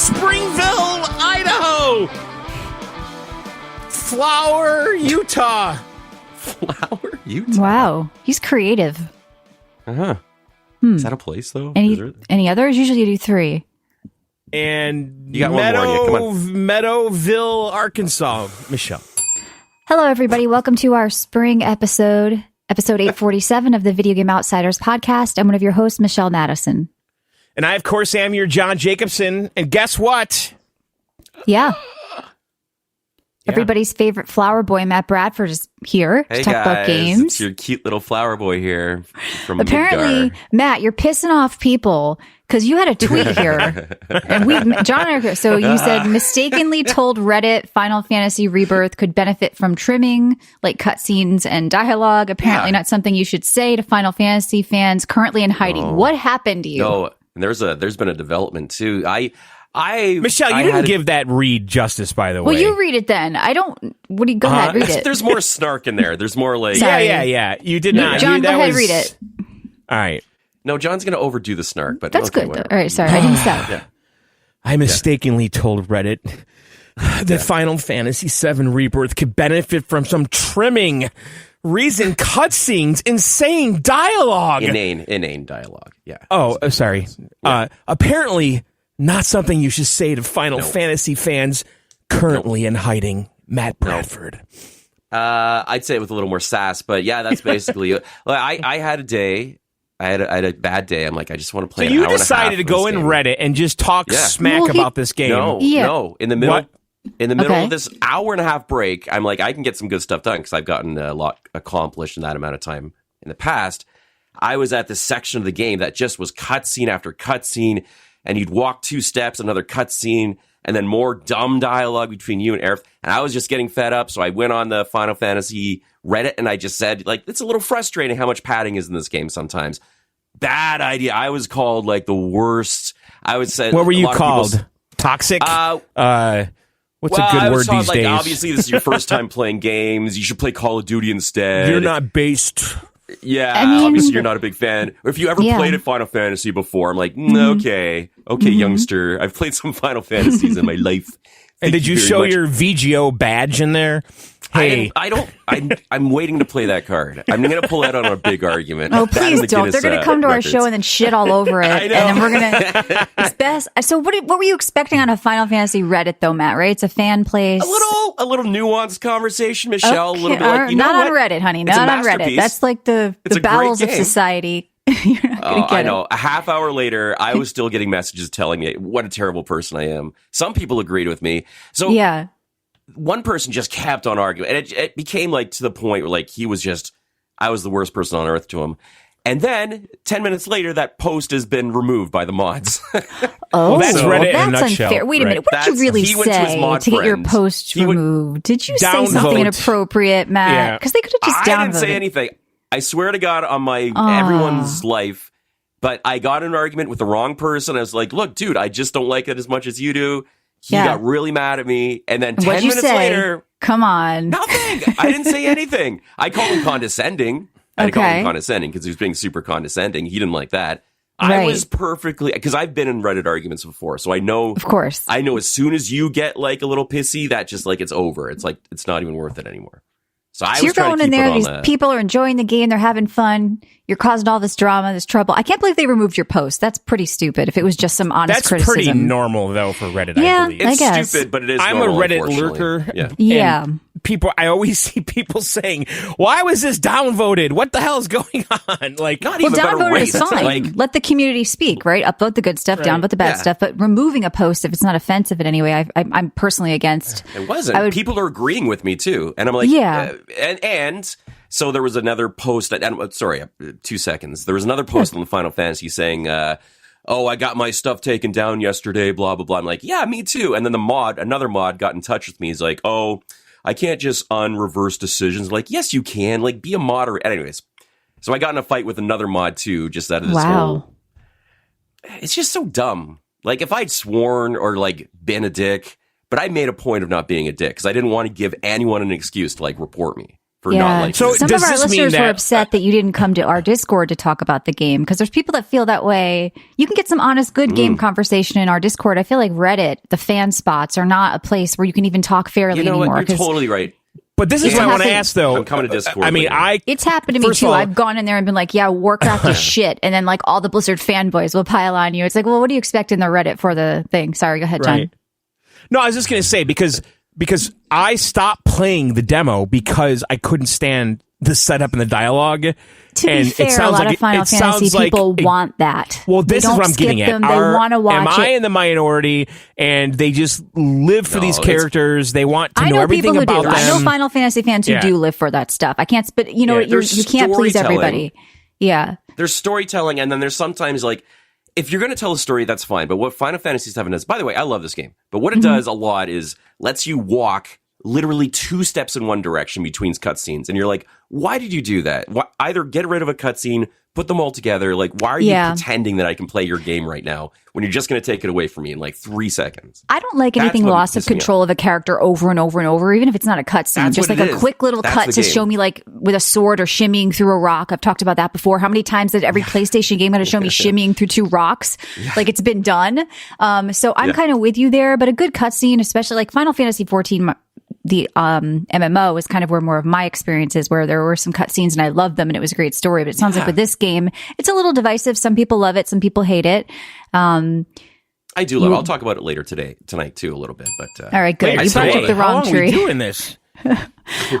Springville, Idaho. Flower, Utah. Flower, Utah. Wow, he's creative. Uh-huh. Is that a place, though? Any others? Usually you do 3. And you got one more, yeah. Come on. Meadowville, Arkansas. Michelle. Hello, everybody. Welcome to our spring episode 847 of the Video Game Outsiders podcast. I'm one of your hosts, Michelle Madison. And I, of course, am your John Jacobson. And guess what? Yeah. Everybody's favorite flower boy, Matt Bradford, is here to talk about games. It's your cute little flower boy here from Apparently, Midgar. Matt, you're pissing off people because you had a tweet here. And John and I, so you said, mistakenly told Reddit Final Fantasy Rebirth could benefit from trimming, like cutscenes and dialogue. Apparently not something you should say to Final Fantasy fans currently in hiding. Oh. What happened to you? No, there's been a development, too. Michelle, you didn't give that read justice, by the way. Well, you read it then. Go ahead, read it. There's more snark in there. There's more like... Yeah. You did not. John, go ahead, read it. All right. No, John's going to overdo the snark, but that's okay, good. Whatever. All right, sorry. I didn't stop. Yeah. I mistakenly told Reddit that Final Fantasy VII Rebirth could benefit from some trimming, reason cutscenes, insane dialogue. Inane dialogue, yeah. Oh, sorry. Yeah. Apparently... not something you should say to Final Fantasy fans currently in hiding. Matt Bradford. I'd say it with a little more sass, but yeah, that's basically it. I had a day. I had a bad day. I'm like, I just want to play. So you decided to go in Reddit and just talk smack about this game. No. In the middle Okay. of this hour and a half break, I'm like, I can get some good stuff done because I've gotten a lot accomplished in that amount of time in the past. I was at this section of the game that just was cutscene after cutscene. And you'd walk 2 steps, another cutscene, and then more dumb dialogue between you and Aerith. And I was just getting fed up, so I went on the Final Fantasy Reddit, and I just said, like, it's a little frustrating how much padding is in this game sometimes. Bad idea. I was called, like, the worst. I would say... What were you called? Toxic? What's a good word these days? Obviously, this is your first time playing games. You should play Call of Duty instead. You're not based... Yeah, obviously you're not a big fan. Or if you ever played a Final Fantasy before, I'm like, okay, youngster. I've played some Final Fantasies in my life. And did you show your VGO badge in there? Hey, I'm waiting to play that card. I'm going to pull that on a big argument. Oh, please don't. They're going to come to our show and then shit all over it. And then we're going to... It's best. So what were you expecting on a Final Fantasy Reddit, though, Matt, right? It's a fan place. A little nuanced conversation, Michelle. Okay. A little bit like, not on Reddit, honey. Not on Reddit. That's like the bowels of society. You're not going to get I know. A half hour later, I was still getting messages telling me what a terrible person I am. Some people agreed with me. So yeah. One person just kept on arguing, and it became like to the point where like I was the worst person on earth to him. And then 10 minutes later, that post has been removed by the mods. Well, that's Reddit in a that's nutshell. Unfair. Wait a minute. What did you really say to get your post removed? Did you say something inappropriate, Matt? Because they could have just downvoted. I didn't say anything. I swear to God on my everyone's life. But I got in an argument with the wrong person. I was like, look, dude, I just don't like it as much as you do. He got really mad at me. And then 10 minutes later... Come on. Nothing. I didn't say anything. I called him condescending. I called him condescending because he was being super condescending. He didn't like that. Right. I was perfectly... Because I've been in Reddit arguments before, so I know... Of course. I know as soon as you get like a little pissy, that just like it's over. It's like, it's not even worth it anymore. So you're going in there, these people are enjoying the game, they're having fun, you're causing all this drama, this trouble. I can't believe they removed your post. That's pretty stupid if it was just some honest criticism. That's pretty normal, though, for Reddit, yeah, I believe. It's I guess. stupid, but it is I'm normal, a Reddit lurker. Yeah. I always see people saying, why was this downvoted? What the hell is going on? Like, not even downvoted is fine. Like, let the community speak, right? Upvote the good stuff, downvote the bad stuff. But removing a post, if it's not offensive in any way, I'm personally against. It wasn't. People are agreeing with me, too. And I'm like, and so there was another post that, sorry, 2 seconds. There was another post on the Final Fantasy saying, oh, I got my stuff taken down yesterday, blah, blah, blah. I'm like, yeah, me too. And then another mod got in touch with me. He's like, oh, I can't just unreverse decisions. I'm like, yes, you can. Like, be a moderator. Anyways, so I got in a fight with another mod too, just out of this whole... It's just so dumb. Like, if I'd sworn or, like, been a dick, but I made a point of not being a dick because I didn't want to give anyone an excuse to, like, report me. for not liking So it. Some of our listeners that, were upset that you didn't come to our Discord to talk about the game because there's people that feel that way. You can get some honest, good game conversation in our Discord. I feel like Reddit, the fan spots, are not a place where you can even talk fairly anymore. What? You're totally right. But this is what I want to ask, though. I'm coming to Discord. I mean, it's happened to me too. I've gone in there and been like, yeah, Warcraft is shit. And then like all the Blizzard fanboys will pile on you. It's like, well, what do you expect in the Reddit for the thing? Sorry, go ahead, John. Right. No, I was just going to say, because I stopped playing the demo because I couldn't stand the setup and the dialogue. To be fair, a lot of Final Fantasy people want that. Well, this is what I'm getting at. They want to watch Am I in the minority and they just live for these characters? They want to know everything about them. I know Final Fantasy fans who do live for that stuff. I can't, but you know, you can't please everybody. Yeah. There's storytelling, and then there's sometimes like, if you're going to tell a story, that's fine. But what Final Fantasy VII does, by the way, I love this game. But what it does a lot is lets you walk literally 2 steps in one direction between cutscenes. And you're like, why did you do that? Either get rid of a cutscene, put them all together. Like, why are you pretending that I can play your game right now when you're just going to take it away from me in like 3 seconds? I don't like anything loss of control of a character over and over and over, even if it's not a cutscene. Just like a quick little cut to show me like with a sword or shimmying through a rock. I've talked about that before. How many times did every PlayStation game going to show me shimmying through 2 rocks? Like it's been done. So I'm kind of with you there, but a good cutscene, especially like Final Fantasy 14, the MMO is kind of where more of my experience is, where there were some cutscenes and I loved them and it was a great story. But it sounds like with this game, it's a little divisive. Some people love it, some people hate it. I do love it. I'll talk about it later tonight too, a little bit. But all right, good. You barked up the wrong tree. How long are we doing this?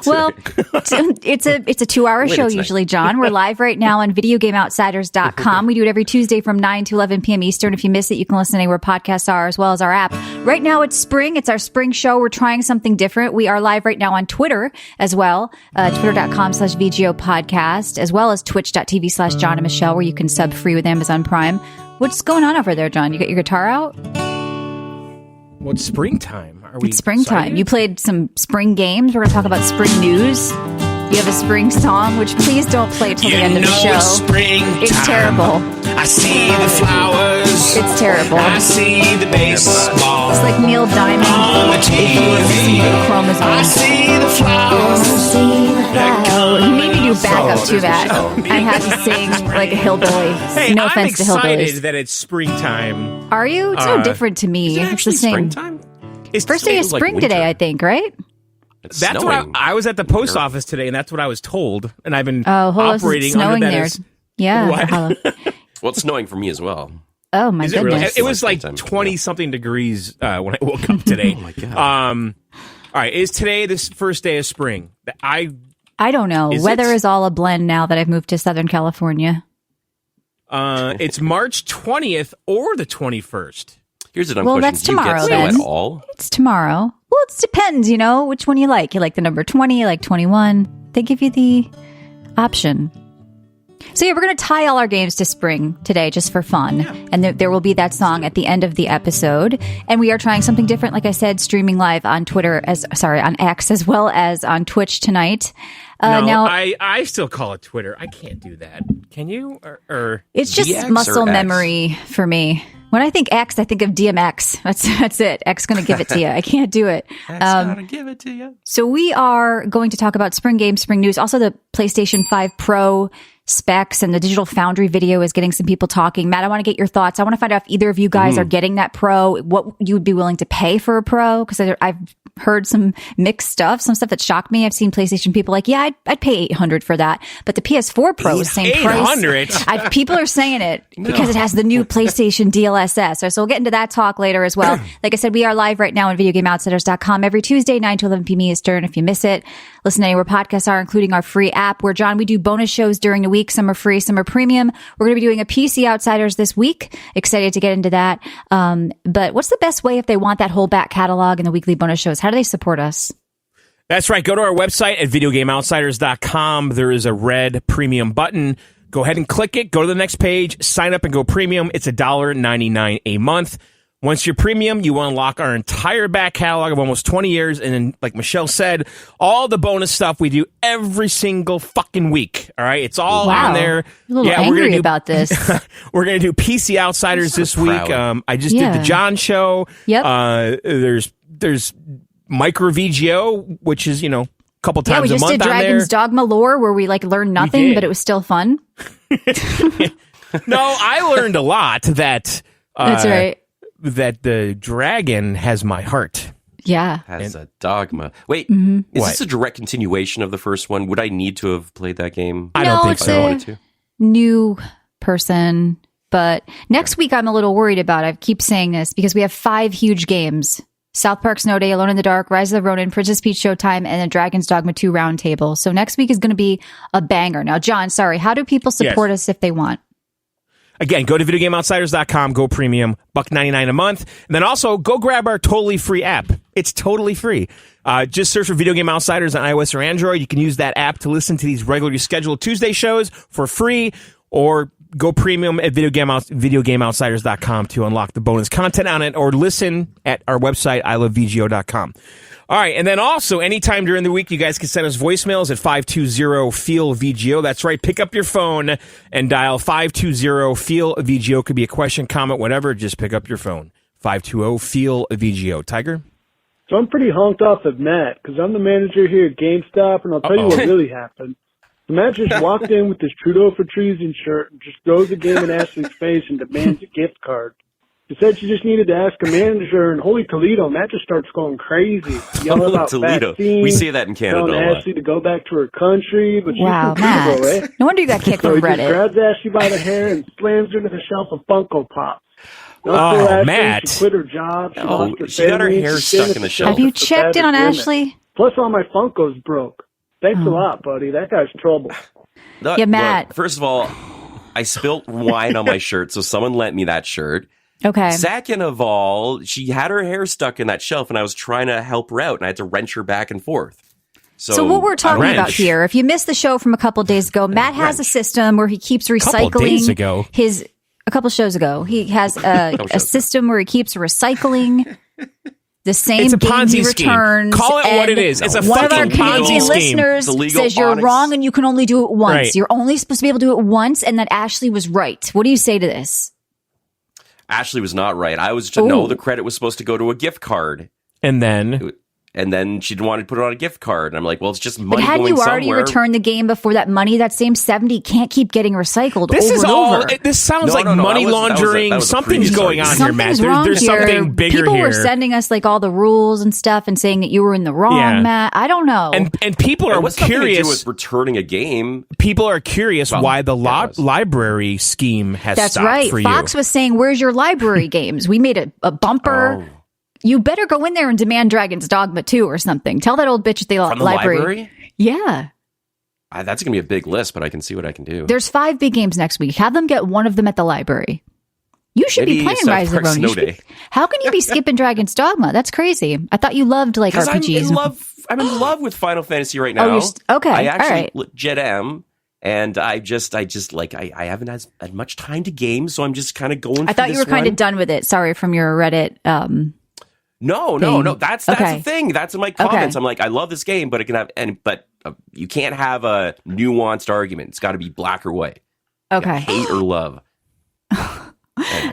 Well, it's a 2-hour show usually, John. We're live right now on videogameoutsiders.com. We do it every Tuesday from 9 to 11 p.m. Eastern. If you miss it, you can listen anywhere podcasts are, as well as our app. Right now it's spring. It's our spring show. We're trying something different. We are live right now on Twitter as well, twitter.com/VGO podcast, as well as twitch.tv/John and Michelle, where you can sub free with Amazon Prime. What's going on over there, John? You got your guitar out? Well, it's springtime. It's springtime. You played some spring games. We're going to talk about spring news. You have a spring song, which please don't play till the end of the show. It's terrible. I see the flowers. It's terrible. I see the baseball. It's like Neil Diamond on the TV. Chromosome. I see the flowers. He made me do backup to that. I had to sing like a hillbilly. Hey, no offense to hillbillies. I'm excited that it's springtime. Are you? It's no different to me. It's the same. Springtime? It's first day of spring today, I think, right? That's what I was at the post office today, and that's what I was told. And I've been it's operating snowing under that there. as, yeah. Well, it's snowing for me as well. Oh my goodness! Really? It was like 20-something degrees when I woke up today. Oh my god! All right, is today this first day of spring? I don't know. Weather is all a blend now that I've moved to Southern California. It's March 20th or the 21st. Here's a dumb question. That's tomorrow. Do you get snow at all? It's tomorrow. Well, it depends. You know which one you like. You like the number 20? You like 21? They give you the option. So yeah, we're going to tie all our games to spring today just for fun. Yeah. And there will be that song at the end of the episode. And we are trying something different, like I said, streaming live on on X as well as on Twitch tonight. Now, I still call it Twitter. I can't do that. Can you? Or it's just muscle memory for me. When I think X, I think of DMX. That's it. X going to give it to you. I can't do it. X going to give it to you. So we are going to talk about spring games, spring news, also the PlayStation 5 Pro specs, and the Digital Foundry video is getting some people talking. Matt, I want to get your thoughts. I want to find out if either of you guys are getting that Pro, what you would be willing to pay for a Pro, because I've heard some mixed stuff, some stuff that shocked me. I've seen PlayStation people like, yeah, I'd pay $800 for that. But the PS4 Pro is the same price. People are saying it because it has the new PlayStation DLSS. So we'll get into that talk later as well. Like I said, we are live right now on videogameoutsiders.com every Tuesday, 9 to 11 p.m. Eastern. If you miss it, listen anywhere podcasts are, including our free app where, John, we do bonus shows during the week. Some are free, some are premium. We're going to be doing a PC Outsiders this week. Excited to get into that. But what's the best way if they want that whole back catalog and the weekly bonus shows? How do they support us? That's right. Go to our website at videogameoutsiders.com. There is a red premium button. Go ahead and click it. Go to the next page. Sign up and go premium. It's $1.99 a month. Once you're premium, you unlock our entire back catalog of almost 20 years. And then, like Michelle said, all the bonus stuff we do every single fucking week. All right? It's all on there. I'm a little angry about this. We're going to do PC Outsiders this week. I just did the John show. Yep. There's Micro VGO, which is, couple Yeah, we times a just month did on there. Dragon's Dogma lore where we like learned nothing, did. but it was still fun. No, I learned a lot that That's right. that the dragon has my heart. Yeah. Has a dogma. Wait, Mm-hmm. is What? this a direct continuation of the first one? Would I need to have played that game? I don't No, think it's if I so. wanted to. New person. But next week, I'm a little worried about. I keep saying this because we have 5 huge games. South Park Snow Day, Alone in the Dark, Rise of the Ronin, Princess Peach Showtime, and the Dragon's Dogma 2 Roundtable. So next week is going to be a banger. Now, John, sorry, how do people support us if they want? Again, go to videogameoutsiders.com, go premium, $1.99 a month. And then also go grab our totally free app. It's totally free. Just search for Video Game Outsiders on iOS or Android. You can use that app to listen to these regularly scheduled Tuesday shows for free, or go premium at videogameoutsiders.com to unlock the bonus content on it, or listen at our website, ilovevgo.com. All right, and then also, anytime during the week, you guys can send us voicemails at 520-FEEL-VGO. That's right, pick up your phone and dial 520-FEEL-VGO. Could be a question, comment, whatever. Just pick up your phone. 520-FEEL-VGO. Tiger? So I'm pretty honked off at Matt because I'm the manager here at GameStop, and I'll tell you what really happened. The Matt just walked in with his Trudeau for Treason shirt and just throws the game in Ashley's face and demands a gift card. She said she just needed to ask a manager, and holy Toledo, Matt just starts going crazy, yelling about Toledo. vaccines, We see that in Canada telling a lot. Ashley to go back to her country, but she's Wow, from Matt. Trudeau, eh? No wonder you got kicked So from he just Reddit. grabs Ashley by the hair and slams her to the shelf of Funko Pops. Don't Oh, tell Ashley Matt. She quit her job. She lost her she got her family, hair she's stuck staying in the at shelf. Have you for checked in on bad women. Ashley? Plus, all my Funkos broke. Thanks a lot, buddy. That guy's trouble. Look, Yeah, Matt. look, first of all, I spilt wine on my shirt, so someone lent me that shirt. Okay. Second of all, she had her hair stuck in that shelf, and I was trying to help her out, and I had to wrench her back and forth. So what we're talking wrench. about here, if you missed the show from a couple days ago, Matt has a system where he keeps days recycling ago. a couple shows ago. He has a system where he keeps recycling the same It's a game he Ponzi scheme. returns. Call it what and it is. It's a one of our fucking Ponzi Canadian scheme. listeners It's illegal, says you're honest. wrong and you can only do it once. Right. You're only supposed to be able to do it once, and that Ashley was right. What do you say to this? Ashley was not right. I was to know the credit was supposed to go to a gift card, And then... and then she didn't want to put it on a gift card. And I'm like, well, it's just But money had going you already somewhere. returned the game before that money, that same 70 can't keep getting recycled This over is and all. over. This sounds No, like no, no, money that was a laundering. Something's previous going on argument. here, Matt. Something's wrong There's here. something bigger People here. were sending us like all the rules and stuff and saying that you were in the wrong, Yeah. Matt. I don't know. and people are What's nothing to do curious. with returning a game? People are curious Well, why the yeah, it was. library scheme has That's stopped right. for Fox you. was saying, "Where's your library games?" We made a bumper. Oh. You better go in there and demand Dragon's Dogma 2 or something. Tell that old bitch at the From the library? Yeah. That's going to be a big list, but I can see what I can do. There's 5 big games next week. Have them get one of them at the library. You should be Maybe playing South Rise of the Park Ronin. You Snow should be- Day. How can you be skipping Dragon's Dogma? That's crazy. I thought you loved like Because I'm RPGs. in love. I'm in love with Final Fantasy right now. you're okay. I All actually right. legit am. And I just like I haven't had much time to game, so I'm just kind of going. I thought you were kind of done with it. Sorry from your Reddit. No. That's Okay. the thing. That's in my comments. I'm like, I love this game, but it can have but you can't have a nuanced argument. It's got to be black or white. Okay. Hate or love. All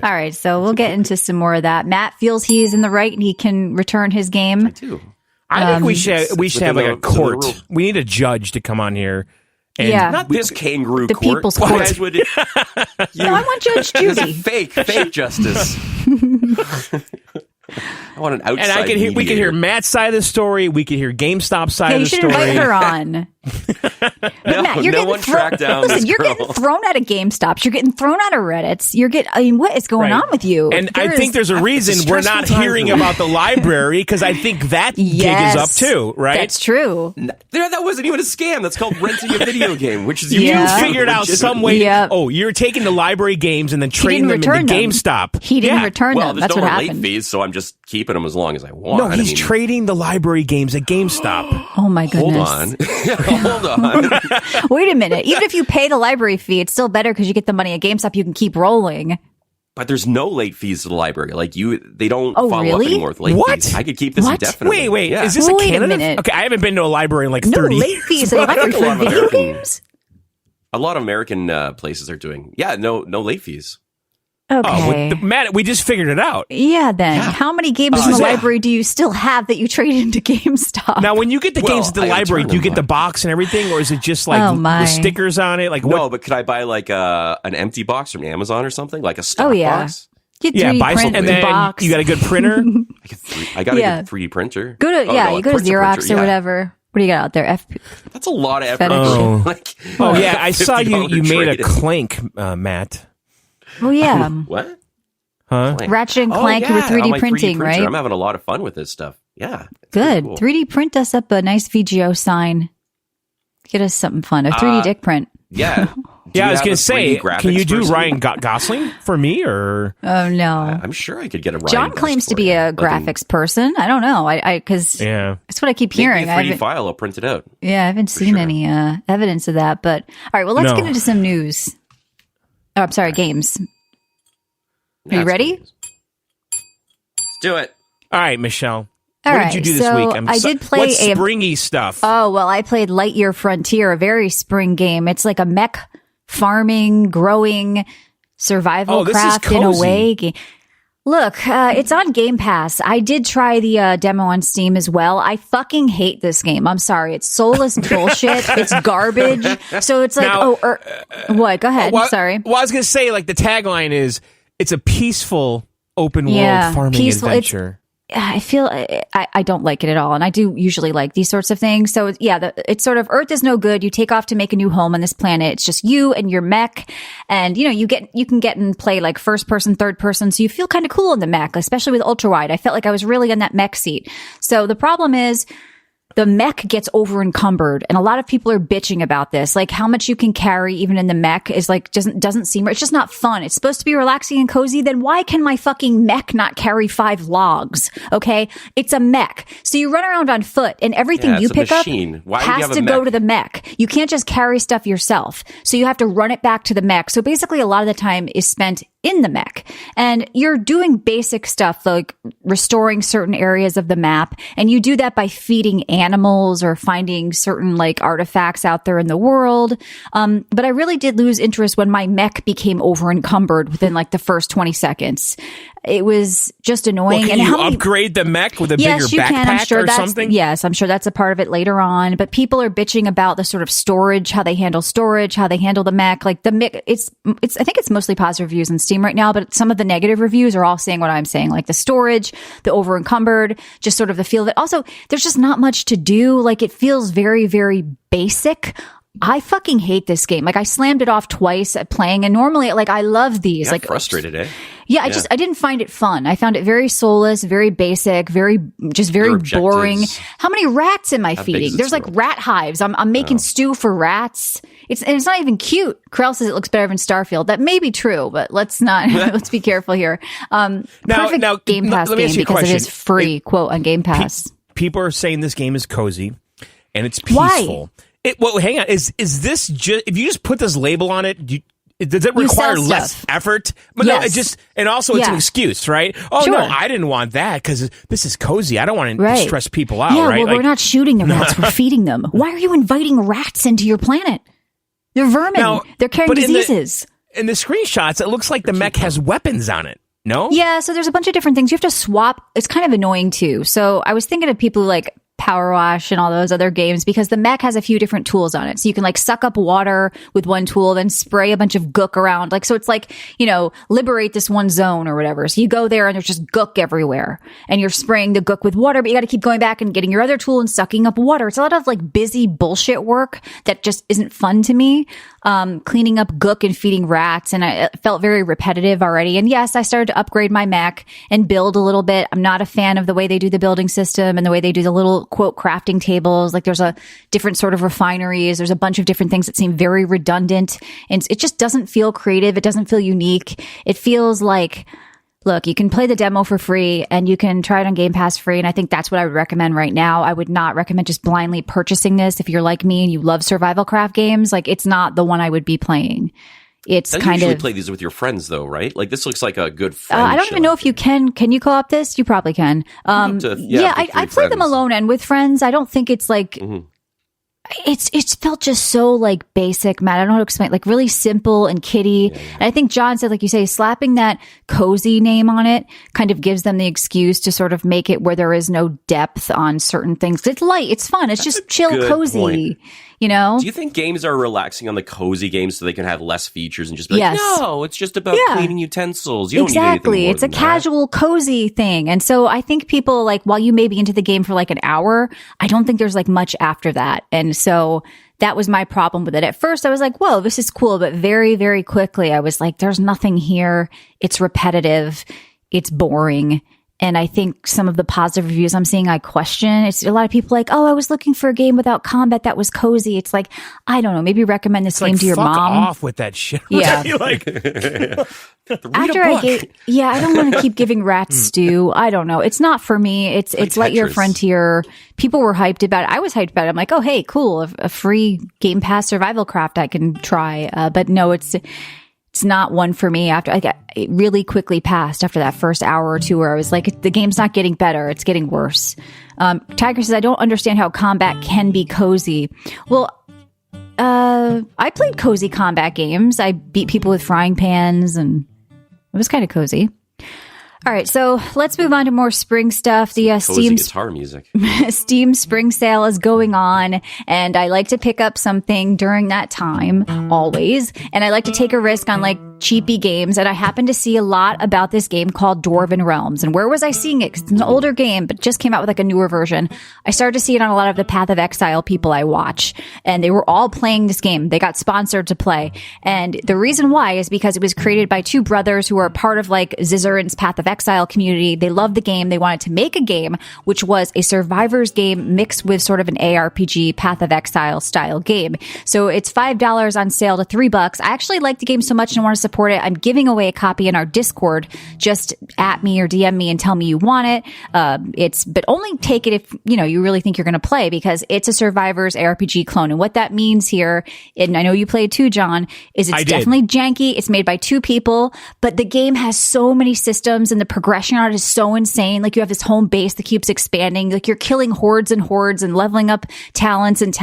right. So we'll get into some more of that. Matt feels he's in the right and he can return his game. Too. I think we should it's have like within a the court. rule. We need a judge to come on here. And Yeah. Not this kangaroo The court. people's You court. guys would- No, I want Judge This is Judy. fake justice. I want an outside. And I could hear. We could hear mediator. Matt's side of the story. We could hear GameStop side Yeah, of you the should story. invite her on. No, Matt, you're no getting one tracked down Listen, this you're girl. getting thrown out of GameStops. You're getting thrown out of Reddits. I mean, what is going Right. on with you? And I think there's a reason we're not stressful time hearing for me. about the library because I think that gig is up too, right? That's true. That wasn't even a scam. That's called renting a video game, which is Yeah. You figured out some way. Yep. Oh, you're taking the library games and then He trading didn't them into return them. GameStop. He didn't Yeah. return Well, them. there's That's no what more late happened. fees, so I'm just keeping them as long as I want. No, I he's mean, trading the library games at GameStop. Oh my Hold goodness. on. Hold on. Wait a minute. Even if you pay the library fee, it's still better because you get the money at GameStop. You can keep rolling. But there's no late fees to the library. Like they don't Oh, follow really? up anymore with late What? fees. I could keep this What? indefinitely. Wait, Yeah. is this Wait a a Canada? minute. Okay, I haven't been to a library in like No 30 late years. fees at the library a for lot of video American- games? A lot of American places are doing. Yeah, no late fees. Okay. Matt, we just figured it out. Yeah, then. How many games in the library do you still have that you trade into GameStop? Now, when you get the games at the library, do you get the box and everything, or is it just like with stickers on it? Like no, but could I buy like an empty box from Amazon or something? Like a stock box? Buy something. And then box. You got a good printer? I got a good 3D printer. You go to Xerox or whatever. What do you got out there? That's a lot of effort. I saw you made a Clank, Matt. Oh, yeah. What? Huh? Ratchet and Clank with 3D printing, right? I'm having a lot of fun with this stuff. Yeah. Good. Cool. 3D print us up a nice VGO sign. Get us something fun. A 3D dick print. Yeah. I was going to say, can you do Ryan Gosling for me, or? Oh, no. I'm sure I could get a Ryan John claims to be a graphics person. I don't know. Because that's what I keep hearing. Make me a 3D file. I'll print it out. Yeah, I haven't seen any evidence of that. But all right, well, let's get into some news. Oh, I'm sorry, games. Are you ready? Let's do it. All right, Michelle. All what right, did you do this week? I did play what springy stuff? Oh, well, I played Lightyear Frontier, a very spring game. It's like a mech farming, growing, survival craft in a way. Look, it's on Game Pass. I did try the demo on Steam as well. I fucking hate this game. I'm sorry. It's soulless bullshit. It's garbage. So it's like, what? Go ahead. Sorry. Well, I was going to say, like, the tagline is, it's a peaceful open world farming adventure. I feel I don't like it at all. And I do usually like these sorts of things. So it's sort of Earth is no good. You take off to make a new home on this planet. It's just you and your mech. And, you can get and play like first person, third person. So you feel kind of cool in the mech, especially with ultra wide. I felt like I was really in that mech seat. So the problem is, the mech gets over encumbered, and a lot of people are bitching about this. Like how much you can carry even in the mech is like doesn't seem, it's just not fun. It's supposed to be relaxing and cozy. Then why can my fucking mech not carry 5 logs? Okay. It's a mech. So you run around on foot and everything you pick up has to go to the mech. You can't just carry stuff yourself. So you have to run it back to the mech. So basically a lot of the time is spent in the mech, and you're doing basic stuff like restoring certain areas of the map. And you do that by feeding animals or finding certain like artifacts out there in the world. But I really did lose interest when my mech became over encumbered within like the first 20 seconds. It was just annoying. Well, can you upgrade the mech with a bigger backpack or something? Yes, I'm sure that's a part of it later on. But people are bitching about the sort of storage, how they handle storage, how they handle the mech. Like the mech, I think it's mostly positive reviews on Steam right now, but some of the negative reviews are all saying what I'm saying, like the storage, the over encumbered, just sort of the feel of it. Also, there's just not much to do. Like it feels very, very basic. I fucking hate this game. Like I slammed it off twice at playing, and normally like I love these. Like frustrated, eh? Yeah, I didn't find it fun. I found it very soulless, very basic, very boring. How many rats am I feeding? There's like rat hives. I'm making stew for rats. It's not even cute. Krell says it looks better than Starfield. That may be true, but let's be careful here. Perfect Game Pass game because it is free, quote, on Game Pass. People are saying this game is cozy and it's peaceful. Why? Hang on. Is this just, if you just put this label on it, does it require less effort? But yes. No, and also it's an excuse, right? Oh, no, I didn't want that because this is cozy. I don't want to stress people out, right? Well, we're not shooting the rats. We're feeding them. Why are you inviting rats into your planet? They're vermin. They're carrying diseases. In the screenshots, it looks like the mech has weapons on it. No? Yeah, so there's a bunch of different things. You have to swap. It's kind of annoying, too. So I was thinking of people like Power Wash and all those other games, because the mech has a few different tools on it. So you can like suck up water with one tool, then spray a bunch of gook around. Like, so it's like, liberate this one zone or whatever. So you go there and there's just gook everywhere and you're spraying the gook with water, but you got to keep going back and getting your other tool and sucking up water. It's a lot of like busy bullshit work that just isn't fun to me. Cleaning up gook and feeding rats. And it felt very repetitive already. And yes, I started to upgrade my mech and build a little bit. I'm not a fan of the way they do the building system and the way they do the little quote crafting tables. Like there's a different sort of refineries. There's a bunch of different things that seem very redundant, and it just doesn't feel creative. It doesn't feel unique. It feels like, look, you can play the demo for free and you can try it on Game Pass free. And I think that's what I would recommend right now. I would not recommend just blindly purchasing this. If you're like me and you love survival craft games, like it's not the one I would be playing. It's you kind usually of play these with your friends, though, right? Like this looks like a good friend. I don't even know if you can. Can you co-op this? You probably can. I play them alone and with friends. I don't think it's like. Mm-hmm. It's felt just so like basic, Matt. I don't know how to explain. Like really simple and kiddie. Yeah. And I think John said, like you say, slapping that cozy name on it kind of gives them the excuse to sort of make it where there is no depth on certain things. It's light. It's fun. It's just chill, cozy. Point. You know? Do you think games are relaxing on the cozy games so they can have less features and just be like, no, it's just about cleaning utensils. You don't need anything more It's a than casual, cozy thing. And so I think people like, while you may be into the game for like an hour, I don't think there's like much after that. And so that was my problem with it. At first I was like, whoa, this is cool. But very, very quickly I was like, there's nothing here. It's repetitive. It's boring. And I think some of the positive reviews I'm seeing, I question. It's a lot of people like, oh, I was looking for a game without combat that was cozy. It's like, I don't know, maybe recommend this game to your mom. Fuck off with that shit. Yeah. Like, After I don't want to keep giving rats stew. I don't know. It's not for me. It's Lightyear Frontier. People were hyped about it. I was hyped about it. I'm like, oh, hey, cool. A free Game Pass survival craft I can try. But no, it's not one for me. After it really quickly passed after that first hour or two where I was like, the game's not getting better. It's getting worse. Tiger says, I don't understand how combat can be cozy. Well, I played cozy combat games. I beat people with frying pans and it was kind of cozy. All right, so let's move on to more spring stuff. The Steam guitar music. Steam spring sale is going on, and I like to pick up something during that time, always. And I like to take a risk on like cheapy games, and I happened to see a lot about this game called Dwarven Realms. And where was I seeing it? 'Cause it's an older game, but just came out with like a newer version. I started to see it on a lot of the Path of Exile people I watch, and they were all playing this game. They got sponsored to play. And the reason why is because it was created by two brothers who are part of like Zizarin's Path of Exile community. They loved the game. They wanted to make a game, which was a survivors game mixed with sort of an ARPG Path of Exile style game. So it's $5 on sale to $3. I actually like the game so much and want to support it. I'm giving away a copy in our Discord. Just at me or DM me and tell me you want it. But only take it if, you really think you're going to play, because it's a survivors ARPG clone. And what that means here, and I know you played too, John, is it's definitely janky. It's made by two people, but the game has so many systems and the progression on it is so insane. Like you have this home base that keeps expanding. Like you're killing hordes and hordes and leveling up talents and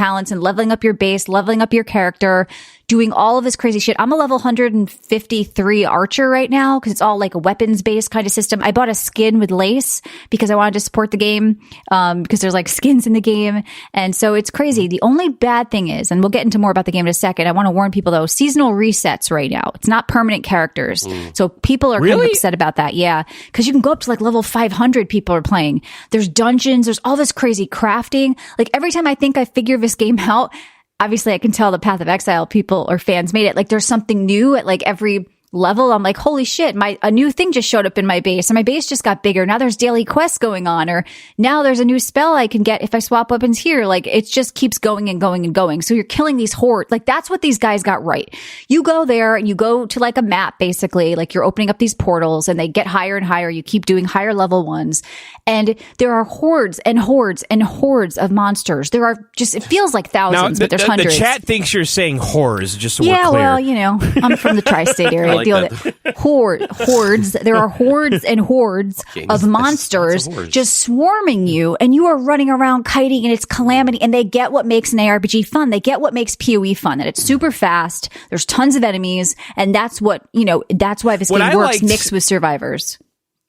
leveling up your base, leveling up your character, doing all of this crazy shit. I'm a level 153 archer right now because it's all like a weapons based kind of system. I bought a skin with lace because I wanted to support the game, because there's like skins in the game. And so it's crazy. The only bad thing is, and we'll get into more about the game in a second, I want to warn people though, seasonal resets right now. It's not permanent characters. So people are kind of upset about that. Yeah. Because you can go up to like level 500 people are playing. There's dungeons. There's all this crazy crafting. Like every time I think I figure this game out, obviously I can tell the Path of Exile people or fans made it. Like there's something new at like every level. I'm like, holy shit, a new thing just showed up in my base and my base just got bigger. Now there's daily quests going on, or now there's a new spell I can get if I swap weapons here. Like it just keeps going and going and going. So you're killing these hordes. Like that's what these guys got right. You go there and you go to like a map, basically, like you're opening up these portals and they get higher and higher. You keep doing higher level ones. And there are hordes and hordes and hordes of monsters. There are just, it feels like thousands, but there's hundreds. The chat thinks you're saying whores, just so we're clear. Well, I'm from the tri-state area. Deal with it. Hordes. There are hordes and hordes of monsters just swarming you, and you are running around kiting, and it's calamity. And they get what makes an ARPG fun. They get what makes PoE fun. That it's super fast. There's tons of enemies, and that's what that's why this game works mixed with survivors.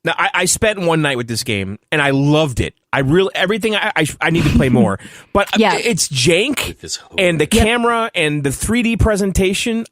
Now, I spent one night with this game, and I loved it. I need to play more. But it's jank, and the camera and the 3D presentation,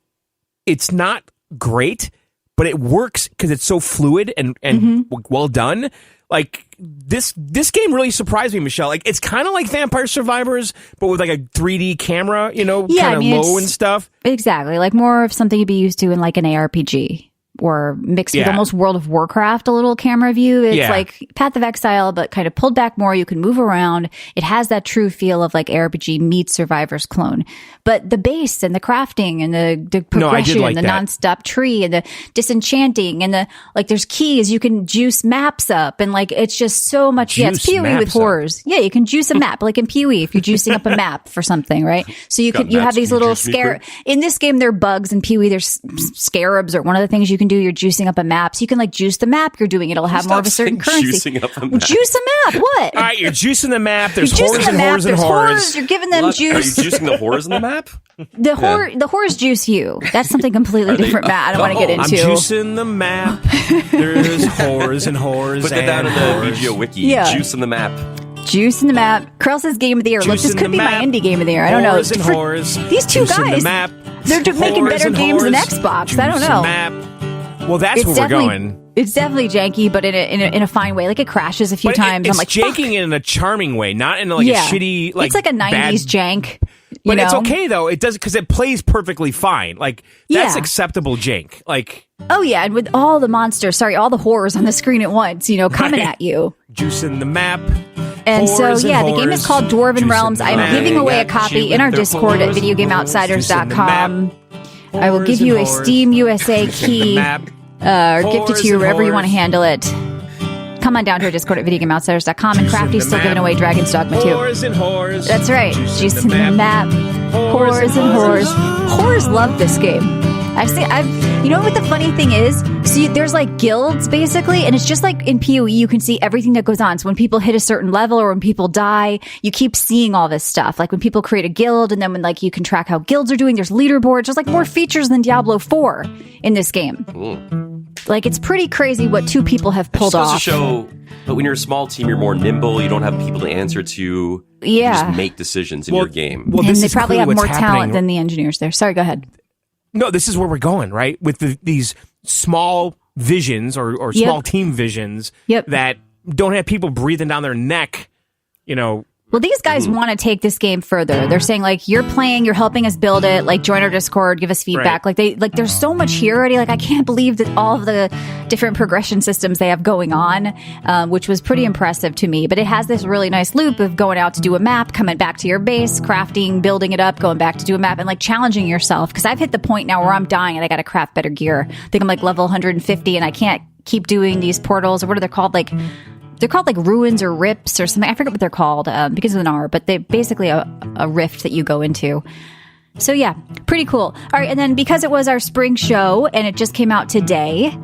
it's not great, but it works because it's so fluid and well done. Like, this game really surprised me, Michelle. Like, it's kind of like Vampire Survivors, but with like a 3D camera, kind of low and stuff. Exactly. Like more of something you'd be used to in like an ARPG. Or mixed with almost World of Warcraft, a little camera view. It's like Path of Exile, but kind of pulled back more. You can move around. It has that true feel of like RPG meets Survivors clone. But the base and the crafting and the progression and the nonstop tree and the disenchanting and the like, there's keys. You can juice maps up and like it's just so much. It's PoE with horrors. Yeah, you can juice a map like in PoE if you're juicing up a map for something, right? So you have these little in this game. They're bugs. In PoE, there's scarabs, or one of the things you can do do. You're juicing up a map. So you can like juice the map you're doing. It'll have more of a certain currency. Juicing up a map. Juice a map. What? All right, you're juicing the map. There's You're whores juicing and the map. whores and There's whores. You're giving them Are you juice. juicing the whores in the map? The whores juice you. That's something completely different, Matt. I don't want to get into. I'm juicing the map. There's whores and whores. Put that down in the VGO wiki. Yeah. Juicing the map. Juice in the map. Krell says game of the year. Look, this could be my indie game of the year. I don't know. Whores and whores. These two Juicing guys, the map. they're making Whores better and games than whores. Xbox. I don't Juicing know. the map. Well, that's where we're going. It's definitely janky, but in a fine way. Like it crashes a few times. It's I'm like, janking in a charming way, not in like a shitty like. It's like a 90s bad, jank. But it's okay though. It does because it plays perfectly fine. Like that's Yeah. acceptable jank. Like Oh yeah, and with all the monsters, all the horrors on the screen at once, coming Right. at you. juicing the map. And so, Whores yeah, and the game is whores, called Dwarven juicing Realms. the I'm map. giving away a Got copy you in our with their Discord at whores, videogameoutsiders.com. I will Whores give you and a whores, Steam USA juicing the key map. or gift it to you Whores wherever you and want to whores. handle it. Come on down to our Discord at videogameoutsiders.com. And Juicing Crafty's the still map. giving away Dragon's Dogma 2. Whores and whores. That's right. Juicing the map. Whores Whores and whores. Whores love this game. You know what the funny thing is? So there's like guilds basically, and it's just like in PoE, you can see everything that goes on. So when people hit a certain level or when people die, you keep seeing all this stuff. Like when people create a guild, and then when like you can track how guilds are doing, there's leaderboards. There's like more features than Diablo 4 in this game. Like it's pretty crazy what two people have pulled It's supposed off. to show, but when you're a small team, you're more nimble. You don't have people to answer to. You Yeah. just make decisions in your game. Well, And this they is probably clearly have what's more talent happening. than the engineers there. Sorry, go ahead. No, this is where we're going, right? With these small visions or Yep. small team visions Yep. that don't have people breathing down their neck, Well, these guys want to take this game further. They're saying like, you're playing, you're helping us build it. Like, join our Discord, give us feedback. Right. There's so much here already. Like, I can't believe that all of the different progression systems they have going on, which was pretty impressive to me. But it has this really nice loop of going out to do a map, coming back to your base, crafting, building it up, going back to do a map, and like challenging yourself. Because I've hit the point now where I'm dying and I got to craft better gear. I think I'm like level 150 and I can't keep doing these portals, or what are they called? Like, they're called like ruins or rips or something. I forget what they're called because of an R, but they're basically a rift that you go into. So yeah, pretty cool. All right, and then because it was our spring show and it just came out today,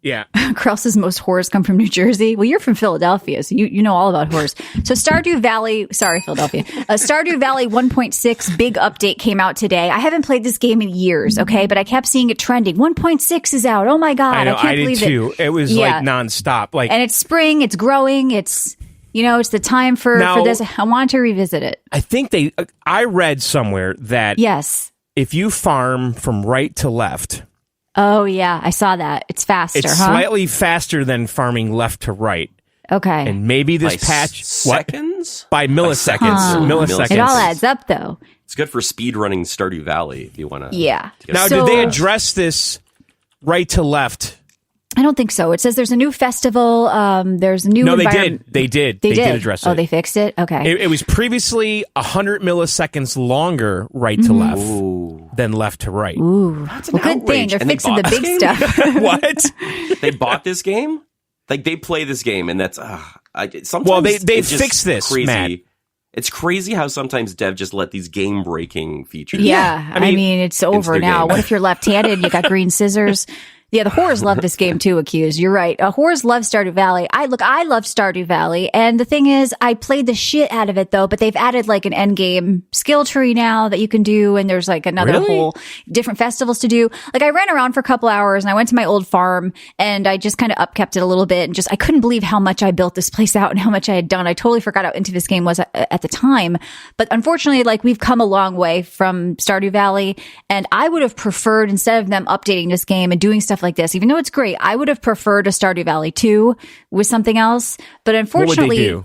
yeah. Krell's most horrors come from New Jersey. Well, you're from Philadelphia, so you know all about horrors. So Stardew Valley, sorry, Philadelphia. Stardew Valley 1.6 big update came out today. I haven't played this game in years, okay? But I kept seeing it trending. 1.6 is out. Oh my God. I know, can't I did believe too. It was like nonstop. Like, and it's spring, it's growing, it's the time for this. I want to revisit it. I think I read somewhere that Yes. if you farm from right to left, Oh yeah, I saw that. It's faster, it's huh? slightly faster than farming left to right. Okay. And maybe this By patch seconds? by milliseconds. Huh. Milliseconds. It all adds up though. It's good for speed running Stardew Valley if you want to. Yeah. Now, So- did they address this right to left? I don't think so. It says there's a new festival. There's a new. No, they environment. did. They did. They They did did address it. Oh, they fixed it. Okay. It was previously 100 milliseconds longer right to left than left to right. Ooh. That's Well, good thing outrage. they're And they fixing the bought big this stuff. What? They bought this game? Like, they play this game, and that's. Sometimes Well, they it's just fixed this, crazy. Matt. It's crazy how sometimes dev just let these game breaking features. Yeah, I mean, it's over their now. game. What if you're left-handed? You got green scissors. Yeah, the whores love this game too, Accused. You're right. Whores love Stardew Valley. I love Stardew Valley. And the thing is, I played the shit out of it though, but they've added like an end game skill tree now that you can do. And there's like another Really? whole different festivals to do. Like I ran around for a couple hours and I went to my old farm and I just kind of upkept it a little bit and I couldn't believe how much I built this place out and how much I had done. I totally forgot how into this game was at the time. But unfortunately, like we've come a long way from Stardew Valley and I would have preferred instead of them updating this game and doing stuff like this, even though it's great, I would have preferred a Stardew Valley 2 with something else. But What unfortunately, would they do?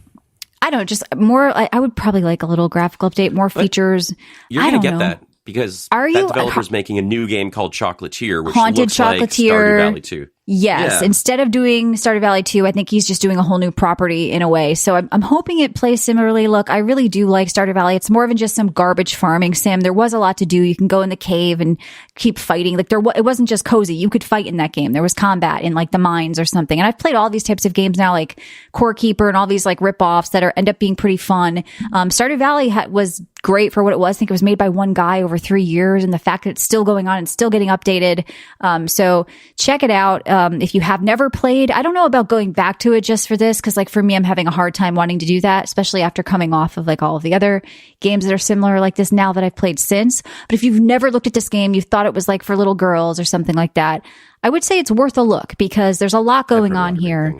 I don't know, just more. I would probably like a little graphical update, more features. You're I going to don't get know. that because Are that you? developer's making a new game called Chocolatier, which Haunted looks like Chocolatier. Stardew Valley 2. Yes. Yeah. Instead of doing Stardew Valley 2, I think he's just doing a whole new property in a way. So I'm hoping it plays similarly. Look, I really do like Stardew Valley. It's more than just some garbage farming sim. There was a lot to do. You can go in the cave and keep fighting. Like it wasn't just cozy. You could fight in that game. There was combat in like the mines or something. And I've played all these types of games now, like Core Keeper and all these like rip-offs that end up being pretty fun. Stardew Valley was great for what it was. I think it was made by one guy over 3 years, and the fact that it's still going on and still getting updated. So check it out. If you have never played, I don't know about going back to it just for this, because like for me, I'm having a hard time wanting to do that, especially after coming off of like all of the other games that are similar like this now that I've played since. But if you've never looked at this game, you thought it was like for little girls or something like that, I would say it's worth a look, because there's a lot going on here.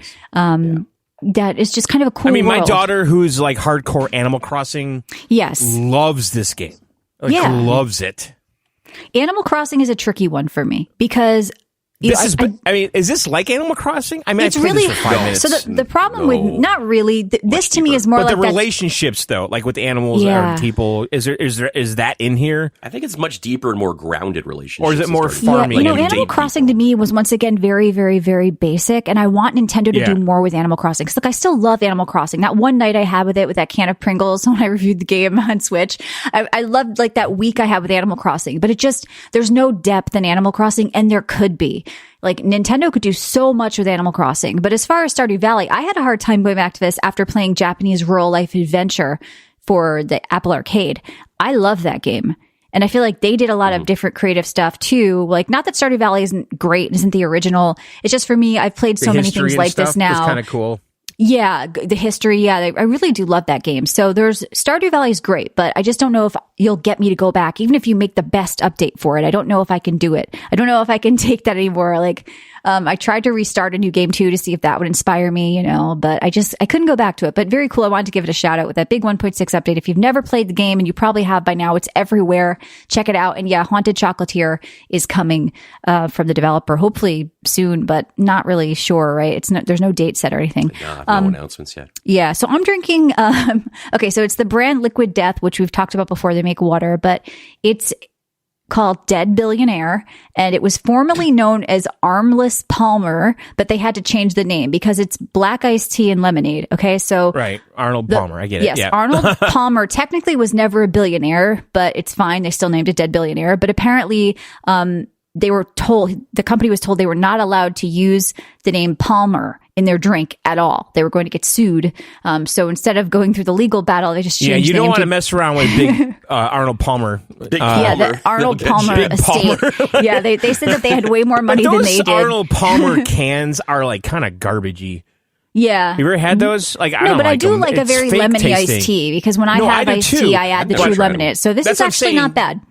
That is just kind of a cool my world. daughter, who's like hardcore Animal Crossing, loves this game. Loves it. Animal Crossing is a tricky one for me because is this like Animal Crossing? I mean, it's I played really this for 5 minutes. So the problem with not really this to me is more but like the relationships though, like with the animals or people. Is that in here? I think it's much deeper and more grounded relationships. Or is it more farming? Animal Crossing to me was once again very, very, very basic, and I want Nintendo to do more with Animal Crossing. Because look, I still love Animal Crossing. That one night I had with that can of Pringles when I reviewed the game on Switch, I loved like that week I had with Animal Crossing. But there's no depth in Animal Crossing, and there could be. Like Nintendo could do so much with Animal Crossing. But as far as Stardew Valley, I had a hard time going back to this after playing Japanese Rural Life Adventure for the Apple Arcade. I love that game. And I feel like they did a lot of different creative stuff too. Like, not that Stardew Valley isn't great, isn't the original. It's just for me, I've played so many things like this now. It's kind of cool. Yeah, the history. Yeah, I really do love that game. So Stardew Valley is great, but I just don't know if you'll get me to go back, even if you make the best update for it. I don't know if I can do it. I don't know if I can take that anymore. Like, I tried to restart a new game too to see if that would inspire me, but I couldn't go back to it. But very cool. I wanted to give it a shout out with that big 1.6 update. If you've never played the game, and you probably have by now, it's everywhere. Check it out. And yeah, Haunted Chocolatier is coming from the developer, hopefully soon, but not really sure, right? There's no date set or anything. No announcements yet. Yeah. So I'm drinking, okay, so it's the brand Liquid Death, which we've talked about before. They make water, but it's called Dead Billionaire, and it was formerly known as Armless Palmer, but they had to change the name because it's black iced tea and lemonade. Okay, so right, Arnold Palmer, I get it. Yes, yeah. Arnold Palmer technically was never a billionaire, but it's fine. They still named it Dead Billionaire, but apparently, the company was told they were not allowed to use the name Palmer in their drink at all. They were going to get sued. So instead of going through the legal battle, they just changed the name. Yeah, you don't want to mess around with big Arnold Palmer. The Arnold Palmer estate. Yeah, they said that they had way more money than they did. Those Arnold Palmer cans are like kind of garbagey. Yeah. You ever had those? Like, I do like a very lemony iced tea, because when I have iced tea, I add the true lemon in it. So this is actually not bad.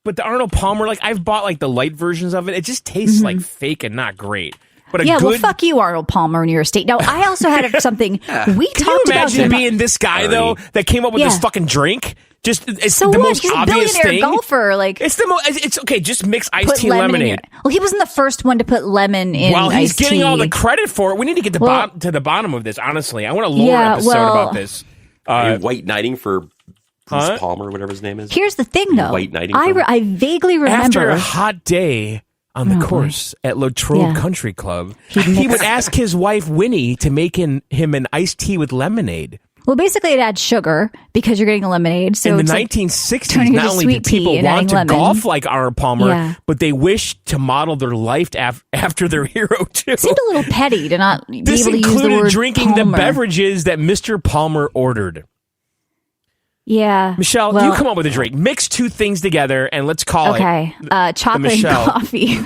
But the Arnold Palmer, like, I've bought like the light versions of it. It just tastes like fake and not great. But well, fuck you, Arnold Palmer, in your estate. Now, I also had something we talked about. Can you imagine being this guy though that came up with this fucking drink? Just it's the most He's obvious a billionaire thing. Golfer, like it's the most. It's okay. Just mix iced tea and lemonade. Well, he wasn't the first one to put lemon in. Well, he's iced getting tea. all the credit for it. We need to get to the bottom of this. Honestly, I want a lore episode about this. White knighting for Bruce Palmer, whatever his name is. Here's the thing, though. White knighting. I vaguely remember after a hot day on the course at Latrobe Country Club, he would ask his wife Winnie to make him an iced tea with lemonade. Well, basically, it adds sugar because you're getting a lemonade. So in the 1960s, not only did people want to golf like Arnold Palmer, but they wished to model their life after their hero too. It seemed a little petty to not be able to use the word This included drinking Palmer. the beverages that Mr. Palmer ordered. Yeah. Michelle, you come up with a drink. Mix two things together and let's call it chocolate and coffee.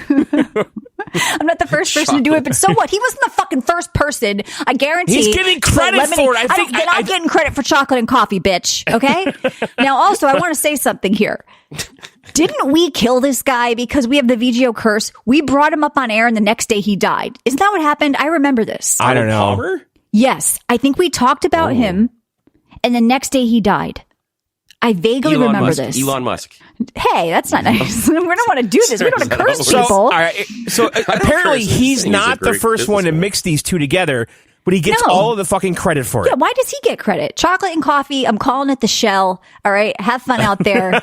I'm not the first person to do it, but so what? He wasn't the fucking first person. I guarantee. He's getting credit for it. I'm getting credit for chocolate and coffee, bitch. Okay? Now, also, I want to say something here. Didn't we kill this guy because we have the VGO curse? We brought him up on air and the next day he died. Isn't that what happened? I remember this. I don't know. Palmer? Yes. I think we talked about him and the next day he died. I vaguely remember this. Elon Musk. Hey, that's not nice. We don't want to do this. We don't want to curse people. So apparently he's not the first one to mix these two together, but he gets all of the fucking credit for it. Yeah, why does he get credit? Chocolate and coffee. I'm calling it the Shell. All right, have fun out there.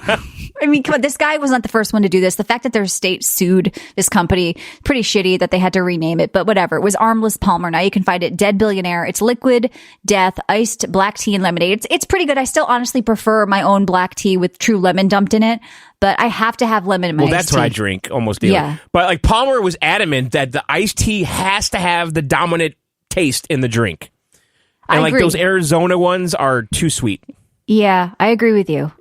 I mean, come on, this guy was not the first one to do this. The fact that their state sued this company, pretty shitty that they had to rename it, but whatever. It was Armless Palmer. Now you can find it, Dead Billionaire. It's liquid death, iced black tea and lemonade. It's pretty good. I still honestly prefer my own black tea with true lemon dumped in it, but I have to have lemon in my iced tea. Well, that's what I drink almost daily. Yeah. But like Palmer was adamant that the iced tea has to have the dominant taste in the drink. And I like agree. those Arizona ones are too sweet. Yeah, I agree with you.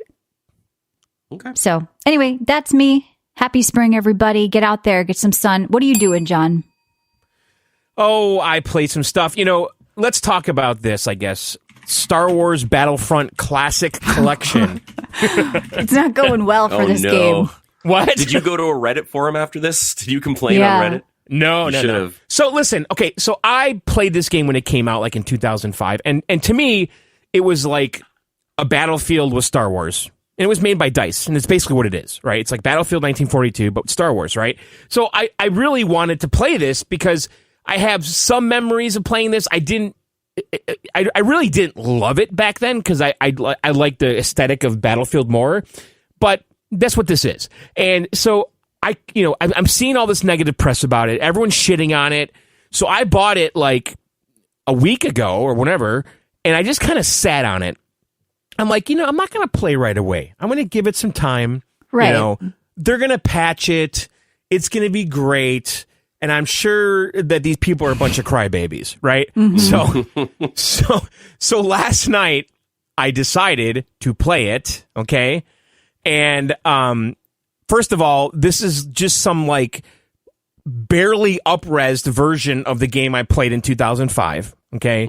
Okay. So anyway, that's me. Happy spring, everybody. Get out there, get some sun. What are you doing, John? Oh, I played some stuff. You know, let's talk about this, I guess. Star Wars Battlefront Classic Collection. It's not going well for this game. What? Did you go to a Reddit forum after this? Did you complain Yeah. on Reddit? No, You no. should've. So listen, okay, so I played this game when it came out, like in 2005, and to me, it was like a Battlefield with Star Wars. And it was made by DICE, and it's basically what it is, right? It's like Battlefield 1942, but Star Wars, right? So I really wanted to play this because I have some memories of playing this. I really didn't love it back then because I like the aesthetic of Battlefield more, but that's what this is. And so I'm seeing all this negative press about it. Everyone's shitting on it. So I bought it like a week ago or whatever, and I just kind of sat on it. I'm like, I'm not going to play right away. I'm going to give it some time. Right. They're going to patch it. It's going to be great. And I'm sure that these people are a bunch of crybabies, right? Mm-hmm. So last night I decided to play it. Okay. And, first of all, this is just some like barely up-resed version of the game I played in 2005. Okay.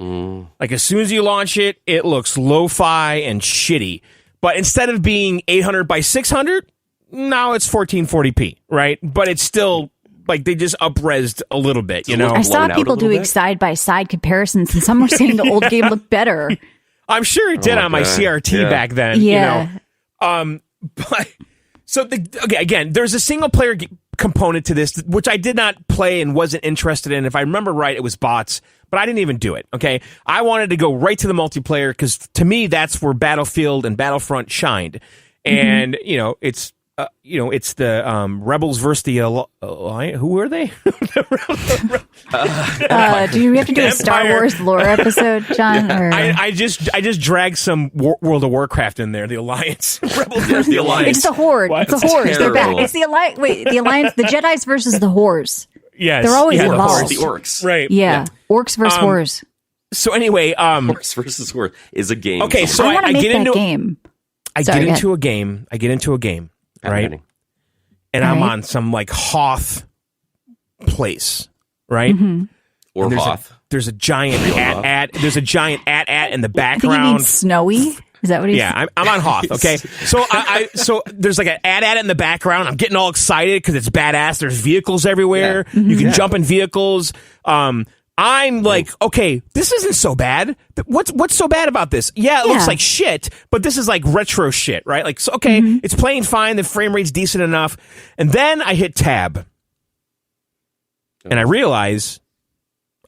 Like as soon as you launch it, it looks lo-fi and shitty. But instead of being 800 by 600, now it's 1440p, right? But it's still like they just up-resed a little bit, you know? I saw blown out a people little doing bit? side-by-side comparisons, and some were saying the old game looked better. I'm sure it did on my God. CRT Yeah. back then, Yeah. But so again, there's a single player component to this, which I did not play and wasn't interested in. If I remember right, it was bots, but I didn't even do it. Okay, I wanted to go right to the multiplayer because to me that's where Battlefield and Battlefront shined, and it's the Rebels versus the Alliance. Who were they? Do we have to do a Star Empire. Wars lore episode, John? Or? I just dragged some World of Warcraft in there. The Alliance, Rebels versus the Alliance. It's the Horde. What? It's the Horde. They're back. terrible. It's the Alliance. Wait, the Alliance, the Jedis versus the Whores. Yes, They're always yeah, the involved. The Orcs. right? Yeah. Orcs versus Whores. So anyway, Orcs versus Orcs is a game. okay, so I want to make get that into game. I Sorry, get go into a game. I get into a game, right? Fascinating. And I'm Right. on some like Hoth place, right? Or And Hoth. there's a giant Hoth. there's a giant at in the I think he background. means snowy. Is that what he's? Yeah, I'm on Hoth. Okay, so so there's like an at in the background. I'm getting all excited because it's badass. There's vehicles everywhere. You can jump in vehicles. I'm like, okay, this isn't so bad. What's so bad about this? Yeah, it looks Yeah. like shit, but this is like retro shit, right? Like, so, okay, it's playing fine. The frame rate's decent enough. And then I hit tab, and I realize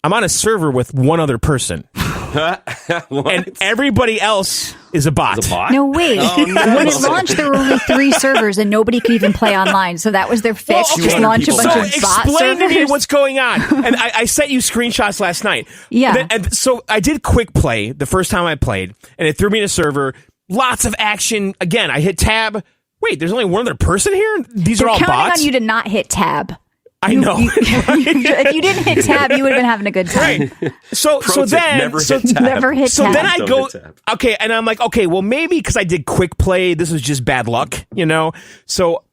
I'm on a server with one other person, What? and everybody else is a bot. It's a bot? No, wait. Oh, no. When it launched, there were only 3 servers, and nobody could even play online. So that was their fix. Well, Just okay. launch a bunch So of bot explain to me servers. what's going on. And I sent you screenshots last night. Yeah. And so I did quick play the first time I played, and it threw me in a server. Lots of action. Again, I hit tab. Wait, there's only one other person here? These They're are all counting bots? on you to not hit tab. I know. If you didn't hit tab, you would have been having a good time. So Pro tip, then never so, hit tab. Never hit so tab. then I Don't go, hit tab. okay, and I'm like, okay, well, maybe because I did quick play, this was just bad luck, you know? So,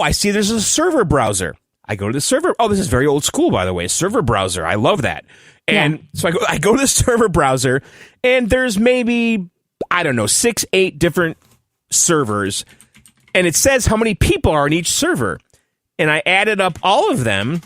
I see there's a server browser. I go to the server. Oh, this is very old school, by the way. Server browser. I love that. And so I go to the server browser, and there's maybe, I don't know, 6, 8 different servers, and it says how many people are in each server. And I added up all of them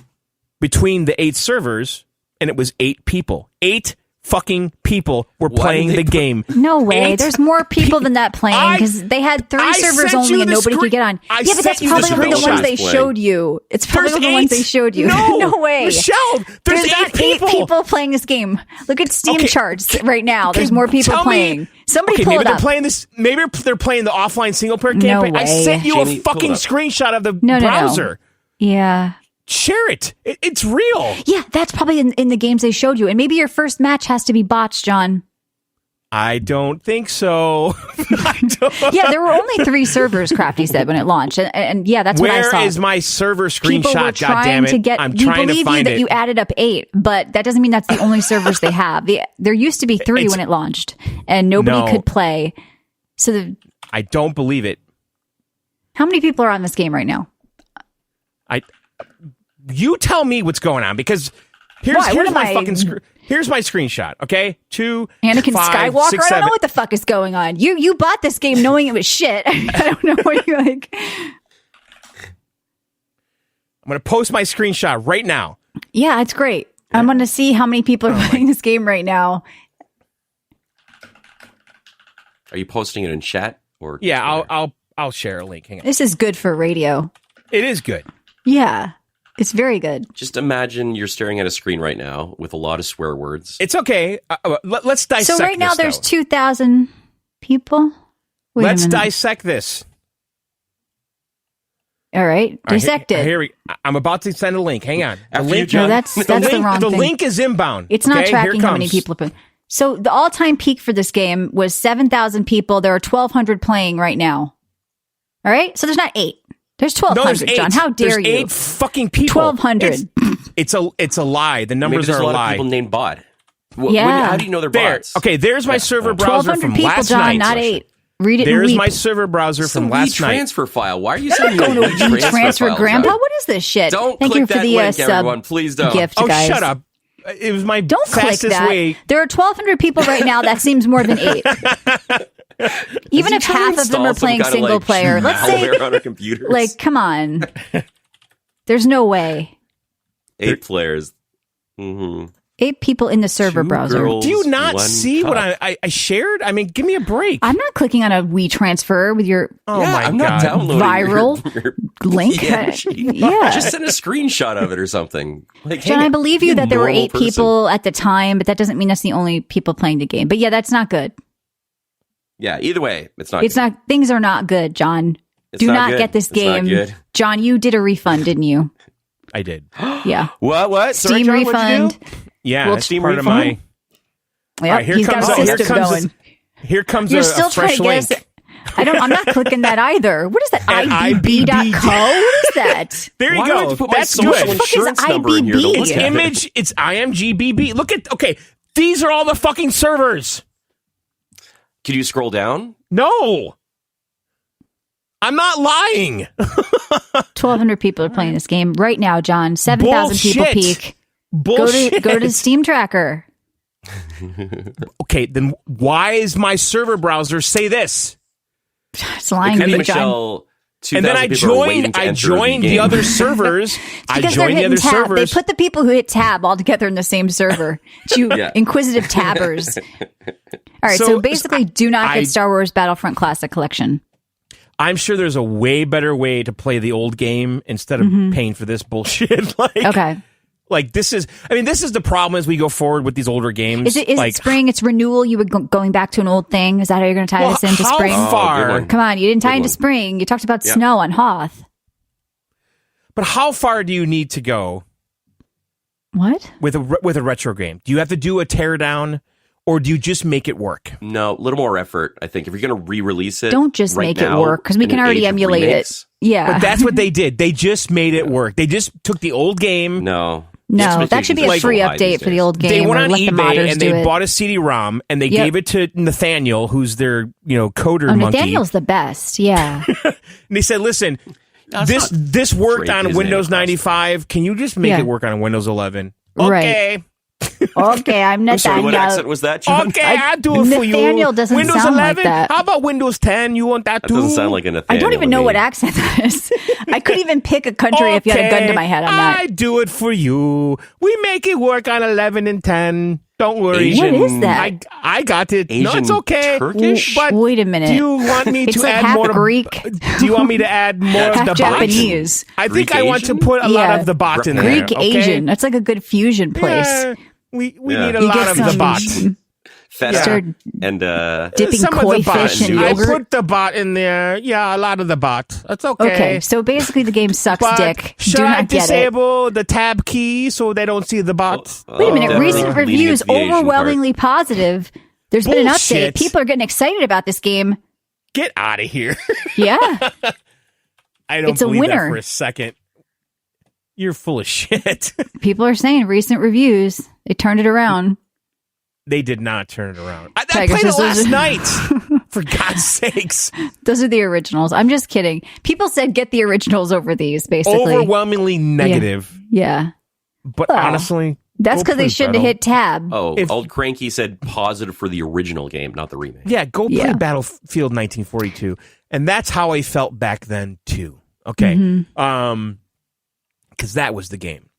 between the 8 servers, and it was 8 people. 8 fucking people were playing the game. No way. 8. There's more people than that playing because they had 3 servers only and nobody could get on. I Yeah, but that's sent you the probably the ones they screenshots. showed you. It's probably There's the ones 8. they showed you. No, No way. Michelle, there's not 8 people. 8 people playing this game. Look at Steam Okay, charts right now. okay, There's more people tell me- playing. Somebody pull maybe it they're up. playing this. Maybe they're playing the offline single player No campaign. I way. sent you Jamie, a pull fucking it up. screenshot of the No. browser. Yeah. Share it. It's real. Yeah, that's probably in the games they showed you. And maybe your first match has to be botched, John. I don't think so. Yeah, there were only 3 servers, Crafty said, when it launched. And yeah, that's what I Where saw. is my server People were screenshot? God damn trying it! to get. I'm We trying to believe you find that it. you added up 8, but that doesn't mean that's the only servers they have. There used to be 3 It's- when it launched, and nobody No. could play. So, I don't believe it. how many people are on this game right now? You tell me what's going on because here's Why? What here's am my I- fucking here's my screenshot. Okay, 2, Anakin 5, Skywalker. 6, I don't 7. know what the fuck is going on. You bought this game knowing it was shit. I don't know what you're like. I'm gonna post my screenshot right now. Yeah, it's great. I'm going to see how many people are playing this game right now. Are you posting it in chat or? Yeah, I'll share a link. Hang on. This is good for radio. It is good. Yeah, it's very good. Just imagine you're staring at a screen right now with a lot of swear words. It's okay. Let's dissect. So right now this, there's though. 2,000 people. Wait a Let's minute. dissect this. All right, All right, dissect it. Here I'm about to send a link. Hang on. The After you, link. John. No, that's the the link, wrong the thing. link is inbound. It's not okay? tracking Here how many comes. people are playing. So the all-time peak for this game was 7,000 people. There are 1,200 playing right now. All right, so there's not 8. There's No, there's 1,200. 8. John, how dare there's you? 8 fucking people. 1,200. It's a lie. The Maybe numbers there's are a a lot of lie. people named Bot. Yeah. How do you know they're There. bots? Okay, there's my server browser 1,200 from people, last John, night. not 8. Read it and There's weep. my server browser It's from a last night. transfer file. Why are you sending me Going to transfer files Grandpa? out? What is this shit? Don't Thank click you for that the link, sub everyone. Please don't. gift, Oh, guys. shut up. It was my Don't click fastest that. way. There are 1,200 people right now. That seems more than 8. Even if half of them are playing single player, let's say, on our computers. like, come on. There's no way. 8 players. Mm-hmm. 8 people in the server 2 browser. girls, Do you not 1 see cup. what I shared? I mean, give me a break. I'm not clicking on a WeTransfer with your Oh Yeah, my I'm god. not downloading Viral your link. PNG. Yeah. Just send a screenshot of it or something. Like, John, hey, I believe be you a that there were normal 8 person. people at the time, but that doesn't mean that's the only people playing the game. But yeah, that's not good. Yeah, either way, it's not. It's good. not. Things are not good, John. It's Do not not good. get this It's not game. good. John, you did a refund, didn't you? I did. Yeah. What? Sorry, Steam John, what'd you refund. do? Yeah, Well, that's Steam part of refund? my. Yep, All right, here he's comes got a here system comes going. Here comes You're a still trying fresh to link. get us. I'm not clicking that either. What is that? At IBB.co? What is that? There you Why do I have go. to put my That's social good. What the fuck is insurance number in here to IBB? look at it? Image. It's IMGBB. Look at. Okay, these are all the fucking servers. Could you scroll down? No, I'm not lying. 1,200 people are playing this game right now, John. 7,000 people Bullshit. peak. Bullshit. Go to Steam Tracker. Okay, then why is my server browser say this? It's lying Could to be you, John. Michelle. And then I 2,000 people are waiting joined. to I enter joined the game. other servers. I Because they're joined the hitting other tab. servers. They put the people who hit tab all together in the same server. You Yeah. inquisitive tabbers. All right, so, So, basically, do not I- get Star Wars Battlefront Classic Collection. I'm sure there's a way better way to play the old game instead of paying for this bullshit. Like, Okay. like this is. I mean, this is the problem as we go forward with these older games. Is it like, spring? It's renewal. You were going back to an old thing. Is that how you're going to tie well, this into how spring? Oh, good far? one. Come on, you didn't tie Good into one. spring. You talked about Yeah. snow on Hoth. But how far do you need to go What? with a retro game? Do you have to do a teardown, or do you just make it work? No, a little more effort. I think if you're going to re-release it, Don't just right make it now, work because we in can an already age of emulate remakes, it. Yeah. But that's what they did. They just made it work. They just took the old game. No, No, that should be a Expectations are free so high update these for the days. old game. They went or on let the eBay modders and do they it. bought a CD-ROM and they Yep. gave it to Nathaniel, who's their coder Oh, monkey. Nathaniel's the best. Yeah. And they said, "Listen, it's this worked Drake on his Windows name across 95. Can you just make Yeah. it work on Windows 11?" Right. Okay. Okay, I'm I'm sorry, Nathaniel. what accent was that, John? Okay, I'll do it for you. Nathaniel doesn't Windows sound like 11? that. How about Windows 10? You want that That too? doesn't sound like a I Nathaniel. don't even to know me. what accent that is. I couldn't even pick a country if you had a gun to my head on that. I do it for you. We make it work on 11 and 10. Don't worry. Asian, What is that? I got it. No, Asian it's okay. Turkish? But Wait a minute. do you want me It's to like add half more? Greek, Do you want me to add more of half the bot? Japanese. I think Greek I want to Asian? put a lot Yeah. of the bot in Greek there. Okay? Asian. That's like a good fusion place. Yeah, we Yeah. need a You lot get of the some- bot. Feta Start and dipping Some of koi the bot. fish in I yogurt. put the bot in there. Yeah, a lot of the bot. That's okay. Okay, so basically the game sucks But dick. should Do I not get it. disable the tab key so they don't see the bot? Wait a minute. definitely Recent leaning reviews into the Asian part. overwhelmingly positive. There's been an update. Bullshit. People are getting excited about this game. Get out of here. Yeah. I don't It's a believe winner. that for a second. You're full of shit. People are saying recent reviews. They turned it around. They did not turn it around. I Tiger played it says last those are- night. For God's sakes. Those are the originals. I'm just kidding. People said get the originals over these, basically. Overwhelmingly negative. Yeah. But Well, honestly, That's go because they play shouldn't have Battle- hit tab. Oh, If- old Cranky said positive for the original game, not the remake. Yeah, go play Yeah. Battlefield 1942. And that's how I felt back then too. Okay. Mm-hmm. Because that was the game.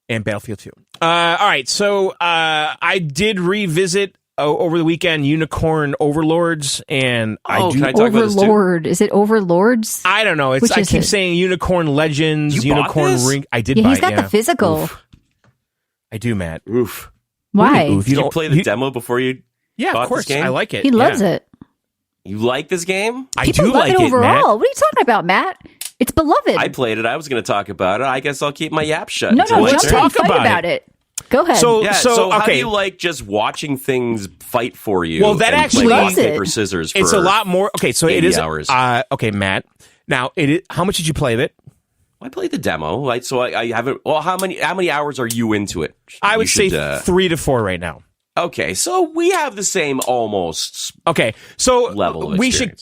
And Battlefield 2. All right, so I did revisit over the weekend Unicorn Overlords, and Oh, I do. can I talk about this too? Overlord. Is it Overlords? I don't know. It's Which I is keep it? saying Unicorn Legends, You bought Unicorn this? Ring. I did Yeah, buy he's it. got Yeah. the physical. Oof. I do, Matt. Oof. Why? Oof. Did you don't- play the you- demo before you Yeah, bought of course. this game? I like it. He loves Yeah. it. You like this game? I People do love like it Matt. overall. What are you talking about, Matt? It's beloved. I played it. I was going to talk about it. I guess I'll keep my yap shut. no, until no, it's jump there. in and talk fight about about it. Go ahead. So- Yeah, so how do okay. you like just watching things fight for you? Well, that and actually- play rock, Loves it. paper, scissors for It's a lot more. Okay, so it 80 is. hours. Okay, Matt. Now, how much did you play of it? I played the demo, right? So I haven't. Well, how many hours are you into it? I would You should, say 3 to 4 right now. Okay, so we have the same almost. Okay, so Level of we should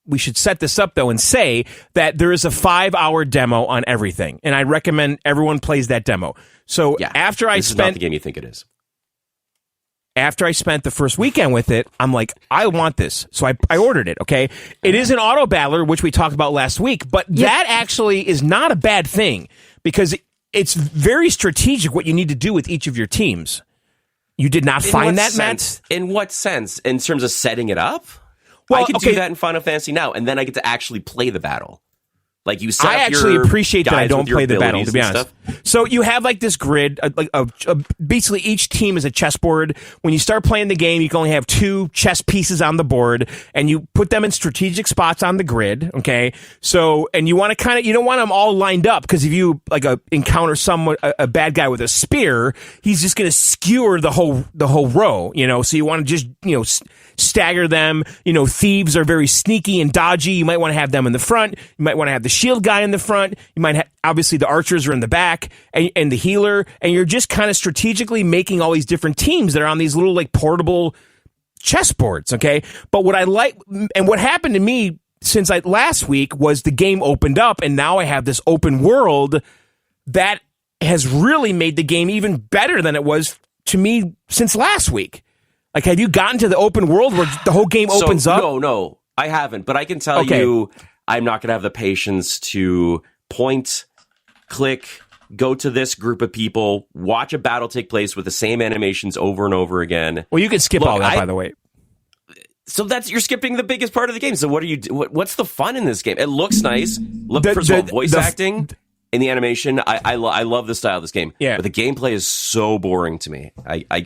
we should set this up though and say that there is a 5-hour demo on everything, and I recommend everyone plays that demo. So Yeah, after I this is not the spent game you think it is. the first weekend with it, I'm like, I want this, so I ordered it. Okay, it is an auto battler, which we talked about last week, but that actually is not a bad thing because it's very strategic what you need to do with each of your teams. You did not find that, Matt? In what sense? In terms of setting it up? Well, I could okay. do that in Final Fantasy now, and then I get to actually play the battle. Like you set I up actually your appreciate that I guys don't with your play the battle, abilities to be and honest. stuff. So you have like this grid, basically each team is a chessboard. When you start playing the game, you can only have 2 chess pieces on the board, and you put them in strategic spots on the grid. Okay, so and you want to you don't want them all lined up because if you encounter a bad guy with a spear, he's just going to skewer the whole row. So you want to just stagger them. Thieves are very sneaky and dodgy. You might want to have them in the front. You might want to have the shield guy in the front. You might have, obviously the archers are in the back and the healer. And you're just kind of strategically making all these different teams that are on these little like portable chessboards. Okay. But what I like and what happened to me since last week was the game opened up and now I have this open world that has really made the game even better than it was to me since last week. Like, have you gotten to the open world where the whole game opens up? No, I haven't. But I can tell you, I'm not going to have the patience to point, click, go to this group of people, watch a battle take place with the same animations over and over again. Well, you can skip Look, all that, by the way. So you're skipping the biggest part of the game. So what are you? What's the fun in this game? It looks nice. First of all, voice acting. In the animation, I love the style of this game. Yeah. But the gameplay is so boring to me. I I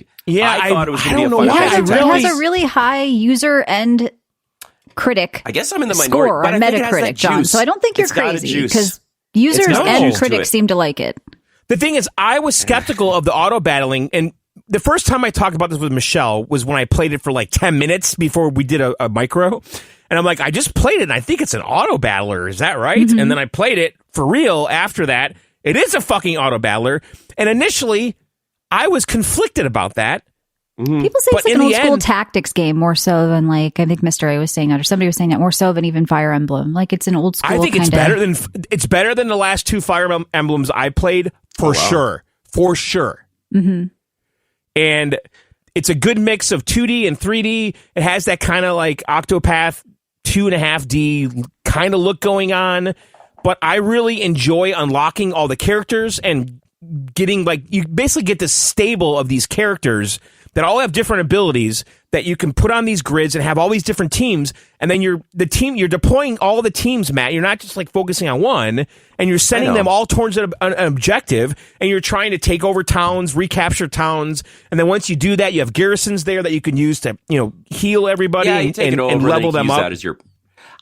thought it was going to be a don't know fun why. Fantasy it title. has a really high user and critic I guess I'm in the minority. score but on I think it has that Metacritic, John. juice. So I don't think you're It's got a crazy juice. because users It's got and juice to critics it. seem to like it. The thing is, I was skeptical of the auto battling, and the first time I talked about this with Michelle was when I played it for like 10 minutes before we did a micro. And I'm like, I just played it, and I think it's an auto battler. Is that right? Mm-hmm. And then I played it for real after that. It is a fucking auto battler. And initially, I was conflicted about that. People say But it's like in an old the school end- tactics game more so than like I think Mr. A was saying that or somebody was saying that more so than even Fire Emblem. Like it's an old school. I think it's kinda- better than the last 2 Fire Emblems I played for sure. For sure. Mm-hmm. And it's a good mix of 2D and 3D. It has that kind of like Octopath 2.5D kind of look going on. But I really enjoy unlocking all the characters and getting like you basically get this stable of these characters that all have different abilities that you can put on these grids and have all these different teams, and then you're deploying all the teams, Matt. You're not just like focusing on one, and you're sending them all towards an objective, and you're trying to take over towns, recapture towns, and then once you do that, you have garrisons there that you can use to heal everybody and level them up.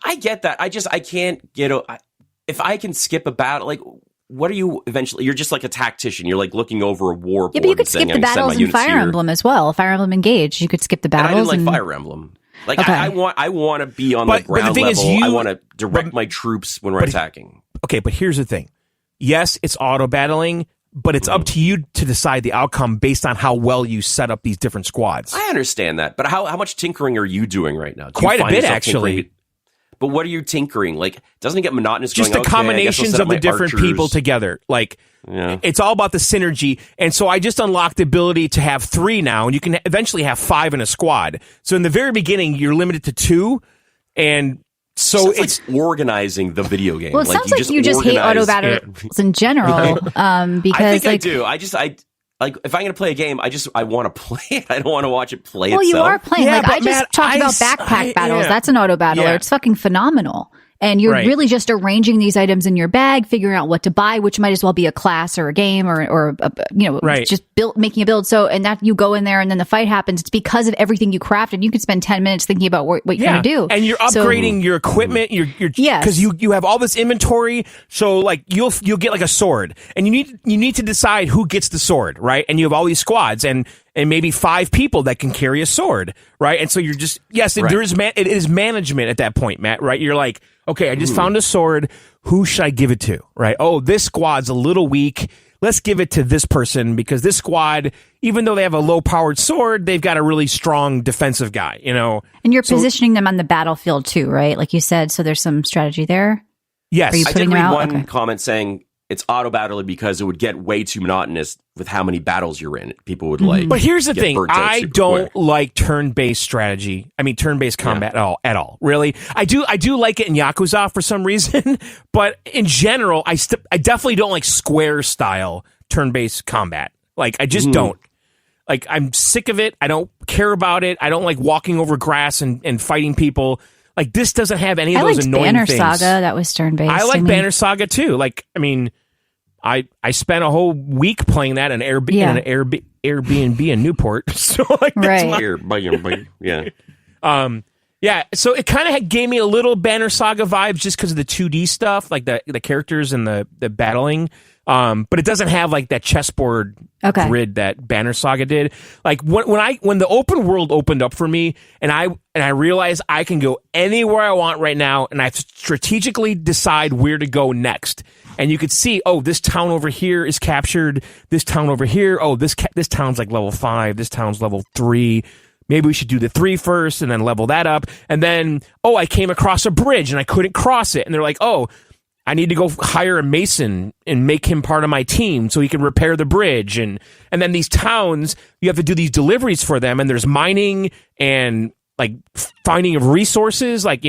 I get that. I can't get if I can skip a battle like. What are you eventually? You're just like a tactician. You're like looking over a war board. Yeah, but you could skip the battles in Fire Emblem as well. Fire Emblem Engage, you could skip the battles. And I didn't like Fire Emblem. Like okay. I want to be on the ground level. I want to direct my troops when we're attacking. Okay, but here's the thing. Yes, it's auto battling, but it's up to you to decide the outcome based on how well you set up these different squads. I understand that, but how much tinkering are you doing right now? Quite a bit, actually. But what are you tinkering? Like, doesn't it get monotonous? Just going, the combinations of the different people together. Like, it's all about the synergy. And so I just unlocked the ability to have 3 now, and you can eventually have 5 in a squad. So in the very beginning, you're limited to 2, and so it's like organizing the video game. Well, it sounds like you just hate auto battles in general. Because I do. Like, if I'm going to play a game, I want to play it. I don't want to watch it play itself. Well, you are playing. Yeah, like, I just talked about backpack battles. Yeah. That's an auto battler. Yeah. It's fucking phenomenal. And you're really just arranging these items in your bag, figuring out what to buy, which might as well be a class or a game or just making a build. So, and that you go in there and then the fight happens. It's because of everything you crafted. You could spend 10 minutes thinking about what you're going to do. And you're upgrading your equipment. Because you have all this inventory. So like you'll get like a sword, and you need to decide who gets the sword, right? And you have all these squads and maybe 5 people that can carry a sword, right? And so you're just there is it is management at that point, Matt, right? You're like, okay, I just found a sword. Who should I give it to, right? Oh, this squad's a little weak. Let's give it to this person because this squad, even though they have a low-powered sword, they've got a really strong defensive guy, And you're positioning them on the battlefield too, right? Like you said, so there's some strategy there? Yes. I did read one comment saying it's auto battling because it would get way too monotonous with how many battles you're in. People would like. But here's the thing: I don't like turn-based strategy. I mean, turn-based combat at all. Really, I do like it in Yakuza for some reason, but in general, I definitely don't like square style turn-based combat. Like, I just don't. Like, I'm sick of it. I don't care about it. I don't like walking over grass and fighting people. Like, this doesn't have any of those annoying Banner things. Saga, that was turn-based. I like Banner Saga, too. Like, I mean, I spent a whole week playing that in an Airbnb in Newport. So, like, yeah. So it kind of gave me a little Banner Saga vibes just because of the 2D stuff, like the characters and the battling. But it doesn't have like that chessboard grid that Banner Saga did. Like when the open world opened up for me, and I realized I can go anywhere I want right now, and I strategically decide where to go next. And you could see, oh, this town over here is captured. This town over here, oh, this town's like level 5. This town's level 3. Maybe we should do the 3 first, and then level that up. And then, oh, I came across a bridge and I couldn't cross it. And they're like, oh, I need to go hire a mason and make him part of my team so he can repair the bridge. And then these towns, you have to do these deliveries for them. And there's mining and like finding of resources, like,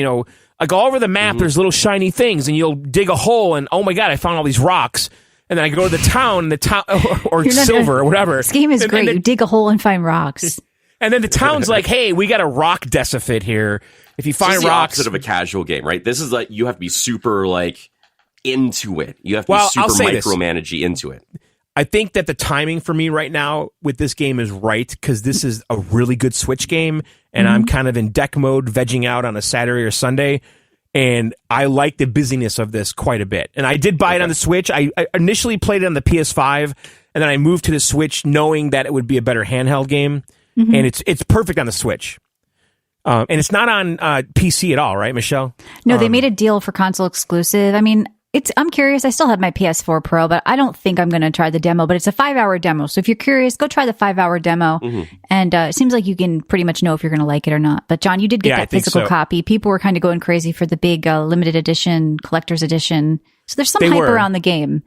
like all over the map, there's little shiny things, and you'll dig a hole and, oh my God, I found all these rocks. And then I go to the town, or silver or whatever. This game is great. You dig a hole and find rocks. And then the town's like, hey, we got a rock decipit here. If you find rocks, opposite of a casual game, right? This is like you have to be super like into it. You have to be super micromanagey into it. I think that the timing for me right now with this game is right because this is a really good Switch game, and I'm kind of in deck mode, vegging out on a Saturday or Sunday, and I like the busyness of this quite a bit. And I did buy it on the Switch. I initially played it on the PS5, and then I moved to the Switch knowing that it would be a better handheld game. And it's perfect on the Switch. And it's not on PC at all, right, Michelle? No, they made a deal for console exclusive. I mean, I'm curious. I still have my PS4 Pro, but I don't think I'm going to try the demo. But it's a 5-hour demo. So if you're curious, go try the 5-hour demo. And it seems like you can pretty much know if you're going to like it or not. But John, you did get that physical copy. People were kind of going crazy for the big limited edition, collector's edition. So there's some hype around the game.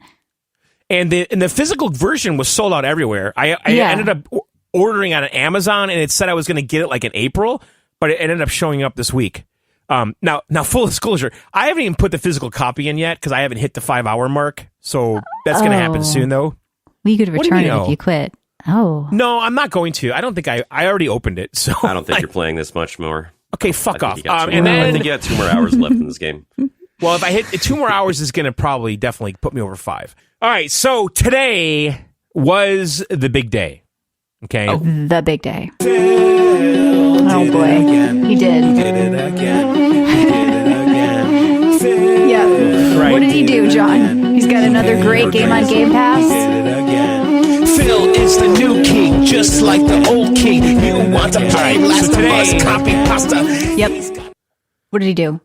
And the physical version was sold out everywhere. I ended up ordering on Amazon, and it said I was going to get it like in April, but it ended up showing up this week. Now, full disclosure, I haven't even put the physical copy in yet because I haven't hit the 5-hour mark. So that's going to happen soon, though. Well, you could do you return mean, it oh? if you quit. Oh. No, I'm not going to. I don't think I already opened it. So I don't think you're playing this much more. Okay, fuck off. I And then, think you got 2 more hours left in this game. well, if I hit 2 more hours, is going to probably definitely put me over 5. All right, so today was the big day. Okay. Oh, the big day. Oh boy, he did. Yeah. Right. What did he do, John? He's got another great game on Game Pass. Phil is the new king, just like the old king. You want to play Last of Us, copy pasta. Yep. What did he do?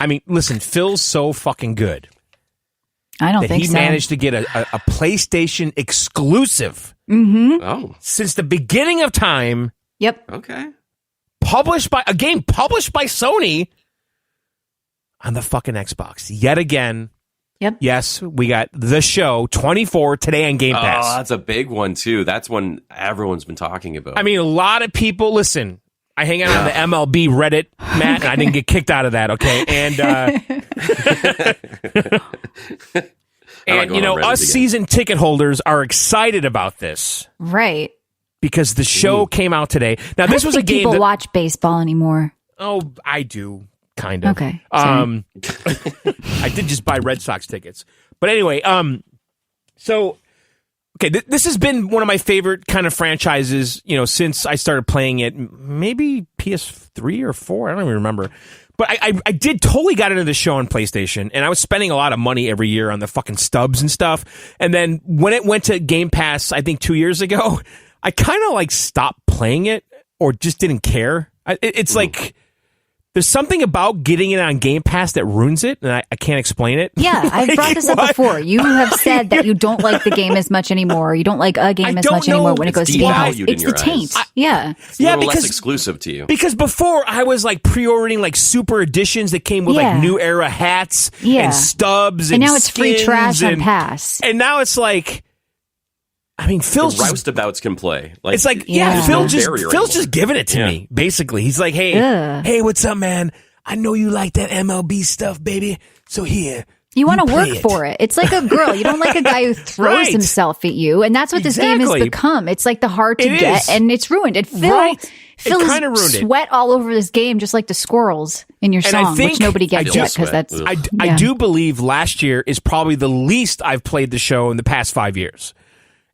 I mean, listen, Phil's so fucking good I don't that think he so. managed to get a PlayStation exclusive Oh, since the beginning of time, Yep. okay. published by Sony on the fucking Xbox. Yet again. Yep. Yes, we got The Show 24 today on Game Pass. Oh, that's a big one, too. That's one everyone's been talking about. I mean, a lot of people, listen, I hang out on the MLB Reddit, Matt, and I didn't get kicked out of that, okay? And, you know, us season ticket holders are excited about this Right. because The Show came out today. Now, this was a game people that... watch baseball anymore. Oh, I do, kind of. Okay. I did just buy Red Sox tickets. But anyway, so... Okay, this has been one of my favorite kind of franchises, you know, since I started playing it. Maybe PS3 or 4, I don't even remember. But I did totally got into the show on PlayStation, and I was spending a lot of money every year on the fucking stubs and stuff. And then when it went to Game Pass, I think 2 years ago, I kind of like stopped playing it or just didn't care. It's like... There's something about getting it on Game Pass that ruins it, and I can't explain it. Yeah, I've brought this up before. You have said that you don't like the game as much anymore. You don't like a game as much anymore when it goes to Game Pass. devalued It's in the your taint. eyes. Yeah. It's a little less exclusive to you. Because before, I was like pre-ordering like super editions that came with like new era hats and stubs and now it's free skins trash on and, Pass. And now it's like... I mean, Phil's The roustabouts can play. Like, it's like, Yeah. Phil's barrier just giving it to me, basically. He's like, hey, what's up, man? I know you like that MLB stuff, baby. So here. You want to play work for it. It's like a girl. You don't like a guy who throws Right. himself at you. And that's what this game has become. It's like the hard to It get, is. and it's ruined. And Phil It kinda ruined it. sweat all over this game, just like the squirrels in your And I song, think- which nobody gets I do yet because sweat. that's. Ugh. I do believe last year is probably the least I've played the show in the past 5 years.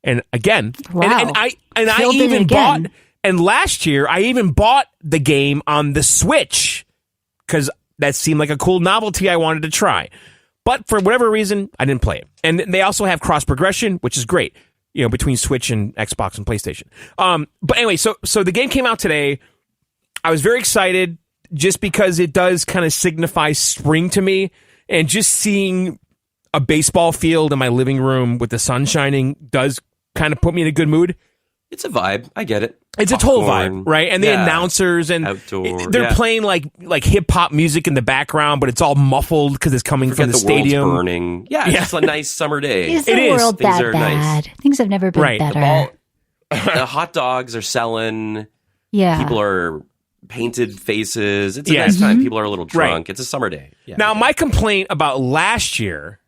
And again, Wow. and I Phil did it even again. bought, and last year I even bought the game on the Switch because that seemed like a cool novelty I wanted to try. But for whatever reason, I didn't play it. And they also have cross progression, which is great, you know, between Switch and Xbox and PlayStation. But anyway, so the game came out today. I was very excited just because it does kind of signify spring to me, and just seeing a baseball field in my living room with the sun shining does kind of put me in a good mood. it's a vibe. I get it. It's a total vibe, right? And the announcers and outdoor, they're playing like hip hop music in the background, but it's all muffled because it's coming from the stadium. World's burning. Yeah, it's just a nice summer day. Is the world that bad? Things have never been better. The hot dogs are selling. Yeah. People are painted faces. It's a nice time. People are a little drunk. It's a summer day. Yeah. Now, my complaint about last year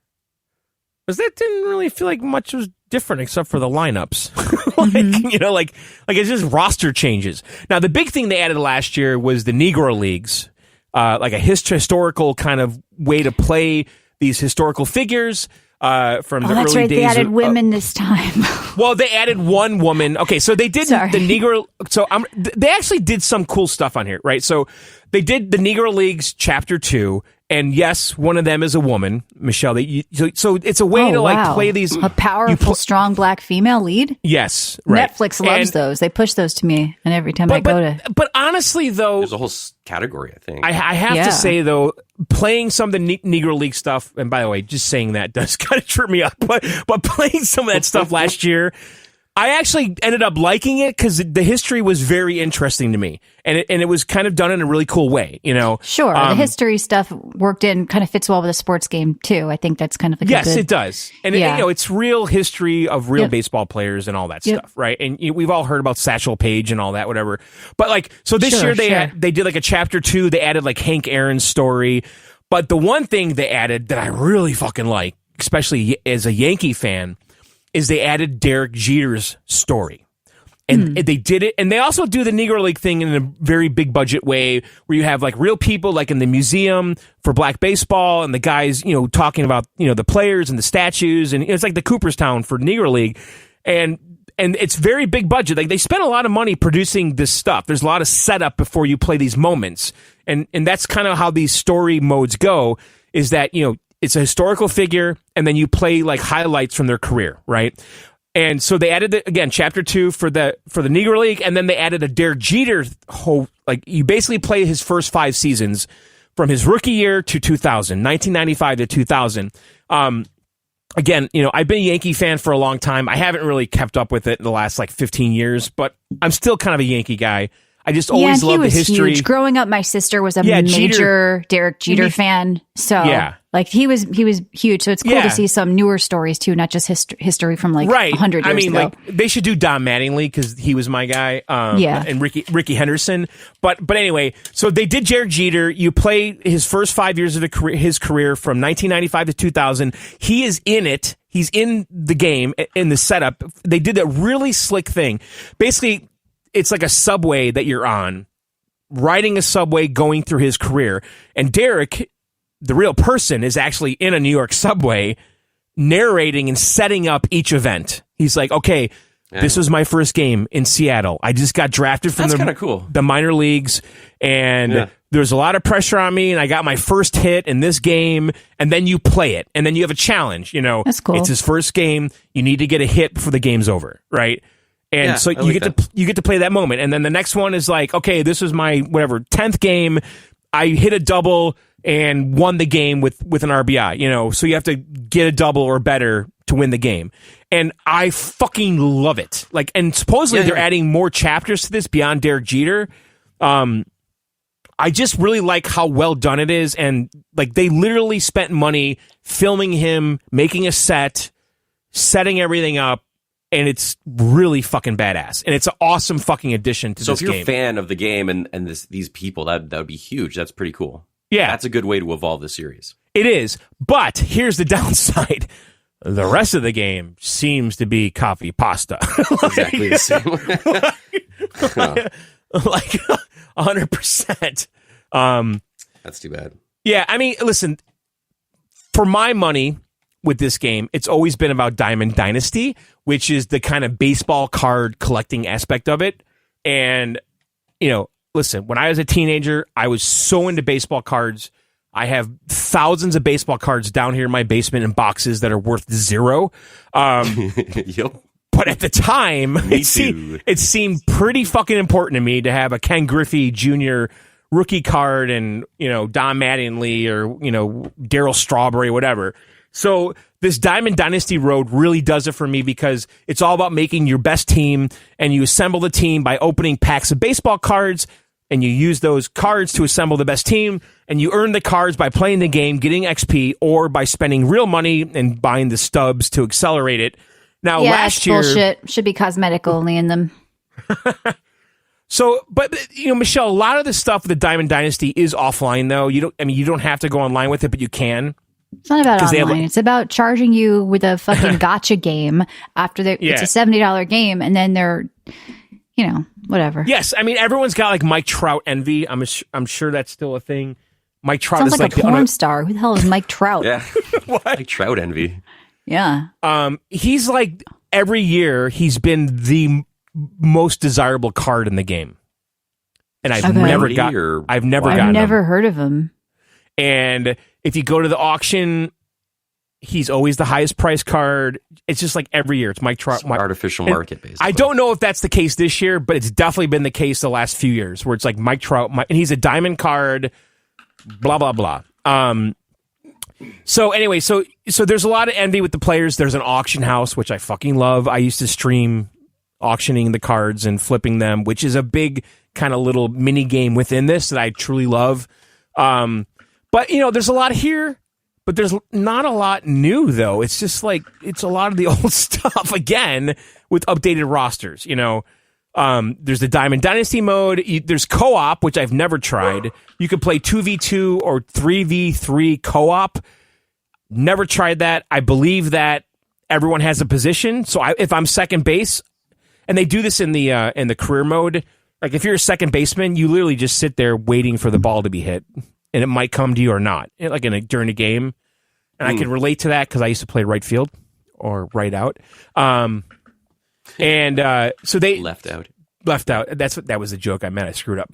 was that didn't really feel like much was different except for the lineups. like it's just roster changes. Now, the big thing they added last year was the Negro Leagues, like a historical kind of way to play these historical figures from the that's early right. days. They added women this time. Well, they added one woman. Okay, so they did the Negro. So they actually did some cool stuff on here, right? So they did the Negro Leagues Chapter 2. And yes, one of them is a woman, Michelle. So it's a way to like play these. A powerful, strong black female lead? Yes, right. Netflix loves those. They push those to me, and every time I go to. But honestly, though, there's a whole category. I think I have to say though, playing some of the Negro League stuff, and by the way, just saying that does kind of trip me up. But playing some of that stuff last year, I actually ended up liking it because the history was very interesting to me, and it was kind of done in a really cool way, you know. Sure, the history stuff worked in kind of fits well with a sports game too. I think that's kind of like it does, and you know, it's real history of real baseball players and all that stuff, right? And we've all heard about Satchel Paige and all that, whatever. But like, so this year they did like a Chapter 2. They added like Hank Aaron's story, but the one thing they added that I really fucking like, especially as a Yankee fan, is they added Derek Jeter's story. And they did it. And they also do the Negro League thing in a very big budget way where you have like real people like in the museum for black baseball and the guys, talking about, the players and the statues. And it's like the Cooperstown for Negro League. And it's very big budget. Like they spent a lot of money producing this stuff. There's a lot of setup before you play these moments. And that's kind of how these story modes go is that, it's a historical figure and then you play like highlights from their career, right? And so they added again chapter 2 for the Negro League, and then they added a Derek Jeter like you basically play his first 5 seasons from his rookie year to 2000, 1995 to 2000. Again, I've been a Yankee fan for a long time. I haven't really kept up with it in the last like 15 years, but I'm still kind of a Yankee guy. I just always loved the history. Huge. Growing up, my sister was a major Derek Jeter fan. So like he was huge. So it's cool to see some newer stories too, not just history from like 100 years ago. Like they should do Don Mattingly because he was my guy. And Ricky Henderson. But anyway, so they did Derek Jeter. You play his first 5 years of his career from 1995 to 2000. He is in it. He's in the game, in the setup. They did a really slick thing. Basically, it's like a subway that you're on, riding a subway going through his career. And Derek, the real person, is actually in a New York subway narrating and setting up each event. He's like, okay, this was my first game in Seattle. I just got drafted from the minor leagues, and there's a lot of pressure on me, and I got my first hit in this game, and then you play it, and then you have a challenge. That's cool. It's his first game. You need to get a hit before the game's over, right? And so you get to play that moment. And then the next one is like, okay, this was my 10th game. I hit a double and won the game with an RBI, so you have to get a double or better to win the game. And I fucking love it. Like, and supposedly they're adding more chapters to this beyond Derek Jeter. I just really like how well done it is. And like they literally spent money filming him, making a set, setting everything up. And it's really fucking badass. And it's an awesome fucking addition to this game. So if you're a fan of the game and these people, that would be huge. That's pretty cool. Yeah. That's a good way to evolve the series. It is. But here's the downside. The rest of the game seems to be copy pasta. Exactly the same. Like 100%. That's too bad. Yeah, I mean, listen, for my money with this game, it's always been about Diamond Dynasty, which is the kind of baseball card collecting aspect of it. And, listen, when I was a teenager, I was so into baseball cards. I have thousands of baseball cards down here in my basement in boxes that are worth zero. Yep. But at the time, it seemed pretty fucking important to me to have a Ken Griffey Jr. rookie card and, Don Mattingly or, Darryl Strawberry, whatever. So this Diamond Dynasty road really does it for me because it's all about making your best team, and you assemble the team by opening packs of baseball cards, and you use those cards to assemble the best team, and you earn the cards by playing the game, getting XP, or by spending real money and buying the stubs to accelerate it. Now, last year... bullshit. Should be cosmetic only in them. So, but, Michelle, a lot of the stuff with the Diamond Dynasty is offline, though. You don't have to go online with it, but you can. It's not about online. It's about charging you with a fucking gotcha game after it's a $70 game, and then they're, whatever. Yes, I mean everyone's got like Mike Trout envy. I'm sure that's still a thing. Mike Trout sounds is like a porn star. Who the hell is Mike Trout? Yeah, what? Mike Trout envy. Yeah. He's like every year he's been the most desirable card in the game, and I've never heard of him. And if you go to the auction, he's always the highest price card. It's just like every year. It's Mike Trout. Artificial market, basically. I don't know if that's the case this year, but it's definitely been the case the last few years where it's like Mike Trout, and he's a diamond card, blah, blah, blah. So anyway, so there's a lot of envy with the players. There's an auction house, which I fucking love. I used to stream auctioning the cards and flipping them, which is a big kind of little mini game within this that I truly love. But, there's a lot here, but there's not a lot new, though. It's just like, it's a lot of the old stuff, again, with updated rosters, There's the Diamond Dynasty mode. There's co-op, which I've never tried. You can play 2v2 or 3v3 co-op. Never tried that. I believe that everyone has a position. So if I'm second base, and they do this in the career mode, like if you're a second baseman, you literally just sit there waiting for the ball to be hit, and it might come to you or not, like during a game. And I can relate to that because I used to play right field or right out. So they left out. That was a joke I meant. I screwed up.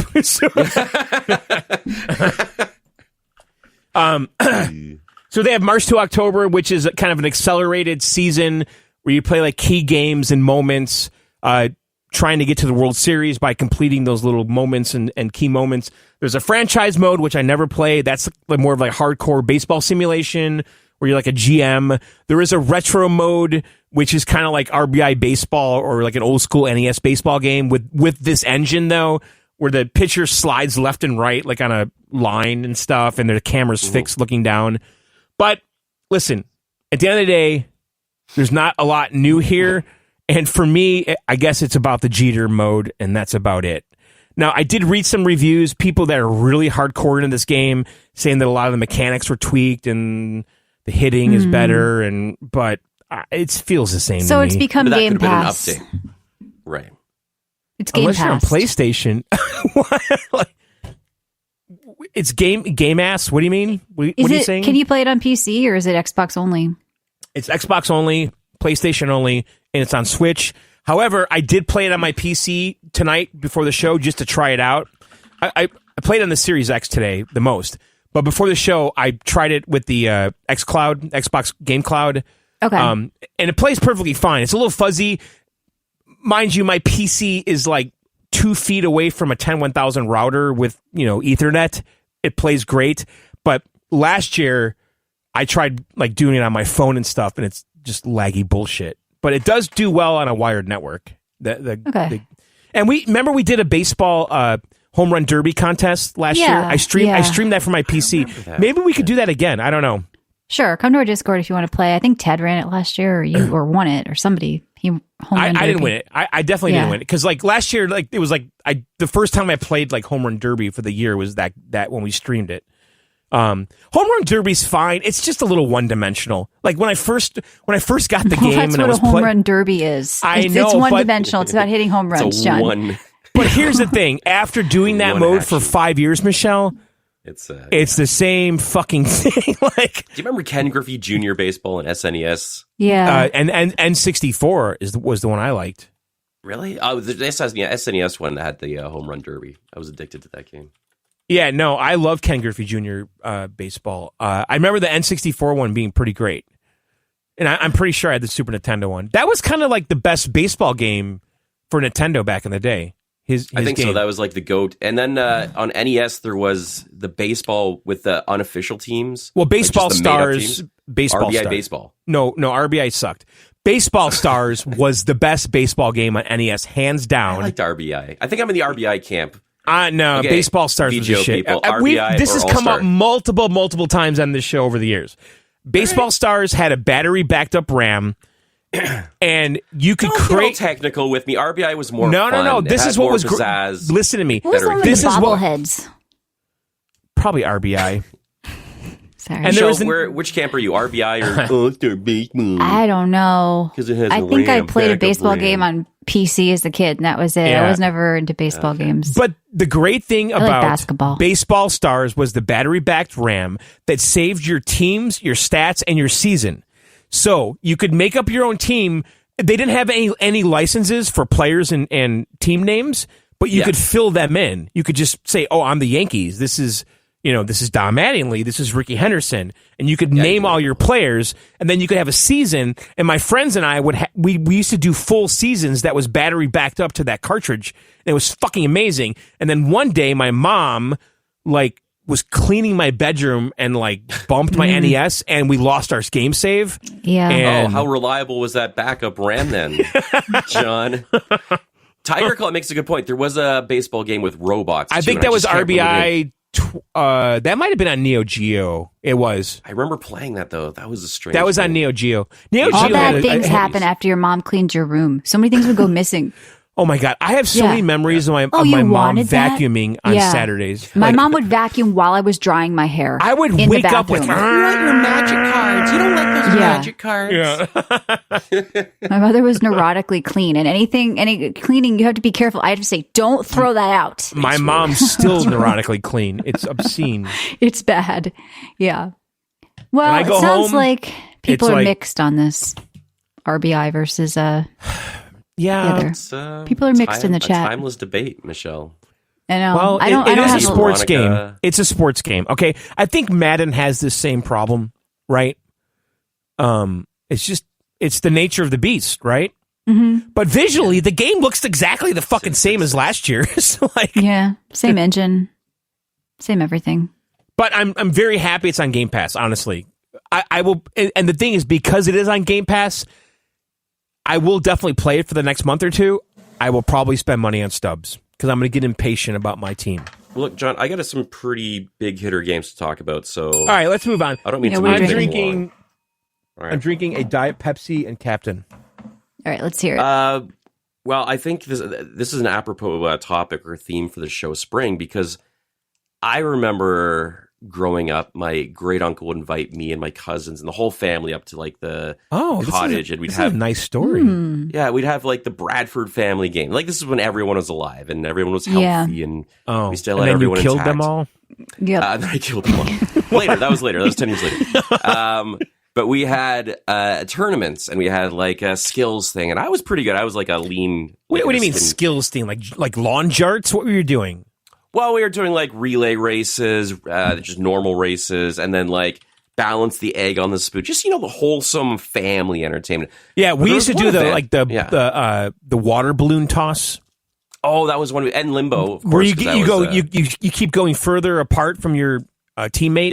So they have March to October, which is kind of an accelerated season where you play like key games and moments, trying to get to the World Series by completing those little moments and key moments. There's a franchise mode, which I never played. That's like more of like hardcore baseball simulation where you're like a GM. There is a retro mode, which is kind of like RBI baseball or like an old school NES baseball game with this engine though, where the pitcher slides left and right like on a line and stuff, and the camera's fixed looking down. But listen, at the end of the day, there's not a lot new here. And for me, I guess it's about the Jeter mode, and that's about it. Now, I did read some reviews, people that are really hardcore into this game, saying that a lot of the mechanics were tweaked and the hitting is better, but it feels the same to me. So it's become Game Pass. Been an update. Right. It's Game Unless Pass. You're on PlayStation. It's game ass. What do you mean? What are you saying? Can you play it on PC or is it Xbox only? It's Xbox only, PlayStation only, and it's on Switch. However, I did play it on my PC tonight before the show just to try it out. I played on the Series X today the most, but before the show, I tried it with the Xbox Game Cloud. Okay. And it plays perfectly fine. It's a little fuzzy. Mind you, my PC is like 2 feet away from a 10-1000 router with, Ethernet. It plays great. But last year, I tried like doing it on my phone and stuff, and it's just laggy bullshit. But it does do well on a wired network. And we did a baseball home run derby contest last year. I streamed that from my PC. Maybe we could do that again. I don't know. Sure, come to our Discord if you want to play. I think Ted ran it last year, or you or won it, or somebody. I didn't win it. I definitely didn't win it because like last year, like it was like the first time I played like home run derby for the year was that when we streamed it. Home run derby's fine. It's just a little one dimensional. Like when I first got the game, that's and what I was a home run derby is. It's one dimensional. It's about hitting home runs, John. But here's the thing: after doing that mode for 5 years, Michelle. It's the same fucking thing. Like, do you remember Ken Griffey Jr. baseball and SNES? Yeah, and N64 was the one I liked. Really? Oh, the SNES one that had the home run derby. I was addicted to that game. Yeah, no, I love Ken Griffey Jr. Baseball. I remember the N64 one being pretty great, and I'm pretty sure I had the Super Nintendo one. That was kind of like the best baseball game for Nintendo back in the day. I think game. So. That was like the GOAT. And then on NES, there was the baseball with the unofficial teams. Well, Baseball Stars. Baseball RBI Stars. Baseball. No, RBI sucked. Baseball Stars was the best baseball game on NES, hands down. I liked RBI. I think I'm in the RBI camp. No, okay. Baseball Stars was a shit. This has come up multiple times on this show over the years. Baseball Stars had a battery backed up RAM. And you could create technical with me. RBI was more no. fun. This is what was listen to me. This is bobbleheads. Probably RBI. Sorry. And which camp are you? RBI or I don't know. Because it has. I think I played a baseball game on PC as a kid, and that was it. Yeah. I was never into baseball games. But the great thing about basketball. Baseball Stars was the battery-backed RAM that saved your teams, your stats, and your season. So you could make up your own team. They didn't have any licenses for players and team names, but you could fill them in. You could just say, "Oh, I'm the Yankees. This is Don Mattingly. This is Ricky Henderson," and you could name all your players, and then you could have a season. And my friends and I we used to do full seasons that was battery backed up to that cartridge. And it was fucking amazing. And then one day, my mom was cleaning my bedroom and bumped my NES, and we lost our game save. Yeah. And how reliable was that backup RAM then, John? Tiger Claw makes a good point. There was a baseball game with robots. I think that was RBI. That might have been on Neo Geo. It was. I remember playing that though. That was a strange. That was on Neo Geo. All bad things happen after your mom cleans your room. So many things would go missing. Oh my God. I have so many memories of my mom vacuuming on Saturdays. My mom would vacuum while I was drying my hair. I would wake up with, you want your magic cards. You don't like those magic cards. Yeah. My mother was neurotically clean, and any cleaning, you have to be careful. I have to say, don't throw that out. My mom's still neurotically clean. It's obscene. It's bad. Yeah. Well, it sounds like people are mixed on this RBI versus people are mixed in the chat. Timeless debate, Michelle. I know. Well, I don't it is have a sports game. It's a sports game. Okay, I think Madden has this same problem, right? It's the nature of the beast, right? Mm-hmm. But visually, the game looks exactly the fucking same as last year. So same engine, same everything. But I'm very happy it's on Game Pass. Honestly, I will. And the thing is, because it is on Game Pass, I will definitely play it for the next month or two. I will probably spend money on stubs because I'm going to get impatient about my team. Look, John, I got some pretty big hitter games to talk about. So all right, let's move on. I don't mean to. I'm drinking a Diet Pepsi and Captain. All right, let's hear it. Well, I think this is an apropos topic or theme for the show Spring, because I remember growing up, my great uncle would invite me and my cousins and the whole family up to like the cottage, and we'd have a nice story. Yeah, we'd have like the Bradford family game. Like this is when everyone was alive and everyone was healthy, and we still had everyone you killed intact. them all. Yeah, I killed them all. Later. That was 10 years later. But we had tournaments, and we had like a skills thing, and I was pretty good. I was like a lean. What do you mean skills thing? Like lawn jarts? What were you doing? Well, we were doing like relay races, just normal races, and then like balance the egg on the spoon. Just the wholesome family entertainment. Yeah, we used to do the water balloon toss. Oh, that was one. And limbo, of course. Where you keep going further apart from your teammate.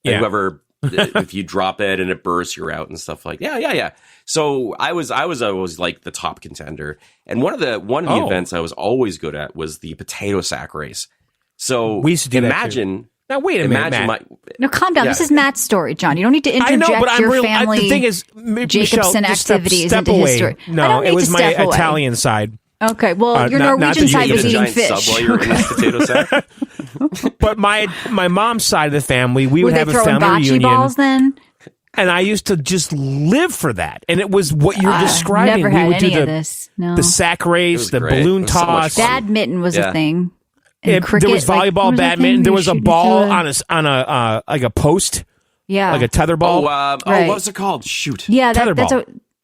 Yeah. And whoever, if you drop it and it bursts, you're out and stuff like that. Yeah. So I was always like the top contender. And one of the events I was always good at was the potato sack race. So we used to do imagine. That too. Now wait a minute, Matt. No, calm down. This is Matt's story, John. You don't need to interject your family. The thing is, Jacobson activities into his story. No, it was my Italian side. Okay, well, your Norwegian side was eating fish. While you were in this potato sack. But my mom's side of the family, we would have a family reunion. Balls then? And I used to just live for that. And it was what you're describing. Never had we would any do of this. No. The sack race, the balloon toss. Badminton was a thing. There was volleyball, badminton. There was a ball on a like a post. Yeah. Like a tether ball. Right. What was it called? Shoot. Yeah, tether ball.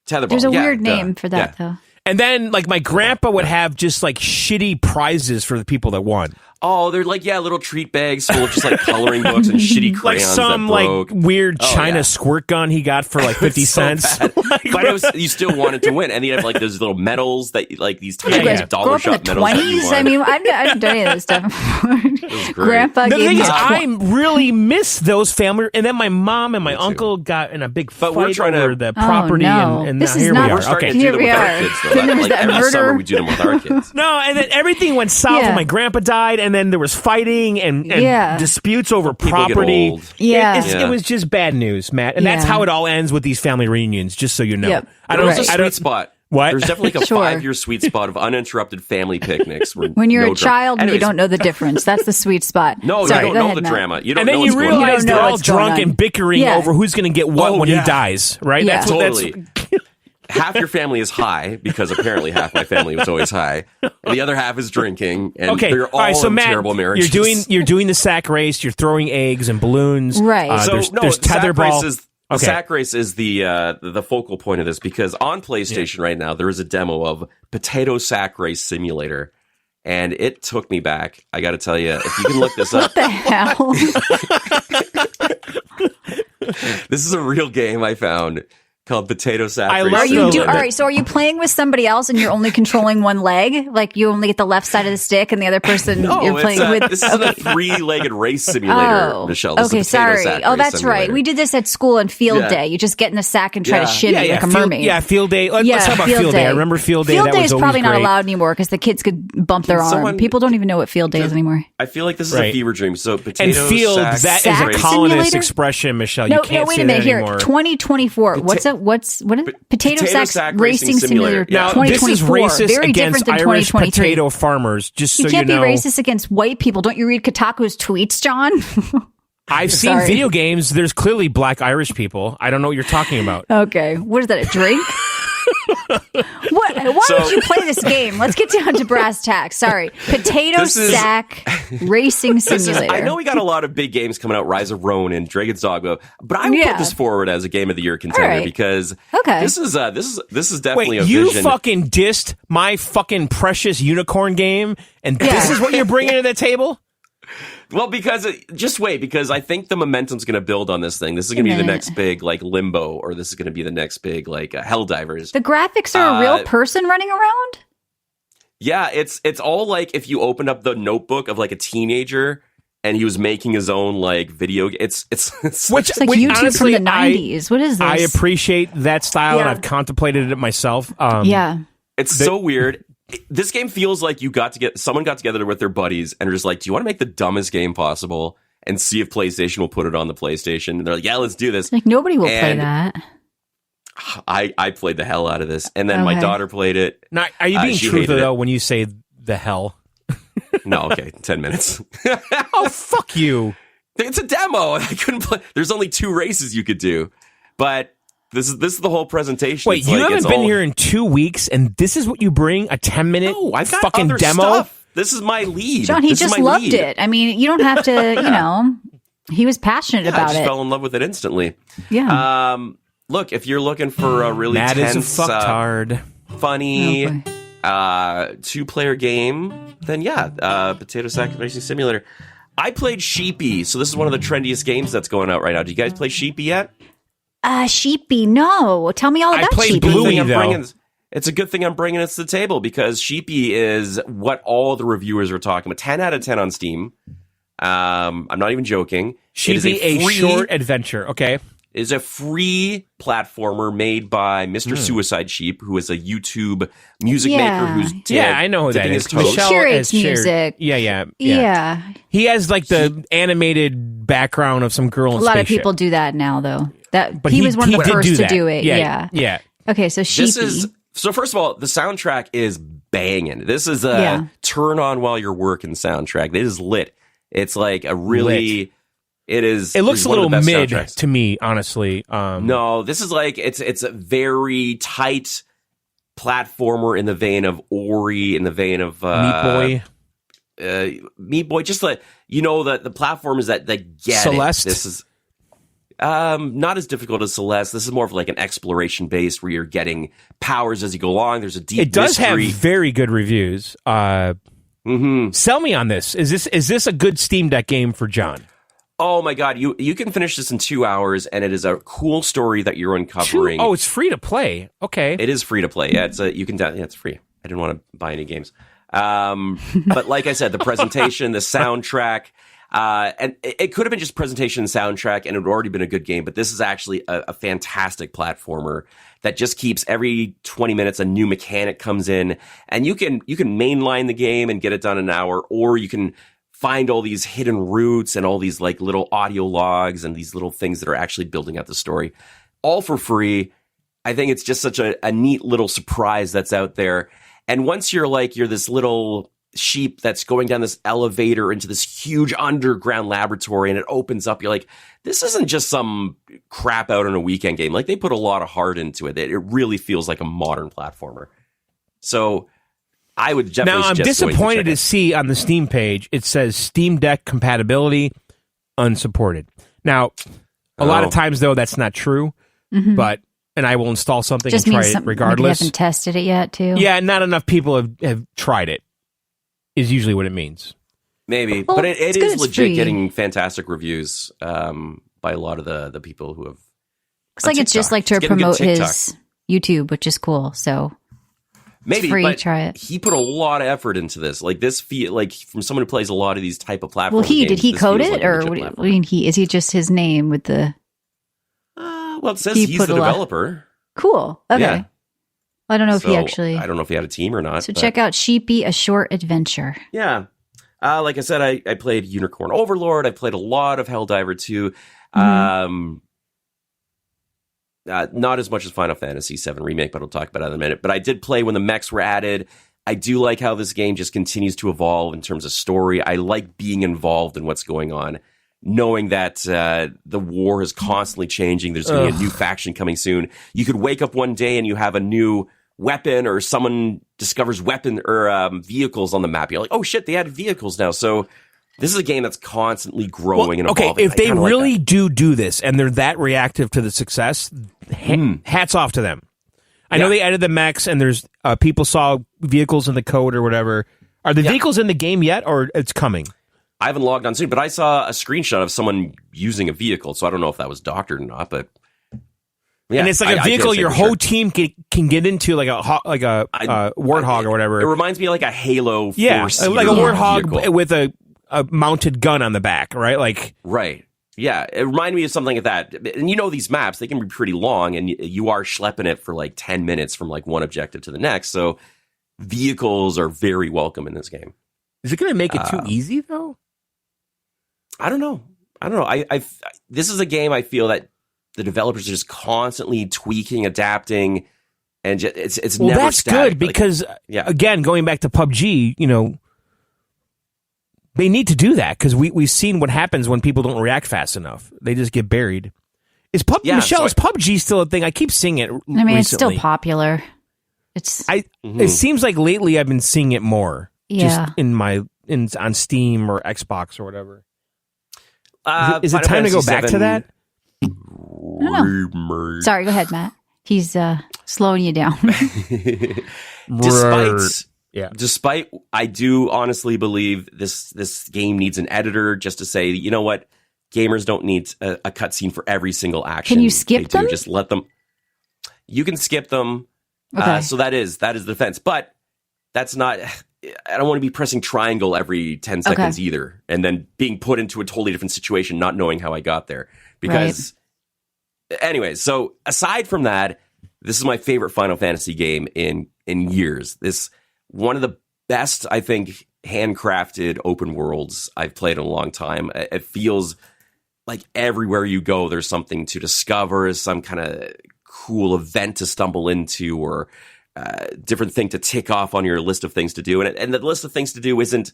Tether ball. There's a weird name for that, though. And then, like, my grandpa would have just, like, shitty prizes for the people that won. Oh, they're like, little treat bags full of just, like, coloring books and shitty crayons. Like some, like, weird China squirt gun he got for, like, 50 cents. But you still wanted to win. And he'd have, like, those little medals that, like, these tiny dollar shop medals. 20s? I mean, I haven't done any of this stuff. Grandpa the gave thing me is, I really miss those family. And then my mom and my uncle got in a big fight over the property. And this here is not, we are. Okay, here we are. Like, every summer we do them with our kids. No, and then everything went south when my grandpa died, and then there was fighting and disputes over property. It was just bad news, Matt. And that's how it all ends with these family reunions, just so you know. Yep. I don't know. There's a sweet spot. What? There's definitely like a 5-year sweet spot of uninterrupted family picnics. When you're a child and you don't know the difference, that's the sweet spot. No, Sorry, you don't know ahead, the Matt. drama. You don't and then know you realize they're all drunk and bickering over who's going to get what when he dies, right? Yeah. Totally. Half your family is high, because apparently half my family was always high, and the other half is drinking, and they're all in Matt, terrible marriages. You're doing the sack race, you're throwing eggs and balloons. Right. There's tetherball. The sack race is the focal point of this, because on PlayStation right now there is a demo of Potato Sack Race Simulator, and it took me back. I got to tell you, if you can look this up. What the hell? This is a real game I found called Potato Sack Race. All right, so are you playing with somebody else and you're only controlling one leg? Like you only get the left side of the stick and the other person you're playing with? This isn't a 3-legged race simulator, Michelle. This is a sorry. Sack Oh, race that's simulator. right. We did this at school on field day. You just get in the sack and try to shimmy like a mermaid. Yeah, field day. Let's talk about field day. I remember field day. Field day is probably not great. allowed anymore because the kids could bump their arm. People don't even know what field day is anymore. I feel like this is a fever dream. So and potato field, sack, that is a colonist simulator? expression, Michelle. No, You can't wait say a minute. that Here, anymore. 2024. What is potato sack racing simulator? Yeah. Now, this is 2024. racist Very against different than Irish 2023. potato farmers. Just You so can't you know, be racist against white people. Don't you read Kotaku's tweets, John? I've seen Sorry. video games. There's clearly black Irish people. I don't know what you're talking about. Okay, what is that? A drink? Why would you play this game? Let's get down to brass tacks. Sorry, potato sack racing simulator. I know we got a lot of big games coming out, Rise of Ronin, Dragon's Dogma, but I would put this forward as a Game of the Year contender because this is definitely a you vision. fucking dissed my fucking precious unicorn game, and this is what you're bringing to the table? Well, because I think the momentum's going to build on this thing. This is going to be the next big like Limbo, or this is going to be the next big like Helldivers. The graphics are a real person running around? Yeah, it's all like if you opened up the notebook of like a teenager and he was making his own like video. It's like YouTube honestly, from the 90s. What is this? I appreciate that style, and I've contemplated it myself. It's so weird. This game feels like someone got together with their buddies and are just like, do you want to make the dumbest game possible and see if PlayStation will put it on the PlayStation? And they're like, yeah, let's do this. Like nobody will play that. I played the hell out of this. And then my daughter played it. Now, are you being truthful though when you say the hell? No, okay, 10 minutes. Oh, fuck you. It's a demo. I couldn't play. There's only 2 races you could do. But this is the whole presentation. Wait, you haven't been here in 2 weeks, and this is what you bring? A 10-minute I've got fucking other demo? Stuff. This is my lead. John, he just loved it. I mean, you don't have to, he was passionate about it. I just fell in love with it instantly. Yeah. Look, if you're looking for a really Matt tense, is a fucktard. Funny, 2-player game, then Potato Sack Racing Simulator. I played Sheepy, so this is one of the trendiest games that's going out right now. Do you guys play Sheepy yet? Sheepy, no. Tell me all about Sheepy. Bluey, though. It's a good thing I'm bringing it to the table because Sheepy is what all the reviewers are talking about. 10 out of 10 on Steam. I'm not even joking. Sheepy, a short adventure. Okay. Is a free platformer made by Mr. Suicide Sheep, who is a YouTube music maker who's I know who that is. Michelle curates music. Yeah. He has like the animated background of some girl in a lot spaceship. of people do that now, though. But he was one he of the first do to that. do it. Yeah. Okay, so Sheepy. So first of all, the soundtrack is banging. This is a turn on while you're working soundtrack. It is lit. It's like a really... Lit. It looks a little mid to me, honestly. No, this is like it's a very tight platformer in the vein of Ori, in the vein of Meat Boy. Just like the platformers that get Celeste. This is not as difficult as Celeste. This is more of like an exploration based where you're getting powers as you go along. There's a deep. It does mystery. have very good reviews. Sell me on this. Is this a good Steam Deck game for John? Oh my God, you can finish this in 2 hours, and it is a cool story that you're uncovering. It's free to play. Okay, it is free to play. Yeah, it's free. I didn't want to buy any games, but like I said, the presentation, the soundtrack, and it could have been just presentation and soundtrack, and it would already been a good game. But this is actually a fantastic platformer that just keeps every 20 minutes a new mechanic comes in, and you can mainline the game and get it done in an hour, or you can find all these hidden routes and all these like little audio logs and these little things that are actually building out the story, all for free. I think it's just such a neat little surprise that's out there. And once you're this little sheep that's going down this elevator into this huge underground laboratory and it opens up, you're like, this isn't just some crap out on a weekend game. Like, they put a lot of heart into it. It really feels like a modern platformer. So I would definitely. Now I'm disappointed to see on the Steam page it says Steam Deck compatibility unsupported. Now, a lot of times though that's not true, but I will install something and try it regardless. You haven't tested it yet, too. Yeah, not enough people have tried it. Is usually what it means. Maybe, well, but it is legit free. getting fantastic reviews by a lot of the people who have. Looks like it's just like to promote his YouTube, which is cool. So. Maybe, free, but try it. He put a lot of effort into this. Like this, from someone who plays a lot of these type of platforms. Well, did he code it, or what do you mean? Is he just his name with the? Well, it says he's the developer. Cool. Okay. Yeah. I don't know if he actually. I don't know if he had a team or not. So check out Sheepy: A Short Adventure. Yeah. Like I said, I played Unicorn Overlord. I played a lot of Helldiver 2. Not as much as Final Fantasy VII Remake, but I'll talk about that in a minute. But I did play when the mechs were added. I do like how this game just continues to evolve in terms of story. I like being involved in what's going on, knowing that the war is constantly changing. There's going to be a new faction coming soon. You could wake up one day and you have a new weapon, or someone discovers weapon or vehicles on the map. You're like, oh shit, they added vehicles now. So this is a game that's constantly growing and evolving. Okay, if they really do this and they're that reactive to the success, hats off to them. I know they added the mechs and there's people saw vehicles in the code or whatever. Are the vehicles in the game yet, or it's coming? I haven't logged on soon, but I saw a screenshot of someone using a vehicle, so I don't know if that was doctored or not, but yeah. And it's like a vehicle your whole team can get into, like a Warthog or whatever. It reminds me of like a Halo 4 like a Warthog vehicle with a mounted gun on the back, right? Right. Yeah, it reminded me of something like that. And you know these maps, they can be pretty long, and you are schlepping it for like 10 minutes from like one objective to the next, so vehicles are very welcome in this game. Is it going to make it too easy, though? I don't know. This is a game I feel that the developers are just constantly tweaking, adapting, and it's never that's static. Good because, again, going back to PUBG, they need to do that because we've seen what happens when people don't react fast enough. They just get buried. Is PUBG still a thing? I keep seeing it recently. It's still popular. It seems like lately I've been seeing it more. Yeah. Just on Steam or Xbox or whatever. Is it Final time to go Fantasy back to 7 that? I don't know. Sorry, go ahead, Matt. He's slowing you down. Despite, I do honestly believe this game needs an editor just to say, you know what, gamers don't need a cutscene for every single action. Can you skip them? Just let them. You can skip them. Okay. So that is the defense, but that's not. I don't want to be pressing triangle every 10 seconds either, and then being put into a totally different situation, not knowing how I got there. Because, anyways, so aside from that, this is my favorite Final Fantasy game in years. This one of the best, I think, handcrafted open worlds I've played in a long time. It feels like everywhere you go, there's something to discover, some kind of cool event to stumble into, or different thing to tick off on your list of things to do. And the list of things to do isn't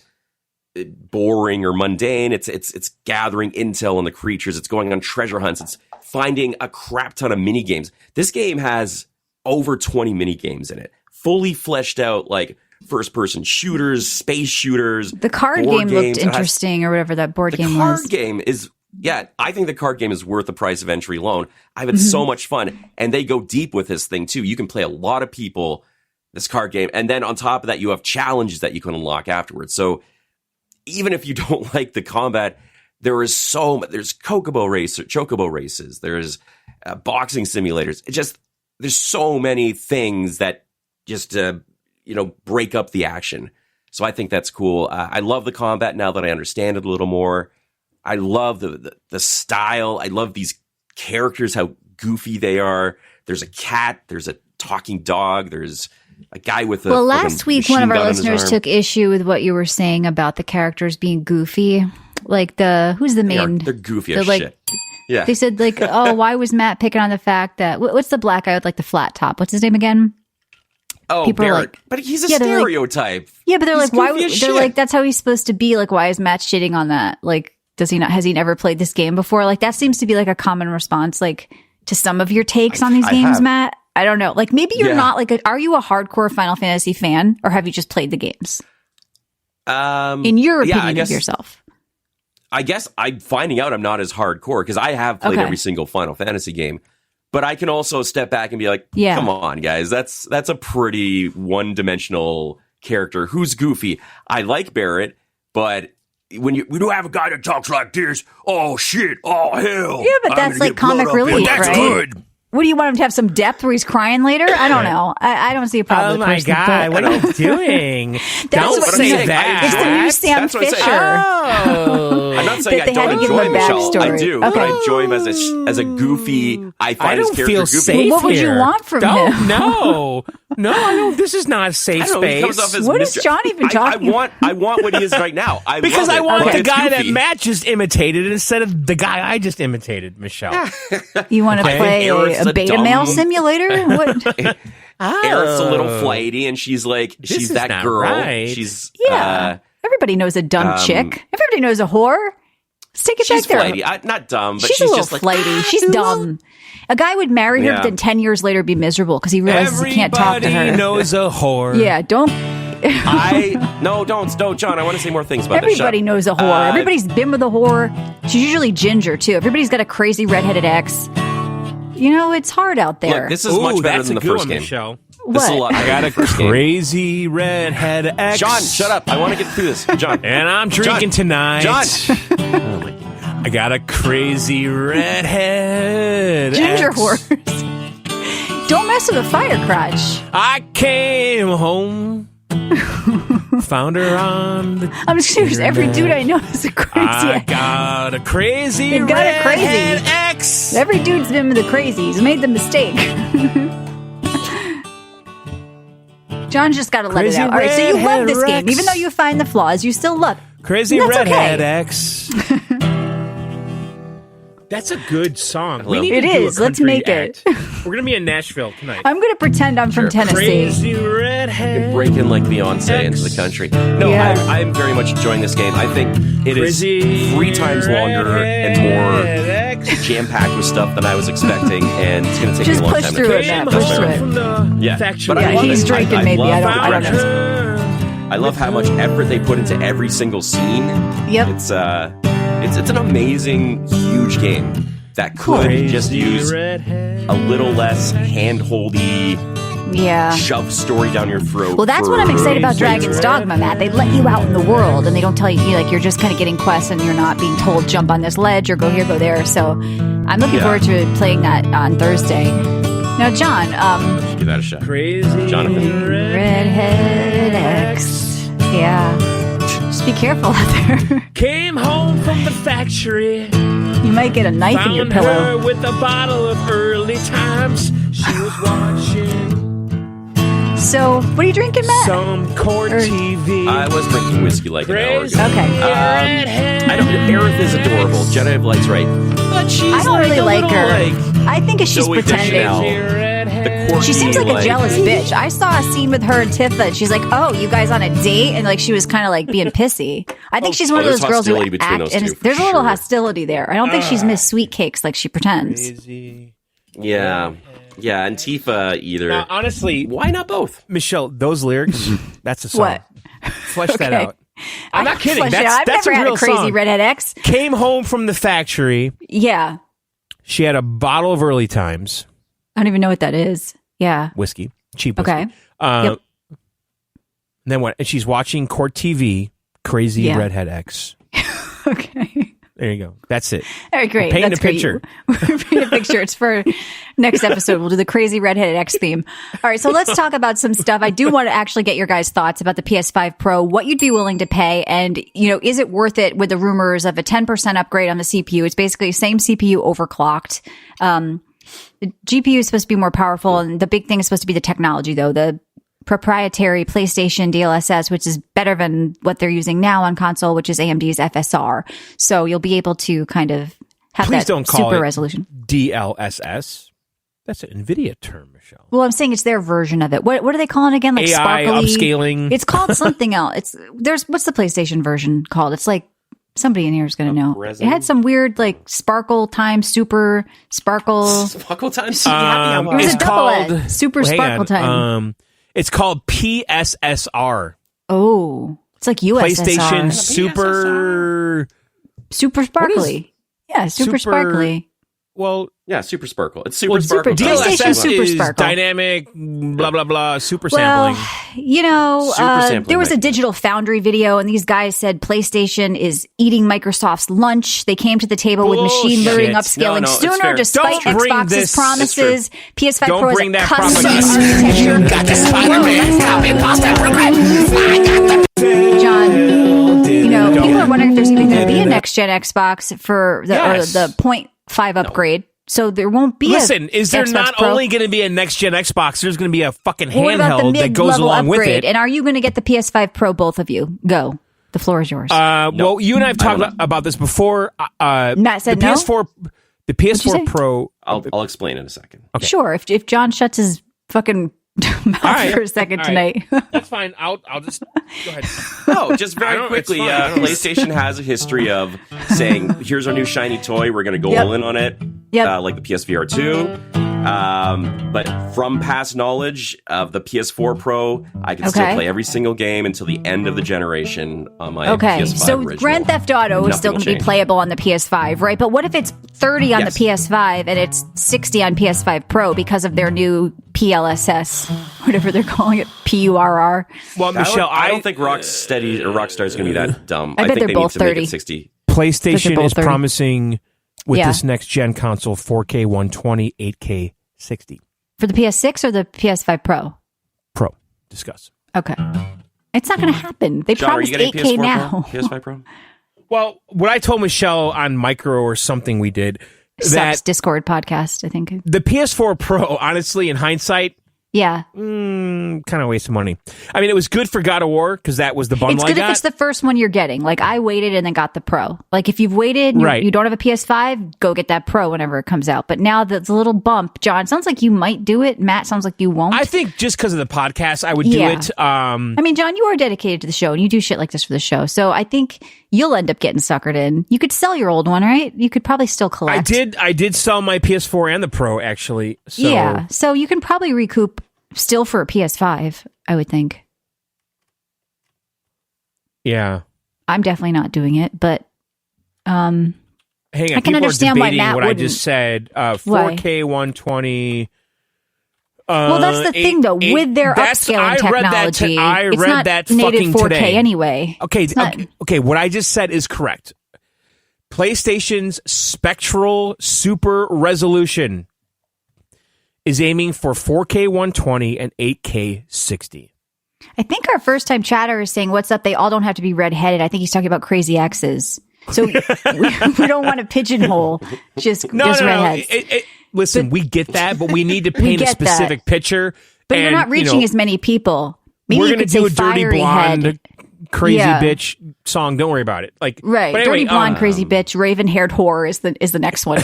boring or mundane. It's gathering intel on the creatures. It's going on treasure hunts. It's finding a crap ton of mini games. This game has over 20 mini games in it, fully fleshed out, like first person shooters, space shooters. The card game looked interesting, or whatever that board game was. The card game is. Yeah, I think the card game is worth the price of entry alone. I've had so much fun, and they go deep with this thing too. You can play a lot of people this card game, and then on top of that, you have challenges that you can unlock afterwards. So even if you don't like the combat, there's chocobo races, there's boxing simulators. There's so many things that just break up the action. So I think that's cool. I love the combat now that I understand it a little more. I love the style. I love these characters, how goofy they are. There's a cat. There's a talking dog. There's a guy with a last week, one of our listeners took issue with what you were saying about the characters being goofy. Like who's the main? They're goofy as shit. Yeah. They said oh, why was Matt picking on the fact that what's the black guy with like the flat top? What's his name again? Oh, people Barrett. But he's a stereotype. But they're like, why? They're like, that's how he's supposed to be. Like, why is Matt shitting on that? Like, does he not? Has he never played this game before? Like, that seems to be like a common response, like to some of your takes on these games, Matt. I don't know. Like, maybe you're not like. Are you a hardcore Final Fantasy fan, or have you just played the games? In your opinion of yourself. I guess I'm finding out I'm not as hardcore because I have played every single Final Fantasy game. But I can also step back and be like, come on, guys, that's a pretty one-dimensional character who's goofy. I like Barrett, but when we do have a guy that talks like this, oh shit, oh hell. Yeah, but that's like comic relief, that's right? good. What do you want him to have some depth where he's crying later? I don't know. I don't see a problem. Oh with my personal God! put. What are you doing? Don't what say I'm that. It's the new Sam That's what I'm Fisher. saying. Oh. I'm not saying That I they had don't to give enjoy him a Michelle. I backstory. do, but Okay. I enjoy him as a goofy. I I find his don't character feel goofy. safe What would you here. want from Don't, him? No, I don't. This is not a safe I don't know, he space. comes off as What is Mr. John even talking I want what he is right now. because love I it, want but the it's guy that goofy. Matt just imitated instead of the guy I just imitated, Michelle. You want to Okay. play Eric's a a beta dumb- male simulator? What? Eric's a little flighty, and she's like, This she's is that not girl. right. She's Yeah. Everybody knows a dumb chick. Everybody knows a whore. Let's take it she's back there. flighty. Not dumb, but She's she's a little just like flighty. She's dumb. A guy would marry her, Yeah. but then 10 years later be miserable because he realizes he can't talk to Everybody her. knows a whore. Yeah, don't. don't, John. I want to say more things about this. Shut Everybody up. knows a whore. Everybody's been with a whore. She's usually ginger, too. Everybody's got a crazy redheaded ex. You know, it's hard out there. Look, this is Ooh, much better that's than a the good first one, game. Michelle. This is a What? lot. I got a first game. crazy redhead ex. John, shut up. I want to get through this. John. And I'm drinking tonight. John. I got a crazy redhead Ginger ex. whores. Don't mess with a fire crotch. I came home, found her on the. I'm serious. Every dude I know is a crazy I ex. got a crazy They've got a crazy. redhead ex. Every dude's been with the crazies. Made the mistake. John's just got to let it Crazy out. All right, so you love redhead this game. Rex. Even though you find the flaws, you still love it. Crazy That's redhead okay. ex. That's a good song. We Hello. need It to do a is. Let's country make act. it. We're gonna be in Nashville tonight. I'm going to pretend I'm from Tennessee. Crazy redhead. Breaking like Beyonce into the country. No, Yeah. I'm very much enjoying this game. I think it is Crazy 3 times longer and more ex. jam-packed with stuff than I was expecting, and it's going to take Just me a long push time through to it, finish. Matt. That's Push my through right. it. From the Yeah, factory. but I Yeah, love he's it. drinking maybe. I don't know. I love how much effort they put into every single scene. Yep. It's an amazing, huge game that could Crazy just use redhead. a little less hand-holdy, Yeah. shove story down your throat. Well, that's what I'm excited about Dragon's Dogma, Matt. They let you out in the world, and they don't tell you, like, you're just kind of getting quests, and you're not being told, jump on this ledge, or go here, go there. So I'm looking Yeah. forward to playing that on Thursday. Now, John, Give that a shot. Crazy Jonathan. redhead X. Yeah. Just be careful out there. Came home from the factory. You might get a knife in your Found pillow. her with a bottle of early times. She was watching So, what are you drinking, Matt? some court TV. I was drinking whiskey like an hour Crazy ago. Okay. redhead I don't. Aerith is adorable. Jedi of Light's right, but she's I don't really a like little, her. I think she's Zoe pretending. Deschanel. The quirky, She seems like a like- jealous bitch. I saw a scene with her and Tifa, and she's like, "Oh, you guys on a date?" And like she was kind of like being pissy. I think she's one of there's those girls who hostility between act, those and two, for there's a little sure. hostility there. I don't think she's Miss Sweet Cakes like she pretends. Crazy. Yeah, yeah, and Tifa either. Now, honestly, Why not both? Michelle, those lyrics, that's a song. What? Flesh that Okay. out. I'm not kidding. Flesh it out. That's, I've that's never a had real a crazy song. redhead ex. Came home from the factory. Yeah, She had a bottle of Early Times I don't even know what that is. Yeah. whiskey, cheap whiskey. Okay. And then what? And she's watching court TV. Crazy Yeah. redhead ex. Okay. There you go. That's it. All right, great. Paint That's a great. picture. We're painting a picture. It's for next episode. We'll do the crazy redheaded X theme. All right, so let's talk about some stuff. I do want to actually get your guys' thoughts about the PS5 Pro, what you'd be willing to pay, and, you know, is it worth it with the rumors of a 10% upgrade on the CPU? It's basically the same CPU overclocked. The GPU is supposed to be more powerful, and the big thing is supposed to be the technology, though. The proprietary PlayStation DLSS, which is better than what they're using now on console, which is AMD's FSR. So you'll be able to kind of have Please that don't call super it resolution. DLSS. That's an NVIDIA term, Michelle. Well, I'm saying it's their version of it. What are they calling it again? Like AI sparkly upscaling. It's called something else. What's the PlayStation version called? It's like somebody in here is going to know. resin? It had some weird like sparkle time, super sparkle. Sparkle time. It was a double edge. Super hang sparkle on. time. It's called PSSR. Oh, it's like USSR. PlayStation Super. Super sparkly. Yeah, super sparkly. Well, yeah, Super Sparkle. It's Super Sparkle. PlayStation Super is Sparkle. dynamic, blah, blah, blah, super sampling. There was a Digital Foundry video, and these guys said PlayStation is eating Microsoft's lunch. They came to the table with machine learning upscaling sooner, despite Xbox's promises. PS5 Pro is a custom architecture. Got the Spider-Man copy pasta program. John, people are wondering if there's even going to be a next-gen Xbox for the 0.5 upgrade. So there won't be is there Xbox not Pro? only going to be a next-gen Xbox, there's going to be a fucking What about the handheld that goes mid-level along upgrade? with it. And are you going to get the PS5 Pro, both of you? Go. The floor is yours. Well, you and I have talked about this before. Matt said the PS4, The PS4 Pro... I'll explain in a second. Okay. Sure. If John shuts his fucking mouth for a second tonight. That's fine. I'll just go ahead. No, just very quickly. PlayStation has a history of saying, "Here's our new shiny toy. We're going to go all in on it." Like the PSVR 2. But from past knowledge of the PS4 Pro, I can still play every single game until the end of the generation on my PS5 so original. Grand Theft Auto is still going to be playable on the PS5, right? But what if it's 30 on the PS5 and it's 60 on PS5 Pro because of their new PLSS, whatever they're calling it, PURR? Well, Michelle, I don't think Rockstar is going to be that dumb. I bet think they're both 30. Make it 60. PlayStation is 30. promising with this next gen console 4K 120, 8K 60. For the PS6 or the PS5 Pro? Pro. Discuss. Okay. It's not going to happen. They promised 8K now. PS5 Pro? Well, what I told Michelle on Micro or something we did, Sucks Discord podcast, I think. The PS4 Pro, honestly, in hindsight, kind of waste of money. I mean, it was good for God of War because that was the bundle It's good if it's the first one you're getting. Like, I waited and then got the Pro. Like, if you've waited and you don't have a PS5, go get that Pro whenever it comes out. But now that's a little bump. John, sounds like you might do it. Matt, sounds like you won't. I think just because of the podcast, I would do it. I mean, John, you are dedicated to the show and you do shit like this for the show. So I think you'll end up getting suckered in. You could sell your old one, right? You could probably still collect. I did sell my PS4 and the Pro, actually. So. Yeah. So you can probably recoup still for a PS5, I would think. Yeah. I'm definitely not doing it, but hang on, I can understand why Matt what wouldn't. I just said. 4K 120. Well, that's the thing, though. With their upscaling technology, it's not native 4K today. Anyway. Okay. What I just said is correct. PlayStation's Spectral Super Resolution is aiming for 4K 120 and 8K 60. I think our first time chatter is saying, "What's up?" They all don't have to be redheaded. I think he's talking about crazy exes. So we don't want to pigeonhole just redheads. Listen, we get that, but we need to paint a specific picture. But you're not reaching as many people. Maybe we're going to do a dirty blonde, head. crazy bitch song. Don't worry about it. Dirty blonde, crazy bitch, raven-haired whore is the next one.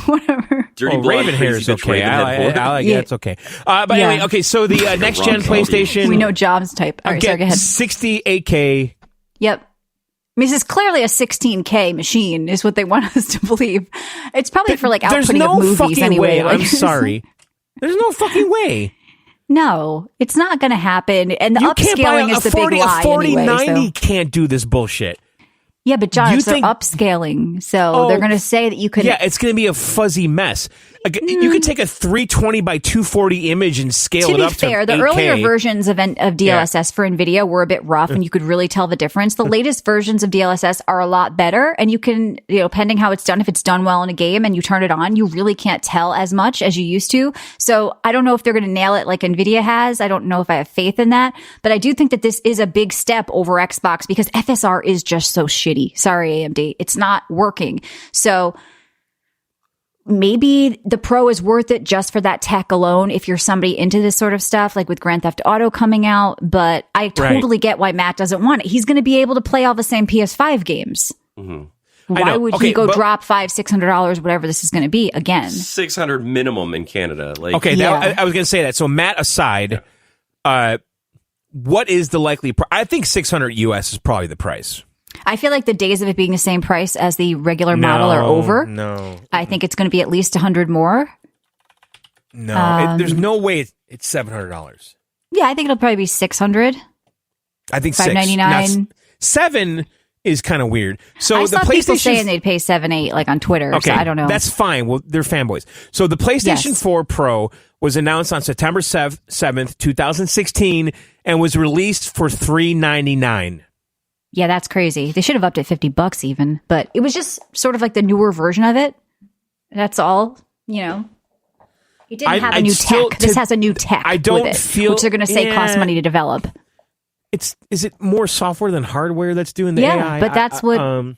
Whatever. Dirty blonde, raven hair is okay. I like it. It's okay. But anyway, okay. So the next gen PlayStation, we know Jobs type. All right, sorry, go ahead. 68K. Yep. I mean, this is clearly a 16K machine, is what they want us to believe. It's probably for outputting of movies anyway. I'm sorry. There's no fucking way. No, it's not going to happen. And the upscaling is the big lie. A 4090 anyway, can't do this bullshit. Yeah, but John, they're upscaling, so they're going to say that you could. Yeah, it's going to be a fuzzy mess. You could take a 320 by 240 image and scale it up to 8K. To be fair, the earlier versions of DLSS for NVIDIA were a bit rough, and you could really tell the difference. The latest versions of DLSS are a lot better, and you can, pending how it's done, if it's done well in a game and you turn it on, you really can't tell as much as you used to. So I don't know if they're going to nail it like NVIDIA has. I don't know if I have faith in that, but I do think that this is a big step over Xbox because FSR is just so shitty. Sorry, AMD. It's not working. So maybe the Pro is worth it just for that tech alone if you're somebody into this sort of stuff, like with Grand Theft Auto coming out. But I totally get why Matt doesn't want it. He's going to be able to play all the same PS5 games. Mm-hmm. Why would he go drop $500-$600, whatever this is going to be again? $600 minimum in Canada. I was going to say that. So Matt aside, what is the likely I think $600 US is probably the price. I feel like the days of it being the same price as the regular model are over. No. I think it's going to be at least $100 more. No, there's no way it's $700. Yeah, I think it'll probably be $600. I think $599. $7 is kind of weird. So I the saw people PlayStation saying they'd pay $7-8 like on Twitter. Okay, so I don't know. That's fine. Well, they're fanboys. So the PlayStation 4 Pro was announced on September 7th, 2016, and was released for $399. Yeah, that's crazy. They should have upped it $50 even, but it was just sort of like the newer version of it. That's all, you know. It didn't have a new tech. This has a new tech. I don't with it, feel which they're going to say costs money to develop. Is it more software than hardware that's doing the AI? Yeah, but that's what.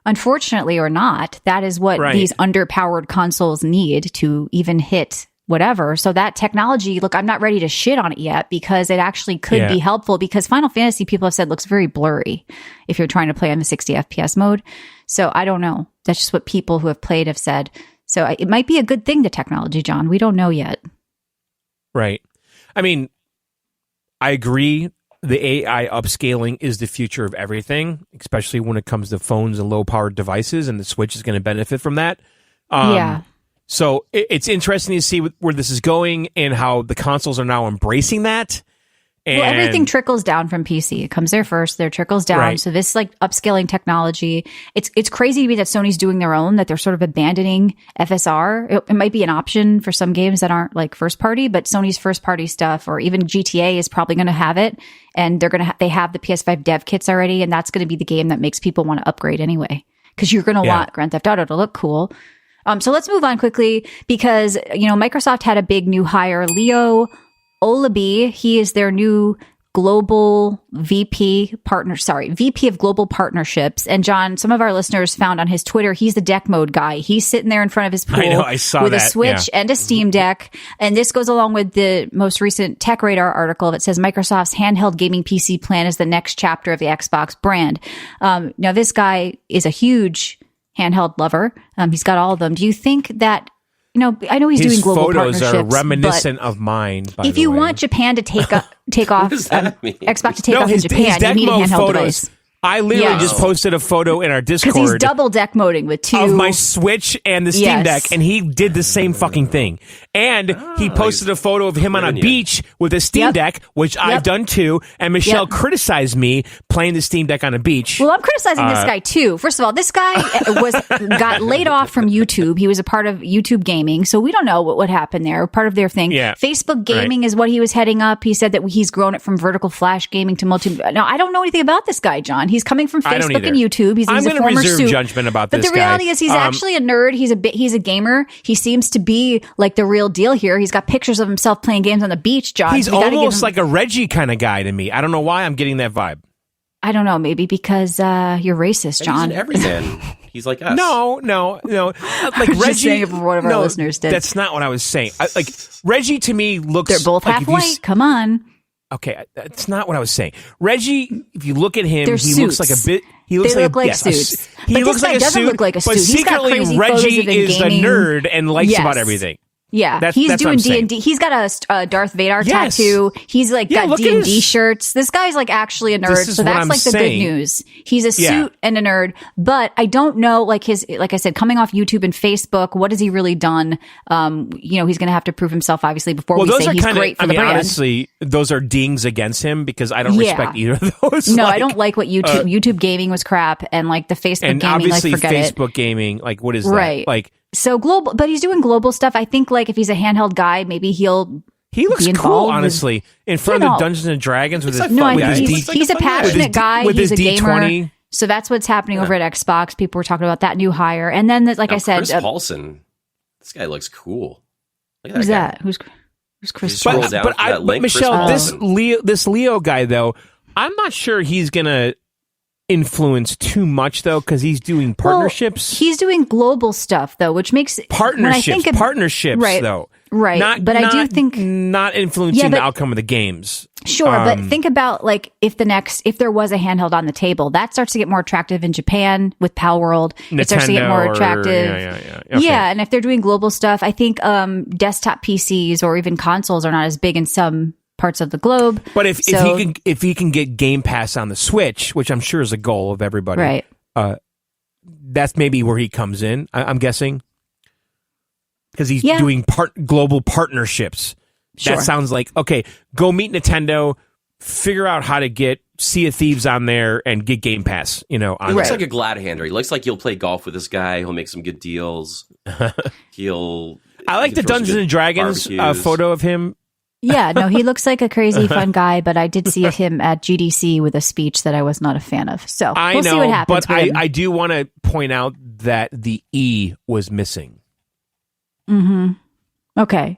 Unfortunately or not, that is what these underpowered consoles need to even hit whatever. So that technology, look, I'm not ready to shit on it yet because it actually could be helpful because Final Fantasy, people have said, looks very blurry if you're trying to play on the 60 FPS mode. So I don't know. That's just what people who have played have said. So it might be a good thing, the technology, John. We don't know yet. Right. I mean, I agree. The AI upscaling is the future of everything, especially when it comes to phones and low-powered devices, and the Switch is going to benefit from that. So it's interesting to see where this is going and how the consoles are now embracing that. And well, everything trickles down from PC. It comes there first, there trickles down. Right. So this like upscaling technology, it's crazy to me that Sony's doing their own, that they're sort of abandoning FSR. It might be an option for some games that aren't like first party, but Sony's first party stuff or even GTA is probably going to have it. And they're going to they have the PS5 dev kits already. And that's going to be the game that makes people want to upgrade anyway. Because you're going to want Grand Theft Auto to look cool. So let's move on quickly because, you know, Microsoft had a big new hire, Leo Olabi. He is their new global VP of global partnerships. And John, some of our listeners found on his Twitter, he's the deck mode guy. He's sitting there in front of his pool I saw with that. a Switch and a Steam Deck. And this goes along with the most recent Tech Radar article that says Microsoft's handheld gaming PC plan is the next chapter of the Xbox brand. Now, this guy is a huge handheld lover. He's got all of them. Do you think that, you know, I know he's doing global partnerships. His photos are reminiscent of mine, by if the you way. want Japan to take off, Xbox to take off in his Japan, you need a handheld photos. device. I literally just posted a photo in our Discord. Because he's double deck moding with two. Of my Switch and the Steam Deck, and he did the same fucking thing. And he posted a photo of him on a beach with a Steam Deck, which I've done too, and Michelle criticized me playing the Steam Deck on a beach. Well, I'm criticizing this guy too. First of all, this guy got laid off from YouTube. He was a part of YouTube Gaming, so we don't know what happened there. Part of their thing. Yeah. Facebook Gaming is what he was heading up. He said that he's grown it from vertical flash gaming to multi. Now, I don't know anything about this guy, John. He's coming from Facebook and YouTube. He's a former reserve judgment about this guy. But the reality is he's actually a nerd. He's a gamer. He seems to be like the real deal here. He's got pictures of himself playing games on the beach, John. He's almost like a Reggie kind of guy to me. I don't know why I'm getting that vibe. I don't know. Maybe because you're racist, John. He's an everyman. He's like us. No. Like Reggie. Just saying it for one of our listeners did. That's not what I was saying. Like Reggie to me looks. They're both like half white. Come on. Okay, that's not what I was saying. Reggie, if you look at him, he suits. looks like a bit. He looks they like look like suits. He looks like a suit. Look like a suit. But He's got secretly, crazy Reggie photos of him is gaming. a nerd and likes about everything. Yeah, he's doing D&D. He's got a Darth Vader tattoo. He's like got D&D shirts. This guy's like actually a nerd. So that's like the good news. He's a suit and a nerd. But I don't know, like I said, coming off YouTube and Facebook, what has he really done? You know, he's going to have to prove himself, obviously, before we say he's great for the brand. Honestly, those are dings against him because I don't respect either of those. No, I don't like what YouTube Gaming was crap, and like the Facebook and Gaming, obviously like forget Facebook Gaming, like what is that? Right. Like. So global, but he's doing global stuff. I think like if he's a handheld guy, maybe he looks cool, honestly, in front of the Dungeons and Dragons with his he's a passionate guy. He's a gamer. D20. So that's what's happening over at Xbox. People were talking about that new hire, and then like I said, Chris Paulson. This guy looks cool. Look at who's that? Guy. Who's Chris? But Michelle, this Leo guy though, I'm not sure he's gonna influence too much though because he's doing partnerships. Well, he's doing global stuff though, which makes partnerships right, though. Right. I do think not influencing the outcome of the games. Sure, but think about like if there was a handheld on the table, that starts to get more attractive in Japan with Pal World. It starts to get more attractive. Yeah, and if they're doing global stuff, I think desktop PCs or even consoles are not as big in some parts of the globe. But if he can get Game Pass on the Switch, which I'm sure is a goal of everybody, right? That's maybe where he comes in. I'm guessing because he's doing global partnerships. Sure. That sounds like okay. Go meet Nintendo, figure out how to get Sea of Thieves on there and get Game Pass. He looks like a glad hander. He looks like he'll play golf with this guy. He'll make some good deals. I like the Dungeons and Dragons photo of him. Yeah, no, he looks like a crazy fun guy, but I did see him at GDC with a speech that I was not a fan of. So we'll see what happens. But I do want to point out that the E was missing. Mm-hmm. Okay.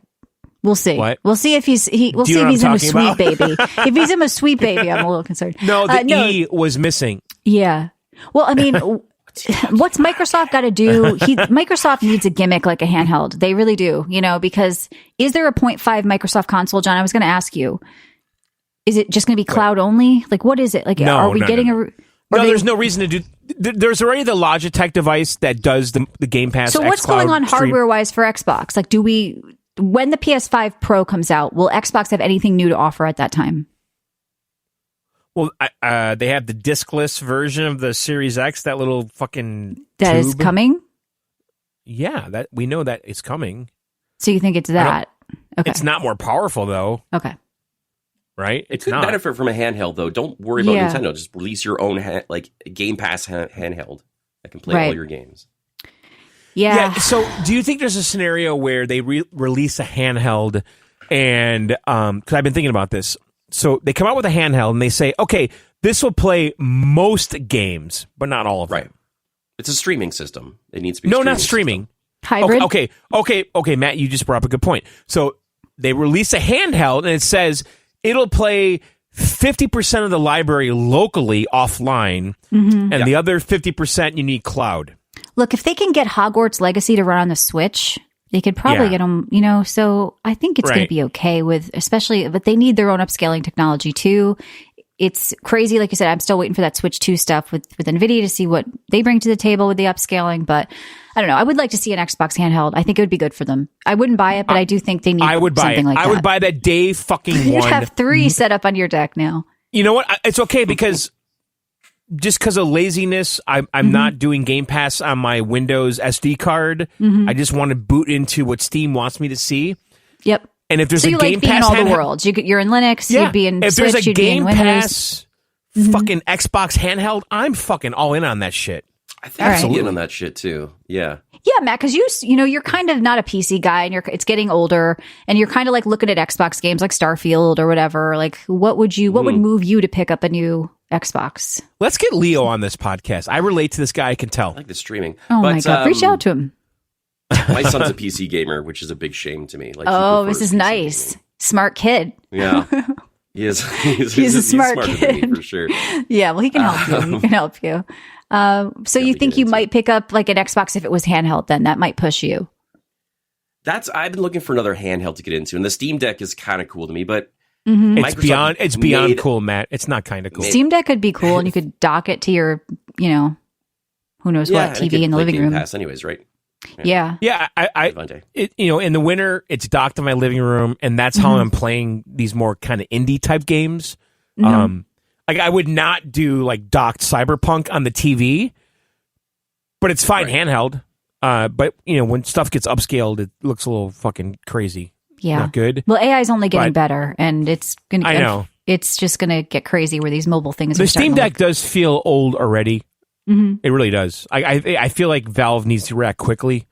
We'll see. What? We'll see if he's in a Sweet Baby. If he's in a Sweet Baby, I'm a little concerned. No, E was missing. Yeah. Well, I mean, what's Microsoft got to do? Microsoft needs a gimmick like a handheld. They really do, because is there a 0.5 Microsoft console, John? I was going to ask you. Is it just going to be cloud only? Like, what is it? Like, are we getting a... No, there's no reason to do... There's already the Logitech device that does the Game Pass. So what's going on hardware-wise for Xbox? Like, when the PS5 Pro comes out, will Xbox have anything new to offer at that time? Well, they have the discless version of the Series X, that little fucking that tube. Is coming? Yeah, that we know that it's coming. So you think it's that? Okay. It's not more powerful, though. Okay. Right? It could benefit from a handheld, though. Don't worry about Nintendo. Just release your own Game Pass handheld that can play all your games. Yeah. So do you think there's a scenario where they release a handheld and, because I've been thinking about this. So they come out with a handheld and they say, okay, this will play most games, but not all of them. Right. It's a streaming system. It needs to be not streaming. Hybrid? Okay, Matt, you just brought up a good point. So they release a handheld and it says it'll play 50% of the library locally offline, and the other 50% you need cloud. Look, if they can get Hogwarts Legacy to run on the Switch, they could probably get them, so I think it's going to be okay with, especially, but they need their own upscaling technology too. It's crazy. Like you said, I'm still waiting for that Switch 2 stuff with NVIDIA to see what they bring to the table with the upscaling, but I don't know. I would like to see an Xbox handheld. I think it would be good for them. I wouldn't buy it, but I do think they need something like that. I would buy that day fucking one. You'd have 3 set up on your deck now. You know what? It's okay because just because of laziness, I'm not doing Game Pass on my Windows SD card. I just want to boot into what Steam wants me to see. Yep. And if there's so a you Game like being Pass in all the worlds. You're in Linux. You'd be in if Switch. There's a you'd Game be in Pass fucking Xbox handheld, I'm fucking all in on that shit. I think I'm in on that shit too. Yeah. Yeah, Matt, because you're kind of not a PC guy, and it's getting older, and you're kind of like looking at Xbox games like Starfield or whatever. Like, what would move you to pick up a new Xbox? Let's get Leo on this podcast. I relate to this guy. I can tell. I like the streaming. Oh my God, reach out to him. My son's a PC gamer, which is a big shame to me. Like, this is nice. Gaming. Smart kid. Yeah. He is. He's a smart kid than me, for sure. Yeah, well, he can help you. He can help you. So you think you might pick up like an Xbox if it was handheld? Then that might push you. I've been looking for another handheld to get into, and the Steam Deck is kind of cool to me, but it's beyond cool, Matt. It's not kind of cool. Steam Deck could be cool, and you could dock it to your, who knows what TV in the living room. Game Pass, anyways, right? Yeah. In the winter, it's docked in my living room, and that's how I'm playing these more kind of indie type games. Like I would not do like docked Cyberpunk on the TV, but it's fine handheld. But when stuff gets upscaled, it looks a little fucking crazy. Yeah, not good. Well, AI is only getting better, and it's gonna. I know it's just gonna get crazy where these mobile things. The Steam Deck does feel old already. It really does. I feel like Valve needs to react quickly.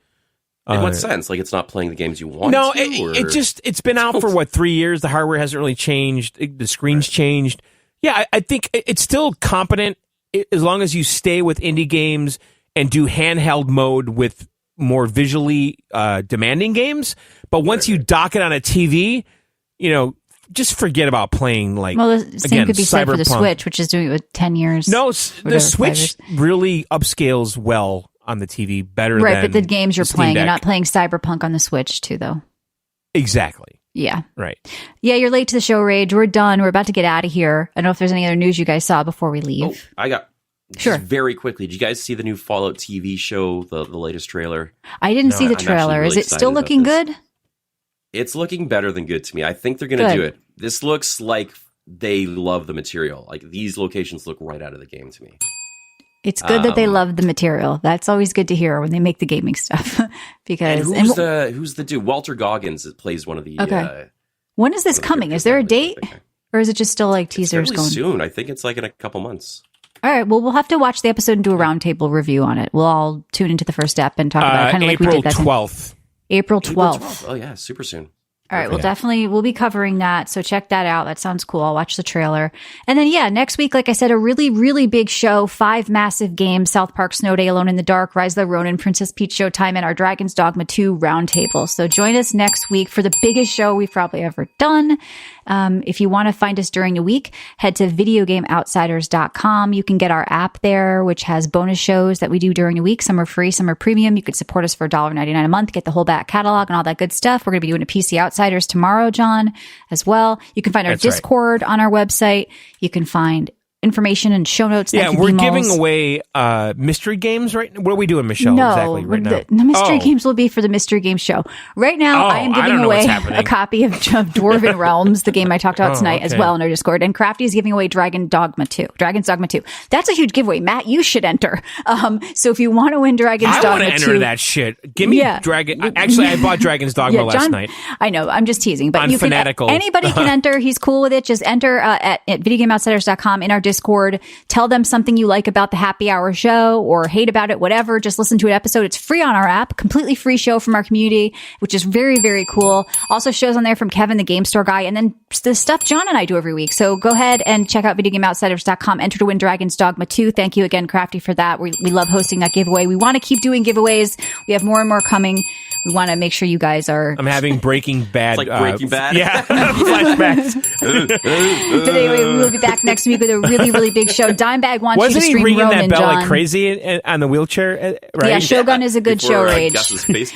In what sense? Like it's not playing the games you want? No, it's been out for 3 years. The hardware hasn't really changed. The screen's changed. Yeah, I think it's still competent as long as you stay with indie games and do handheld mode with more visually demanding games. But once you dock it on a TV, just forget about playing like. Well, the same could be said for the Switch, which is doing it with 10 years. No, the Switch really upscales well on the TV better than right. But the games you're playing, Deck. You're not playing Cyberpunk on the Switch too, though. Exactly. Yeah. Right. Yeah, you're late to the show, Rage. We're done. We're about to get out of here. I don't know if there's any other news you guys saw before we leave. Oh, I got. Sure. Very quickly, did you guys see the new Fallout TV show, the latest trailer? I didn't see the trailer. Really Is it still looking good? It's looking better than good to me. I think they're going to do it. This looks like they love the material. Like these locations look right out of the game to me. It's good that they love the material. That's always good to hear when they make the gaming stuff. Because who's the dude? Walter Goggins that plays one of the. Okay. When is this coming? Is there a date? Or is it just still like teasers It's going? soon. I think it's like in a couple months. All right. Well, we'll have to watch the episode and do a roundtable review on it. We'll all tune into the first step and talk about it, kind of like we did that. April 12th. April 12th. Oh, yeah. Super soon. All right. Well, we'll be covering that. So check that out. That sounds cool. I'll watch the trailer. And then, next week, like I said, a really, really big show, 5 massive games, South Park, Snow Day, Alone in the Dark, Rise of the Ronin, Princess Peach Showtime, and our Dragon's Dogma 2 roundtable. So join us next week for the biggest show we've probably ever done. If you want to find us during the week, head to videogameoutsiders.com. You can get our app there, which has bonus shows that we do during the week. Some are free, some are premium. You could support us for $1.99 a month, get the whole back catalog and all that good stuff. We're going to be doing a PC Outsiders tomorrow, John, as well. You can find our Discord on our website. You can find information and show notes. We're giving away mystery games, right? What are we doing, Michelle? No, exactly right now? The mystery games will be for the Mystery Game Show. Right now, I am giving away a copy of Dwarven Realms, the game I talked about tonight, as well in our Discord. And Crafty is giving away Dragon's Dogma 2. That's a huge giveaway. Matt, you should enter. So if you want to win Dragon's Dogma 2. I want to enter that shit. Give me Dragon. Actually, I bought Dragon's Dogma last night. I know. I'm just teasing. But you fanatical. Anybody can enter. He's cool with it. Just enter at videogameoutsiders.com in our Discord. Tell them something you like about the happy hour show or hate about it, whatever. Just listen to an episode. It's free on our app, completely free show from our community, which is very, very cool. Also shows on there from Kevin, the game store guy, and then the stuff John and I do every week. So go ahead and check out videogameoutsiders.com. Enter to win Dragon's Dogma 2. Thank you again, Crafty, for that. We love hosting that giveaway. We want to keep doing giveaways. We have more and more coming. We want to make sure you guys are... I'm having Breaking Bad. It's like Breaking Bad? Yeah. Flashbacks. But anyway, we'll be back next week with a really, really big show. Dimebag wants you to stream Wasn't he ringing Ronin, that bell John. like crazy on the wheelchair? Right? Yeah, Shogun is a good show, Rage.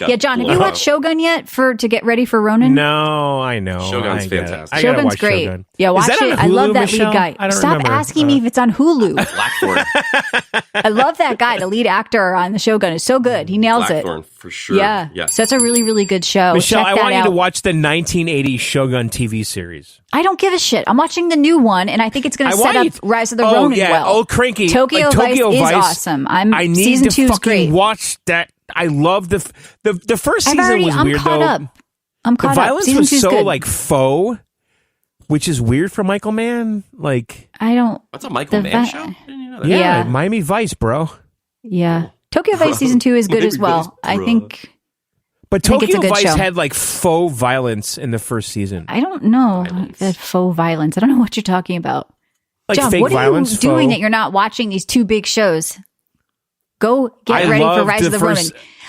Yeah, John, have you watched Shogun yet to get ready for Ronin? No, I know. Shogun's fantastic. Shogun's great. Shogun. Yeah, watch it. I love that Michelle? lead guy. I don't Stop remember. asking me if it's on Hulu. Blackthorn. I love that guy. The lead actor on the Shogun is so good. He nails Blackthorn, for sure. Yeah. So that's a really, really good show. Michelle, Check I that want out. you to watch the 1980s Shogun TV series. I don't give a shit. I'm watching the new one, and I think it's going to set up Rise of the Ronin well. Oh, cranky. Tokyo Vice is awesome. I need season to 2 is fucking great. watch that. I love the first season was I'm weird caught though. Up. I'm caught the violence up. Season was 2's so good. like faux, which is weird for Michael Mann. Like I don't. What's a Michael Mann show? Didn't you know that? Yeah. Miami Vice, bro. Yeah, Tokyo Vice season 2 is good as well. Vice, I think. But I think it's a Tokyo good Vice show. had like faux violence in the first season. I don't know that faux violence. I don't know what you're talking about. Like John, fake what violence. are you doing faux. that you're not watching these 2 big shows? Go get ready for Rise of the Ronin.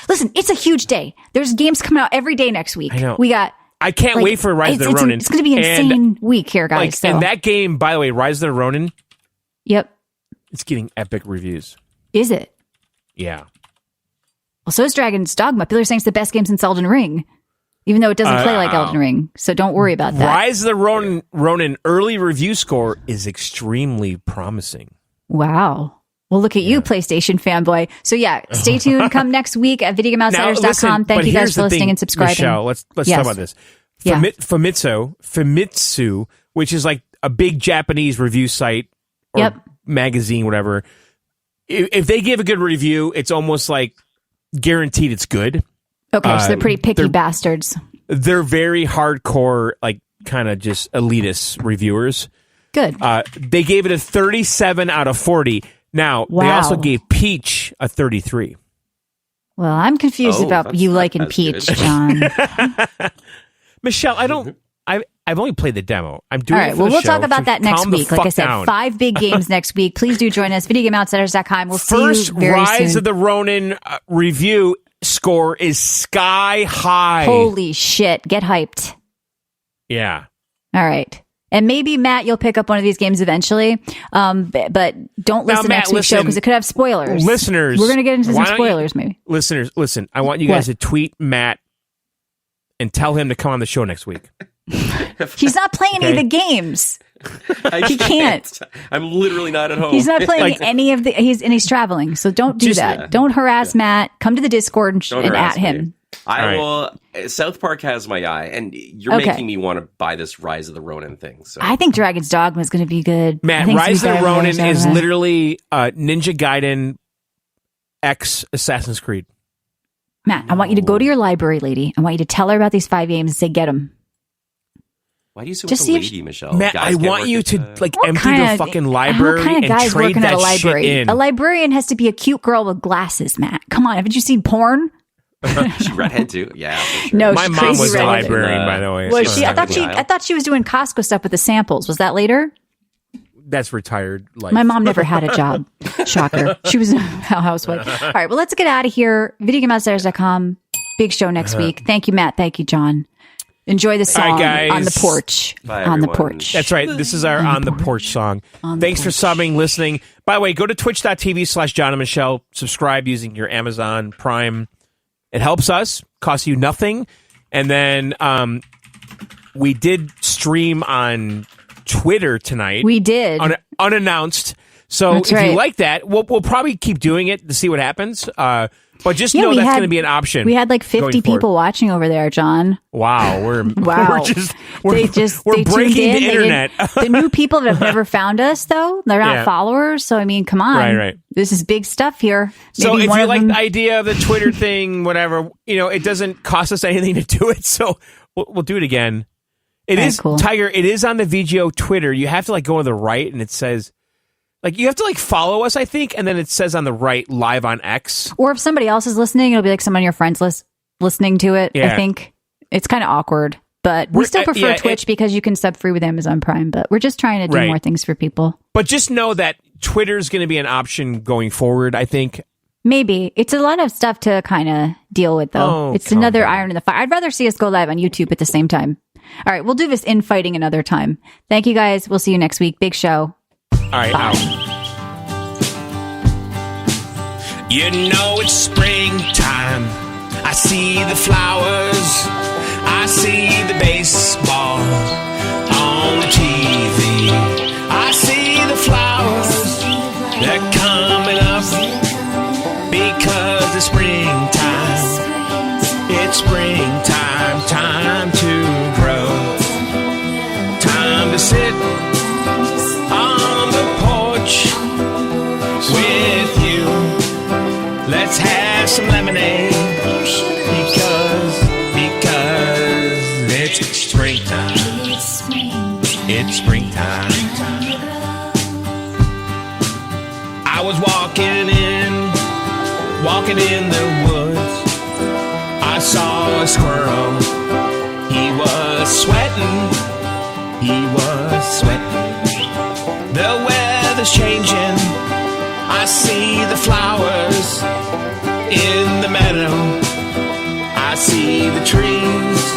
Listen, it's a huge day. There's games coming out every day next week. I know. We got. I can't wait for Rise of the Ronin. It's going to be an insane week here, guys. And that game, by the way, Rise of the Ronin. Yep. It's getting epic reviews. Is it? Yeah. Well, so is Dragon's Dogma. People are saying it's the best game since Elden Ring, even though it doesn't play like Elden Ring. So don't worry about that. Rise of the Ronin early review score is extremely promising. Wow. Well, look at you, PlayStation fanboy. So yeah, stay tuned. Come next week at videogameoutsiders.com. Thank you guys for listening and subscribing. Michelle, let's talk about this. Famitsu, which is like a big Japanese review site or magazine, whatever. If they give a good review, it's almost like guaranteed it's good. Okay, so they're pretty picky bastards. They're very hardcore, like kind of just elitist reviewers. Good. They gave it a 37 out of 40. Now, they also gave Peach a 33. Well, I'm confused about you liking Peach, good. John. Michelle, I've only played the demo. I'm doing All right, it for well, the we'll show, talk about so that next calm the week. Like I fuck said, down. 5 big games next week. Please do join us. Videogameoutsiders.com. We'll see First you very Rise soon. of the Ronin review score is sky high. Holy shit. Get hyped. Yeah. All right. And maybe, Matt, you'll pick up one of these games eventually. But don't listen to Matt, next week's show because it could have spoilers. Listeners. We're going to get into some why don't you- spoilers, maybe. Listeners, listen. I want you guys to tweet Matt and tell him to come on the show next week. He's not playing any of the games. He can't. I'm literally not at home. He's not playing any of the. He's traveling, so don't do that. Don't harass Matt. Come to the Discord and at him. Me. I will. South Park has my eye, and you're making me want to buy this Rise of the Ronin thing. So I think Dragon's Dogma is going to be good. Matt, Rise of the Ronin is literally Ninja Gaiden X Assassin's Creed. Matt, I want you to go to your library lady. I want you to tell her about these 5 games and say, get them. Why do you say Just with see a if lady, Michelle? Matt, Guys I can't want work you at to the- empty the fucking library what kind of and guys trade working at that a library? shit in. A librarian has to be a cute girl with glasses, Matt. Come on, haven't you seen porn? She redhead too. Yeah, for sure. No, My she's mom crazy was a redhead. librarian, by the way. Was so- she? I thought she was doing Costco stuff with the samples. Was that later? That's retired life. My mom never had a job. Shocker. She was a housewife. All right, well, let's get out of here. VideoGameOutsiders.com. Big show next week. Thank you, Matt. Thank you, John. Enjoy the song All right, guys. On the Porch. Bye, On the everyone. porch. That's right. This is our On the Porch song. Thanks for subbing, listening. By the way, go to twitch.tv/John and Michelle. Subscribe using your Amazon Prime. It helps us. Costs you nothing. And then we did stream on Twitter tonight. We did. Unannounced. So That's if right. you like that, we'll probably keep doing it to see what happens. But just know we that's had- going to be an option. We had like 50 going forward. people watching over there, John. Wow, Wow. we're They tuned breaking in. the internet. The new people that have never found us, though, they're not Yeah. followers. So, I mean, come on. Right. This is big stuff here. So Maybe if one you of like them- the idea of the Twitter thing, whatever, it doesn't cost us anything to do it. So we'll do it again. It Very is cool. Tiger. It is on the VGO Twitter. You have to go to the right, and it says you have to follow us, I think, and then it says on the right live on X. Or if somebody else is listening, it'll be like someone on your friends list listening to it. Yeah. I think it's kind of awkward, but we still prefer Twitch because you can sub free with Amazon Prime. But we're just trying to do Right. more things for people. But just know that Twitter's going to be an option going forward, I think. Maybe it's a lot of stuff to kind of deal with, though. Oh, It's come another on. iron in the fire. I'd rather see us go live on YouTube at the same time. All right, we'll do this infighting another time. Thank you, guys. We'll see you next week. Big show. All right, Bye. out. You know it's springtime. I see the flowers. I see the baseball on TV. I see the flowers. They're coming up because it's springtime. It's springtime. Time to grow. Time to sit on the porch with you. Let's have some lemonade because it's springtime. It's springtime. I was walking in the woods. I saw a squirrel. He was sweating. The weather's changing. I see the flowers in the meadow. I see the trees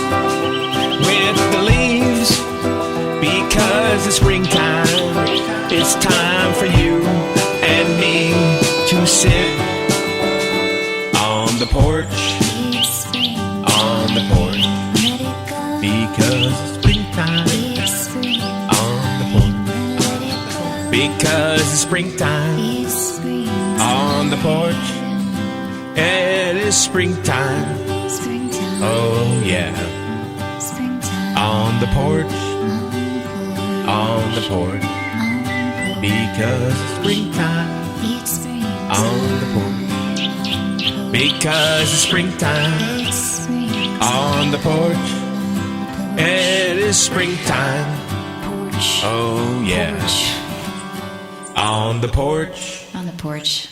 with the leaves because it's springtime. It's time for you and me to sit on the porch. On the porch because it's springtime. On the porch because it's springtime. On the porch, it is springtime. Oh yeah. On the porch, because it's springtime. On the porch, because it's springtime. On the porch, it is springtime. Oh yeah. On the porch. On the porch.